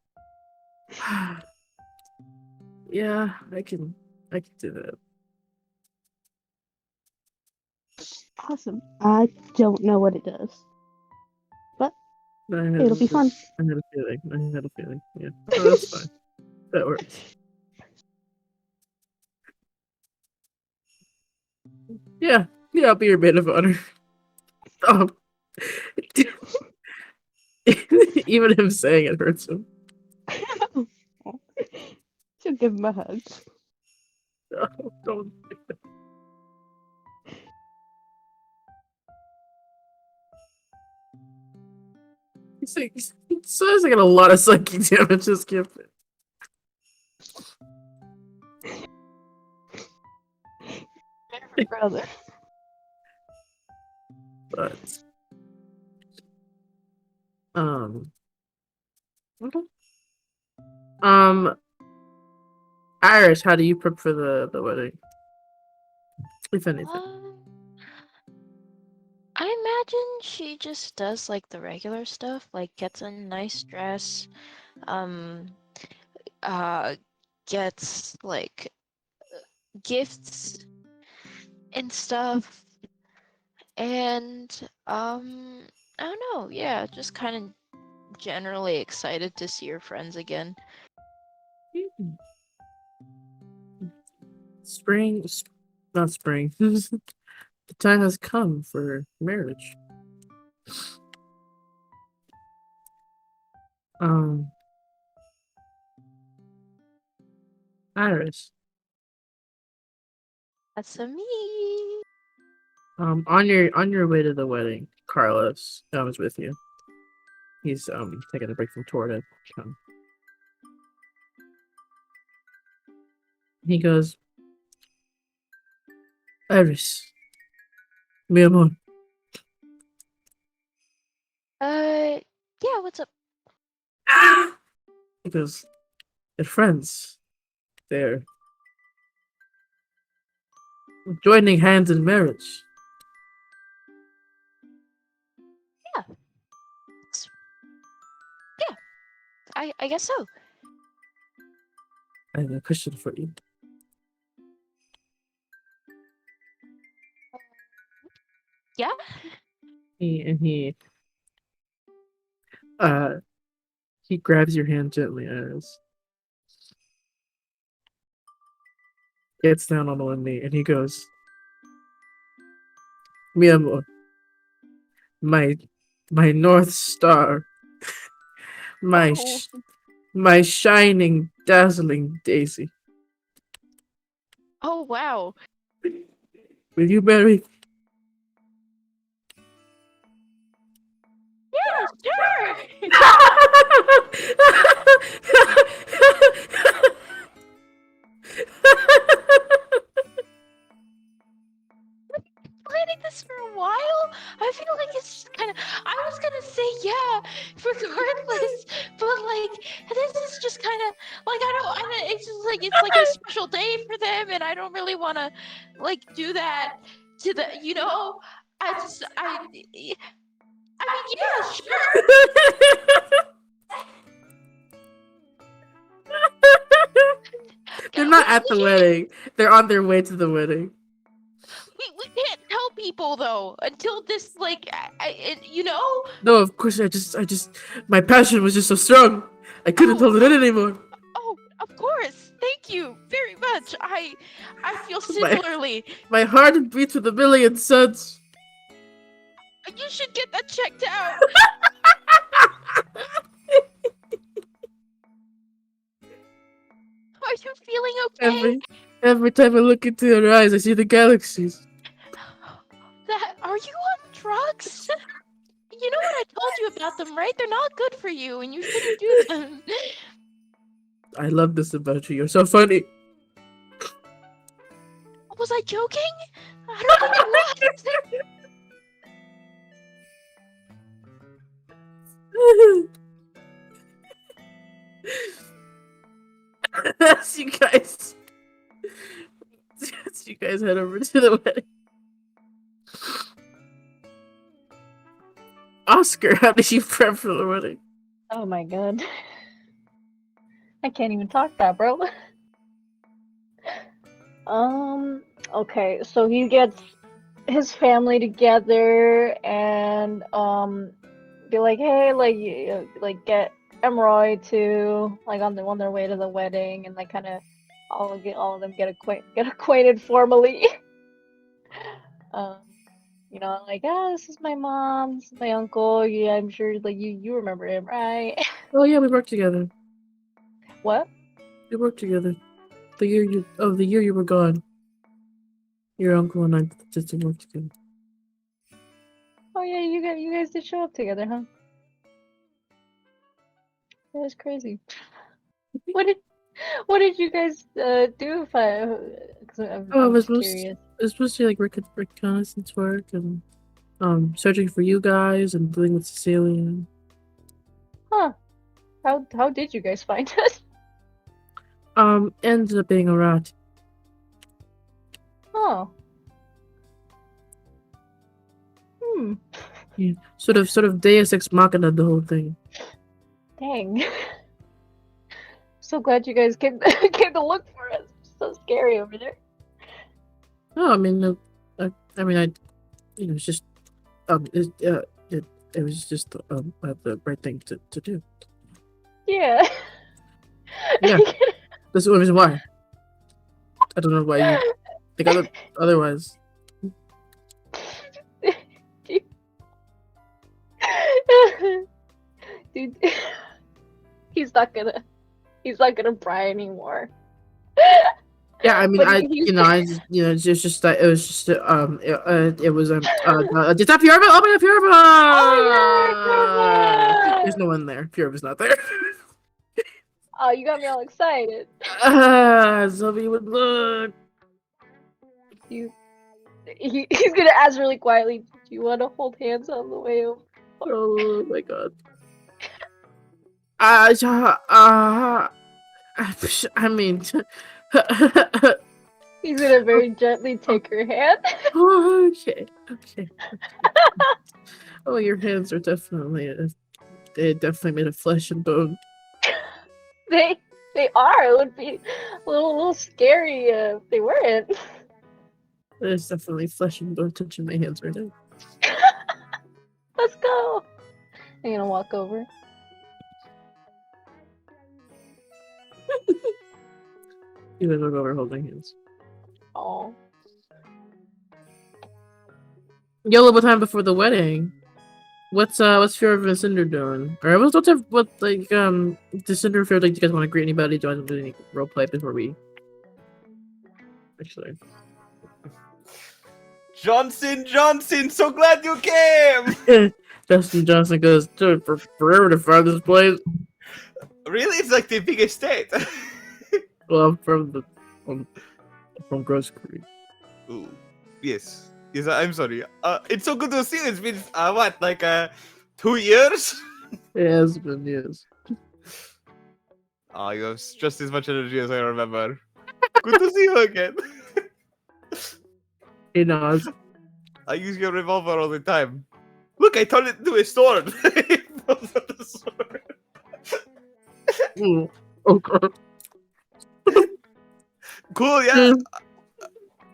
yeah, I can do that. Awesome. I don't know what it does. I had It'll be fun. I had a feeling. Yeah. Oh, that's fine. That works. Yeah, I'll be your maid of honor. Even him saying it hurts him. She'll give him a hug. Oh, don't. He's like, so he's like a lot of psychic damage. Just give it. Brother. But okay. Iris, how do you prep for the wedding? If anything. I imagine she just does like the regular stuff, like gets a nice dress, gets like gifts and stuff, and I don't know, yeah, just kind of generally excited to see her friends again. Not spring. The time has come for marriage. Iris. That's a me. On your way to the wedding, Carlos is with you. He's taking a break from tour to come. He goes, Iris, mi amor. Yeah, what's up? He goes, they're friends. They're Joining hands in marriage. I guess so. I have a question for you. Yeah. He grabs your hand gently as gets down on one knee and he goes, Mi amor, my North Star, my Oh. my shining, dazzling daisy. Oh wow. Will you marry? Yeah, sure. Planning this for a while. I feel like it's just kind of. I was gonna say yeah, regardless, but like this is just kind of like it's just like it's like a special day for them, and I don't really want to like do that to the. I mean, yeah, sure. They're not at the wedding. They're on their way to the wedding. We can't tell people though until this like No, of course I just my passion was just so strong. I couldn't hold it in anymore. Oh, of course. Thank you very much. I feel My- similarly. My heart beats with a million suns. You should get that checked out. Are you feeling okay? Every time I look into your eyes, I see the galaxies. Are you on drugs? You know what I told you about them, right? They're not good for you, and you shouldn't do them. I love this about you. You're so funny. Was I joking? I don't think it was. As you guys head over to the wedding. Oscar, how did you prep for the wedding? Oh my god. I can't even talk that, bro. Okay, so he gets his family together and be like, hey, like get Emeroy to like on their way to the wedding, and like kind of all of them get acquainted formally. Like, this is my mom, this is my uncle. Yeah, I'm sure like you remember him, right? Oh yeah, we worked together. What? We worked together. The year you were gone. Your uncle and I did some work together. Oh yeah, you guys did show up together, huh? That was crazy. What did you guys do? Because I'm just curious. It was supposed to be like reconnaissance work and searching for you guys and dealing with Cecilia. Huh? How did you guys find us? Ended up being a rat. Oh. Yeah. Sort of Deus Ex Machina the whole thing. Dang. So glad you guys came to look for us. So scary over there. No, I mean, it's just, it was just the right thing to do. Yeah. Yeah. That's the only reason why. I don't know why you think otherwise. Dude, he's not gonna pry anymore. Yeah, I mean, But it's just that it was just it was it's not Fiorba. Oh my God, Fiorba! Oh yeah, There's no one there. Fiorba's not there. Oh, you got me all excited. Zoe would look. He's gonna ask really quietly, "Do you want to hold hands on the way over?" Oh my God. I mean, He's gonna very gently take her hand. Okay. Oh, your hands are definitely they definitely made of flesh and bone. They are. It would be a little scary if they weren't. There's definitely flesh and bone touching my hands right now. Let's go. I'm gonna walk over. You guys will go over holding hands. Oh. Yo, a little time before the wedding. What's Fear of Cinder doing? Or does Cinder feel like, do you guys want to greet anybody? Do I want to do any role play before we actually? Johnson, so glad you came! Justin Johnson goes, dude, for forever to find this place. Really? It's like the biggest state. Well, I'm from Gross Creek. Ooh. Yes, I'm sorry. It's so good to see you. It's been, 2 years? It has been years. You have just as much energy as I remember. Good to see you again. He nods. I use your revolver all the time. Look, I turned it into a sword. Okay. Cool, yeah.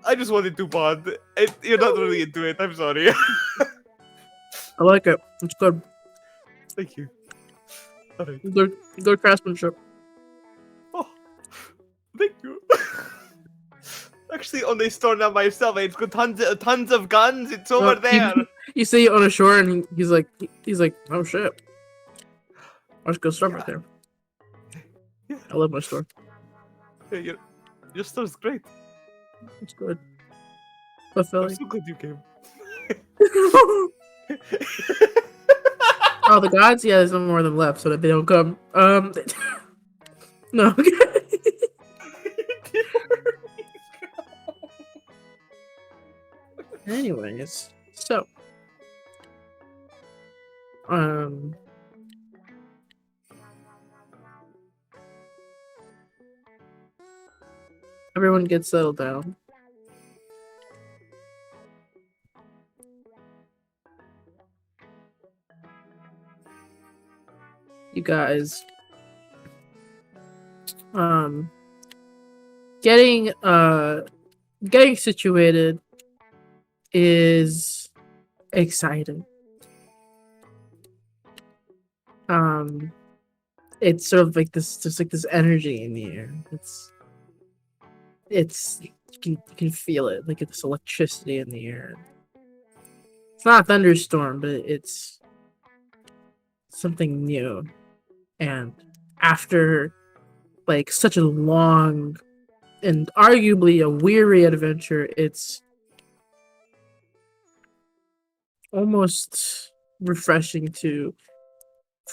I just wanted to bond. You're not really into it. I'm sorry. I like it. It's good. Thank you. Alright. Good craftsmanship. Oh, thank you. Actually, on the store now myself, it's got tons of guns. It's over there. You see it on a shore, and he's like, oh shit. Let's go start right there. Yeah. I love my store. Yeah, your store's great. It's good. I'm Fulfilling. so glad you came. Oh, the gods? Yeah, there's no more of them left, so that they don't come. No. Anyways, so everyone gets settled down. You guys getting situated is exciting. It's sort of like this, just like this energy in the air. You can feel it, like this electricity in the air. It's not a thunderstorm, but it's something new. And after like such a long and arguably a weary adventure, it's almost refreshing to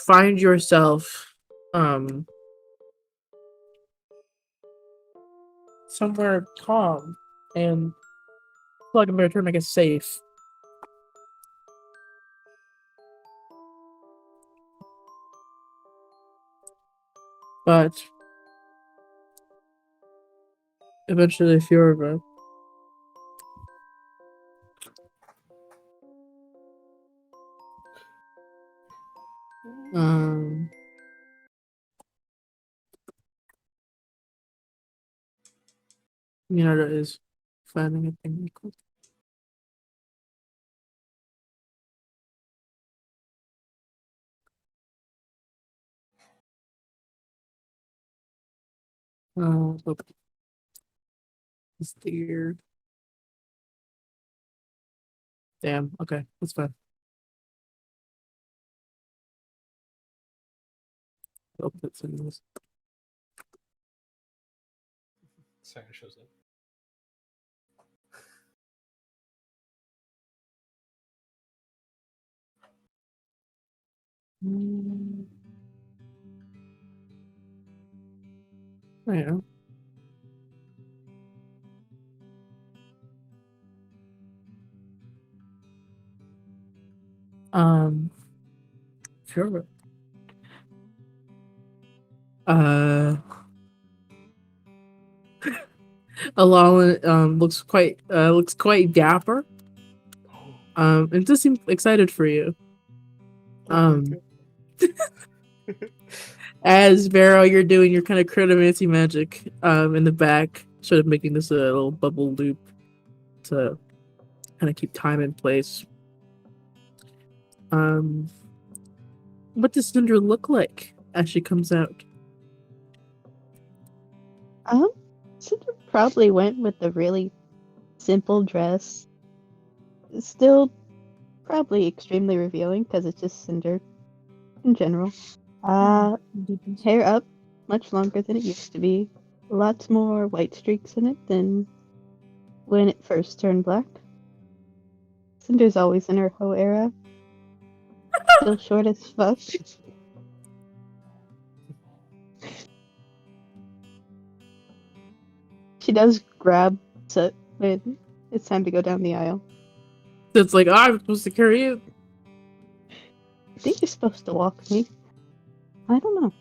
find yourself somewhere calm and, like a better term, I guess, safe. But eventually, if you're Minato is finding a thing called. Okay. It's there. Damn. Okay, that's fine. Hope that's in this. Sorry, it shows up. Yeah. Sure. Alana looks quite dapper. And does seem excited for you. As Vero, you're doing your kind of critomancy magic in the back, sort of making this a little bubble loop to kind of keep time in place. What does Cinder look like as she comes out? Cinder probably went with a really simple dress. Still probably extremely revealing because it's just Cinder in general. Hair up, much longer than it used to be. Lots more white streaks in it than when it first turned black. Cinder's always in her hoe era. Still short as fuck. She does grab Soot when it's time to go down the aisle. It's like, I'm supposed to carry you. I think you're supposed to walk me. I don't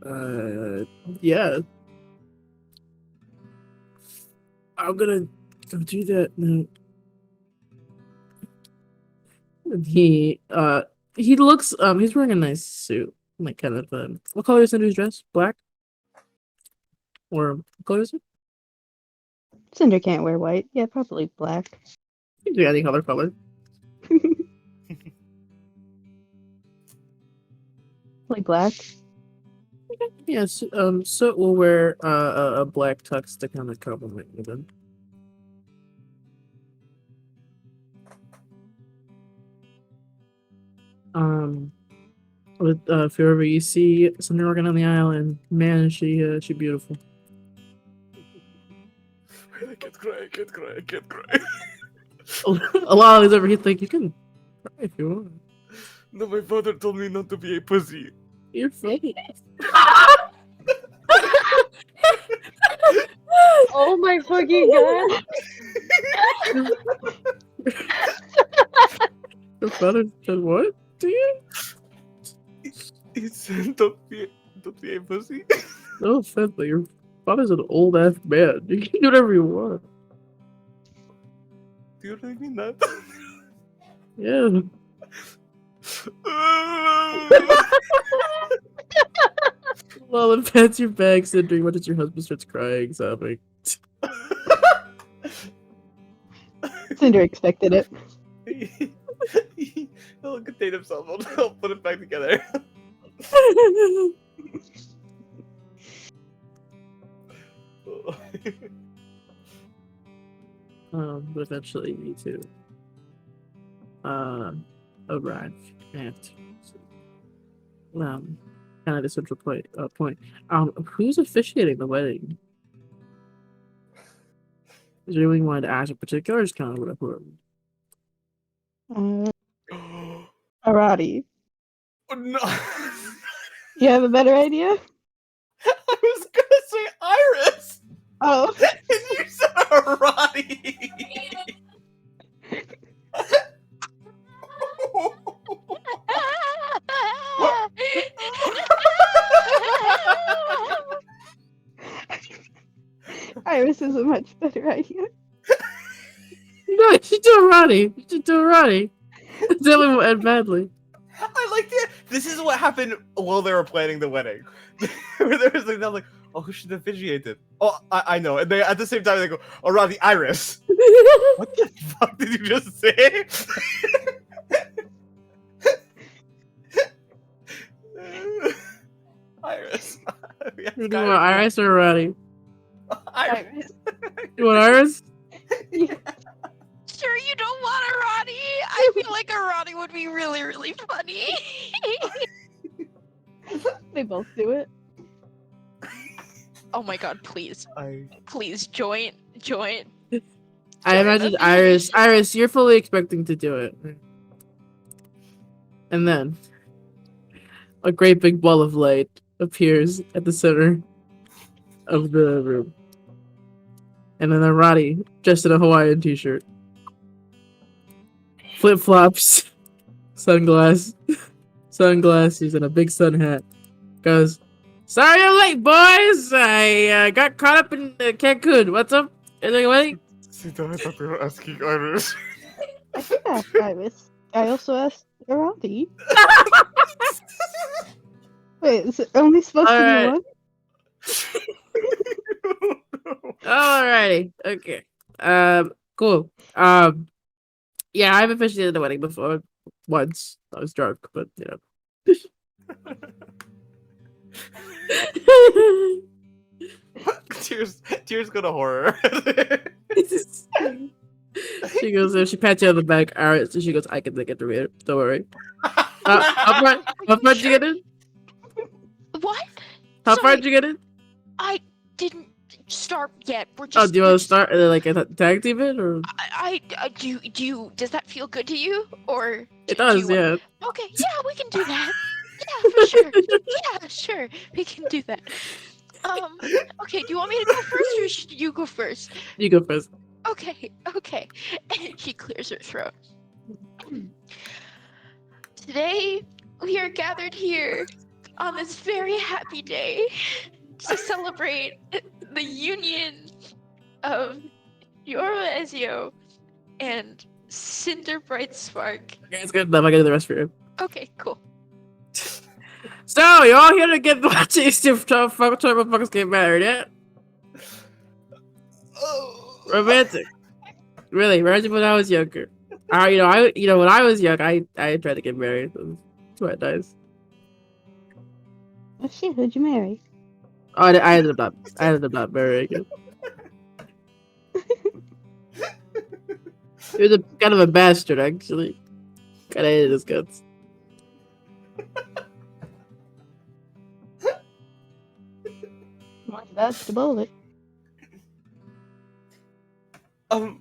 know. Yeah. I'm gonna go do that now. And he looks, he's wearing a nice suit. Like, kind of, what color is Cinder's dress? Black? Or, what color is it? Cinder can't wear white. Yeah, probably black. You can do any color. Probably black. Yes, Soot will wear a black tux to kind of complement with him. If ever you see Cinder walking down the aisle, and man, is she beautiful. I can't cry. Alana is over here like, you can cry if you want. No, my father told me not to be a pussy. You're funny. Oh my fucking god. Your father said what to you? He said don't be a pussy. No offense, but your father's an old ass man. You can do whatever you want. Do you really mean that? Yeah. Well, if that's your bag, Cinder, what did your husband starts crying, sobbing? Cinder expected it. He'll contain himself. I'll put it back together. But eventually you two arrive at kind of the central point. Who's officiating the wedding? Is there anyone you wanted to ask in particular, or just kind of whatever? Arati. Oh, no. You have a better idea? I was gonna say Iris. Oh. And you said Arati. Iris is a much better idea. No, you should do Arati. You should do Arati. Tell him what end badly. I like the. This is what happened while they were planning the wedding. Where there was like, oh, who should have officiated? Oh, I know. And they at the same time they go, Arati, Iris. What the fuck did you just say? Iris. Yes, You want Iris or Arati? Iris. You want Iris? Sure, you don't want Arati? I feel like Arati would be really, really funny. They both do it. Oh my god, please. Please, join. I imagine Iris, you're fully expecting to do it. And then a great big ball of light appears at the center of the room. And then Arati, dressed in a Hawaiian t-shirt, flip-flops, sunglasses, and a big sun hat, goes, Sorry I'm late, boys. I got caught up in Cancun. What's up? Anything wedding? Sita, I thought they were asking Iris. I did ask Iris. I also asked Arati. Wait, is it only supposed to be Alright. one? Alrighty. Okay. Cool. Yeah, I've officiated the wedding before. Once. I was drunk, but you know. Tears go to horror. She goes, she pats you on the back. Alright, so she goes, I can take it to read. Don't worry. How far did you get in? What? How far Sorry, did you get in? I didn't start yet. We're Oh, just. do you we're want to just- start and then like a tag team it or? do you? Does that feel good to you? Or It do you does, want- yeah. Okay, yeah, we can do that. Yeah, for sure. Yeah, sure, we can do that. Okay. Do you want me to go first, or should you go first? You go first. Okay. And she clears her throat. Today, we are gathered here on this very happy day to celebrate the union of Yoru Ezio and Cinder Bright Spark. Okay, it's good enough. I get the rest for you. Okay, cool. So, you're all here to get watch these two fuckers get married, yeah? Romantic. Really, reminds me when I was younger. When I was young, I tried to get married. It was quite nice. Oh shit, who'd you marry? Oh, I ended up not marrying him. He was kind of a bastard, actually. Kind of hated his guts. That's the bullet. The-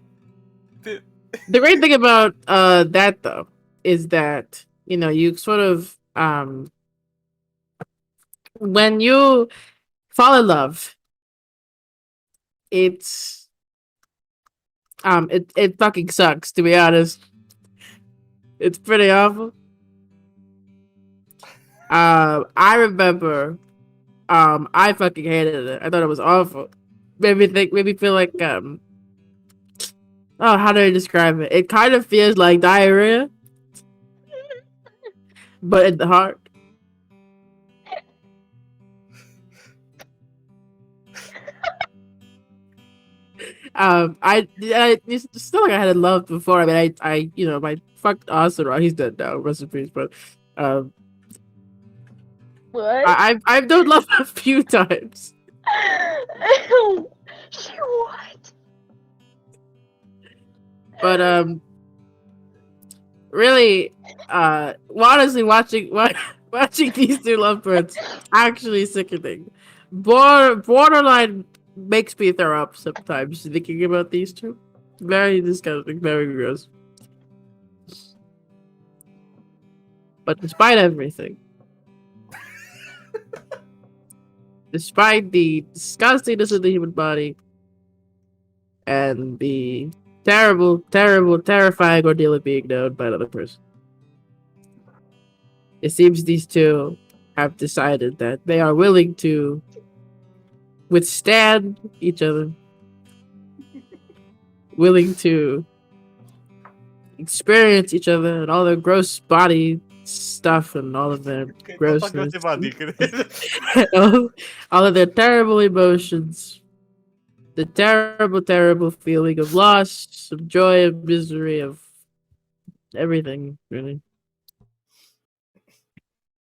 The great thing about that though is that you sort of when you fall in love, it's it fucking sucks, to be honest. It's pretty awful. I remember I fucking hated it. I thought it was awful. Made me feel like oh, how do I describe it? It kind of feels like diarrhea, but in the heart. It's still like I had love before. I mean, my fucked Asaron. He's dead now. Rest in peace. But What? I've done love a few times. What? But really, honestly, watching these two lovebirds actually sickening. Borderline makes me throw up sometimes thinking about these two. Very disgusting, very gross. But despite everything, despite the disgustingness of the human body and the terrible, terrifying ordeal of being known by another person, it seems these two have decided that they are willing to withstand each other, willing to experience each other and all their gross body stuff and all of their grossness, all of their terrible emotions, the terrible feeling of loss, of joy, of misery, of everything, really.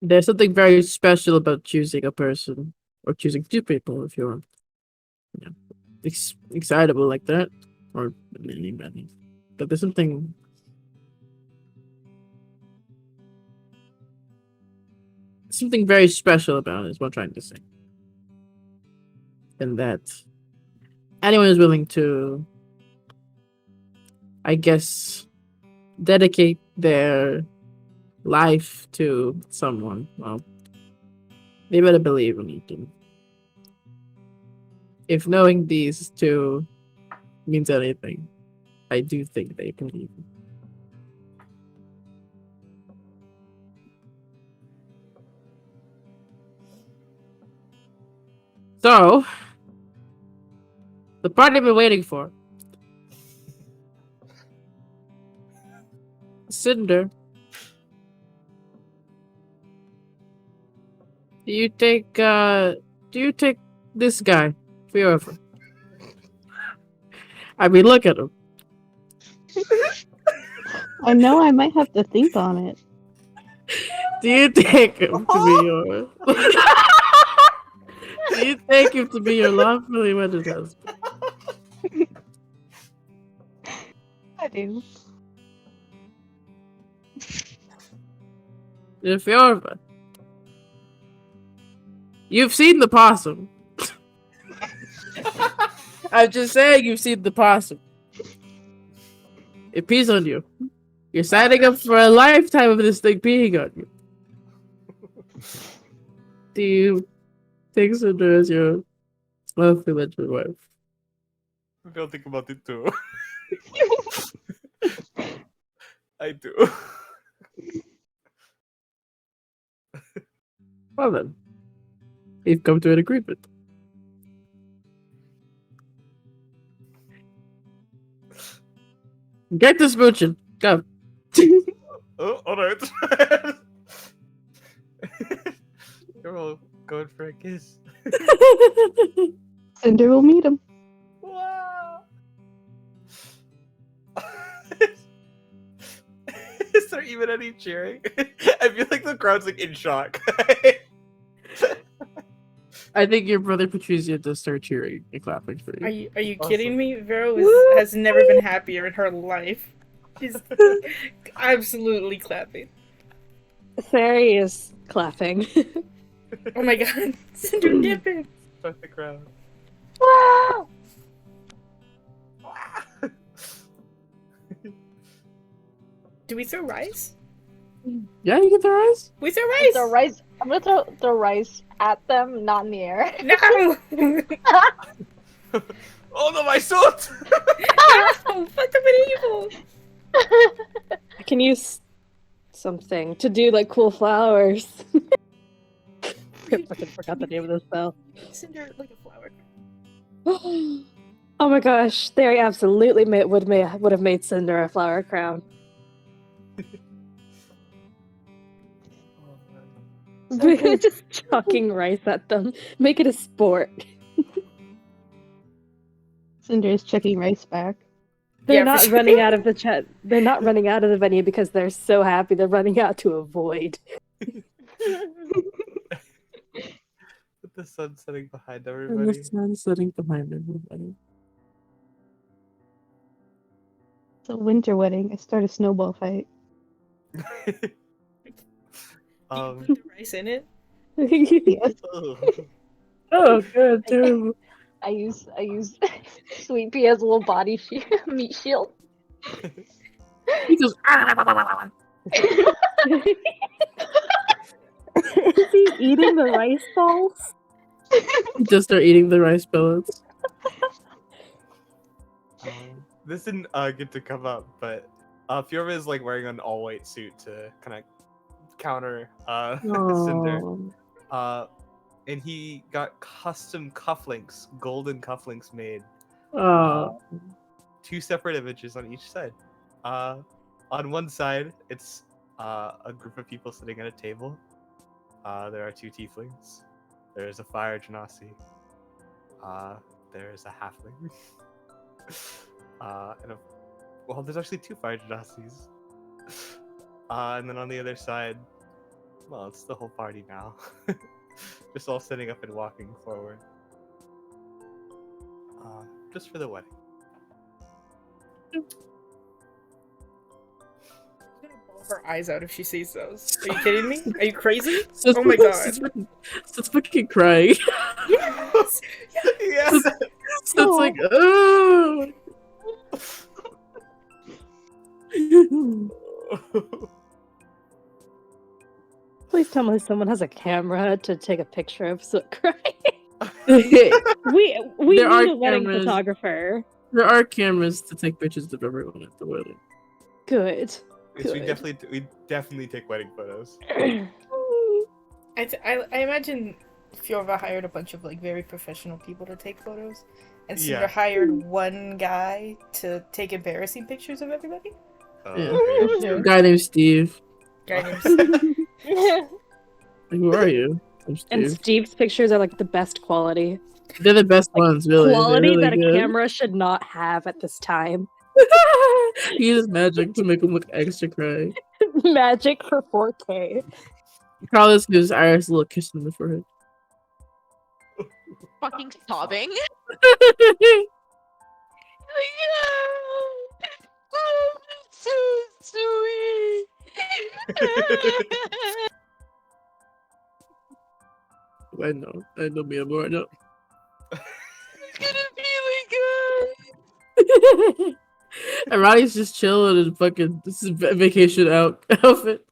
There's something very special about choosing a person, or choosing two people if you're excitable like that, or anybody. But there's something very special about it, is what I'm trying to say. And that anyone who's willing to, I guess, dedicate their life to someone, well, they better believe in it. And if knowing these two means anything, I do think they believe. So, the part I've been waiting for. Cinder. Do you take this guy for your offer? I mean, look at him. I know I might have to think on it. Do you take him to be yours? Do you take him to be your lawfully wedded husband? I do. If you're, you've seen the possum. I'm just saying you've seen the possum. It pees on you. You're signing up for a lifetime of this thing peeing on you. Do you take Cinder as your lawfully wedded wife? Maybe I'll think about it too. I do. Well then, you've come to an agreement. Get this mooching. Go. Oh, alright. You're all going for a kiss. Cinder will meet him. Wow. Is there even any cheering? I feel like the crowd's like in shock. I think your brother Patricia does start cheering and clapping for Are you. you Awesome. kidding me? Vero has never been happier in her life. She's absolutely clapping. Fairy is clapping. Oh my god, Cinder dipping. Start the crowd. Wow! Do we throw rice? Yeah, you get the rice? We throw rice. Throw rice. I'm gonna throw rice at them, not in the air. No. Oh no, my suit! No, fuck them in evil. I can use something to do like cool flowers. I fucking forgot the name of the spell. Cinder like a flower. Oh my gosh, they absolutely would have made Cinder a flower crown. Just chucking rice at them. Make it a sport. Cinder is checking rice back. They're Yeah, for not sure. running out of the chat. They're not running out of the venue because they're so happy. They're running out to avoid. With the sun setting behind And everybody. the sun setting behind everybody. It's a winter wedding. I start a snowball fight. Do you um, put the rice in it? Yes. Oh, good, terrible. I use Sweet Pea as a little body meat shield. He goes, Is he eating the rice balls? just start eating the rice pellets. This didn't get to come up, but Fiorva is like wearing an all-white suit to kind of counter Cinder. Aw. And he got custom cufflinks, golden cufflinks made. Aw. Two separate images on each side. On one side, it's a group of people sitting at a table. There are two tieflings. There's a fire genasi. There's a halfling. Well, there's actually two fire genasis. And then on the other side, well, it's the whole party now. Just all sitting up and walking forward. Just for the wedding. She's gonna bawl her eyes out if she sees those. Are you kidding me? Are you crazy? Oh my god. It's fucking crying. Yes! Yes! So it's like, oh. Please tell me someone has a camera to take a picture of Soot crying. There We There are need a wedding cameras. photographer. are cameras to take pictures of everyone at the wedding. Good. Yes, we Good. definitely take wedding photos. I imagine Fiorva hired a bunch of like very professional people to take photos, and Cinder Yeah. hired one guy to take embarrassing pictures of everybody. Yeah. Are you Mhm. A guy named Steve. Guy named Steve. Who are you? I'm And Steve. Steve's pictures are like the best quality. They're the best Like, ones, really. They're Quality really that a good. camera should not have at this time. He uses magic to make him look extra cray. Magic for 4K. Carlos gives Iris a little kiss in the forehead. Fucking sobbing. Oh, so sweet. I know me more. I know. It's gonna be good. And Roddy's just chilling in fucking this is vacation outfit.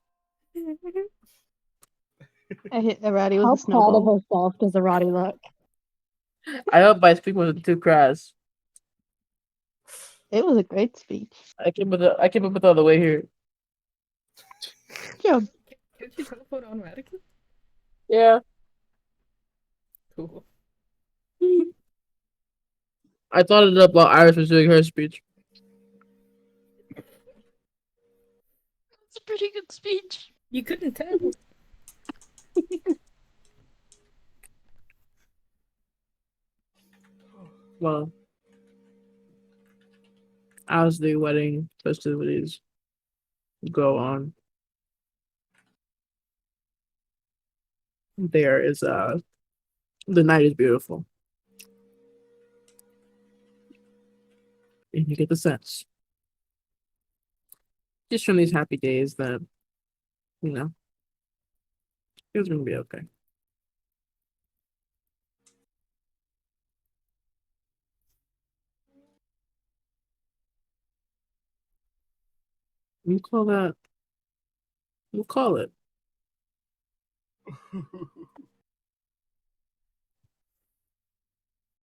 I hit Arati How with a proud of snowball. herself does Arati look? I hope my speak wasn't too crass. It was a great speech. I came up with all the way here. Yeah, Can't you teleport automatically? Yeah. Cool. I thought it up while Iris was doing her speech. It's a pretty good speech. You couldn't tell. Well, as the wedding festivities go on, there is the night is beautiful. And you get the sense. Just from these happy days that, it's gonna be okay. We'll call it.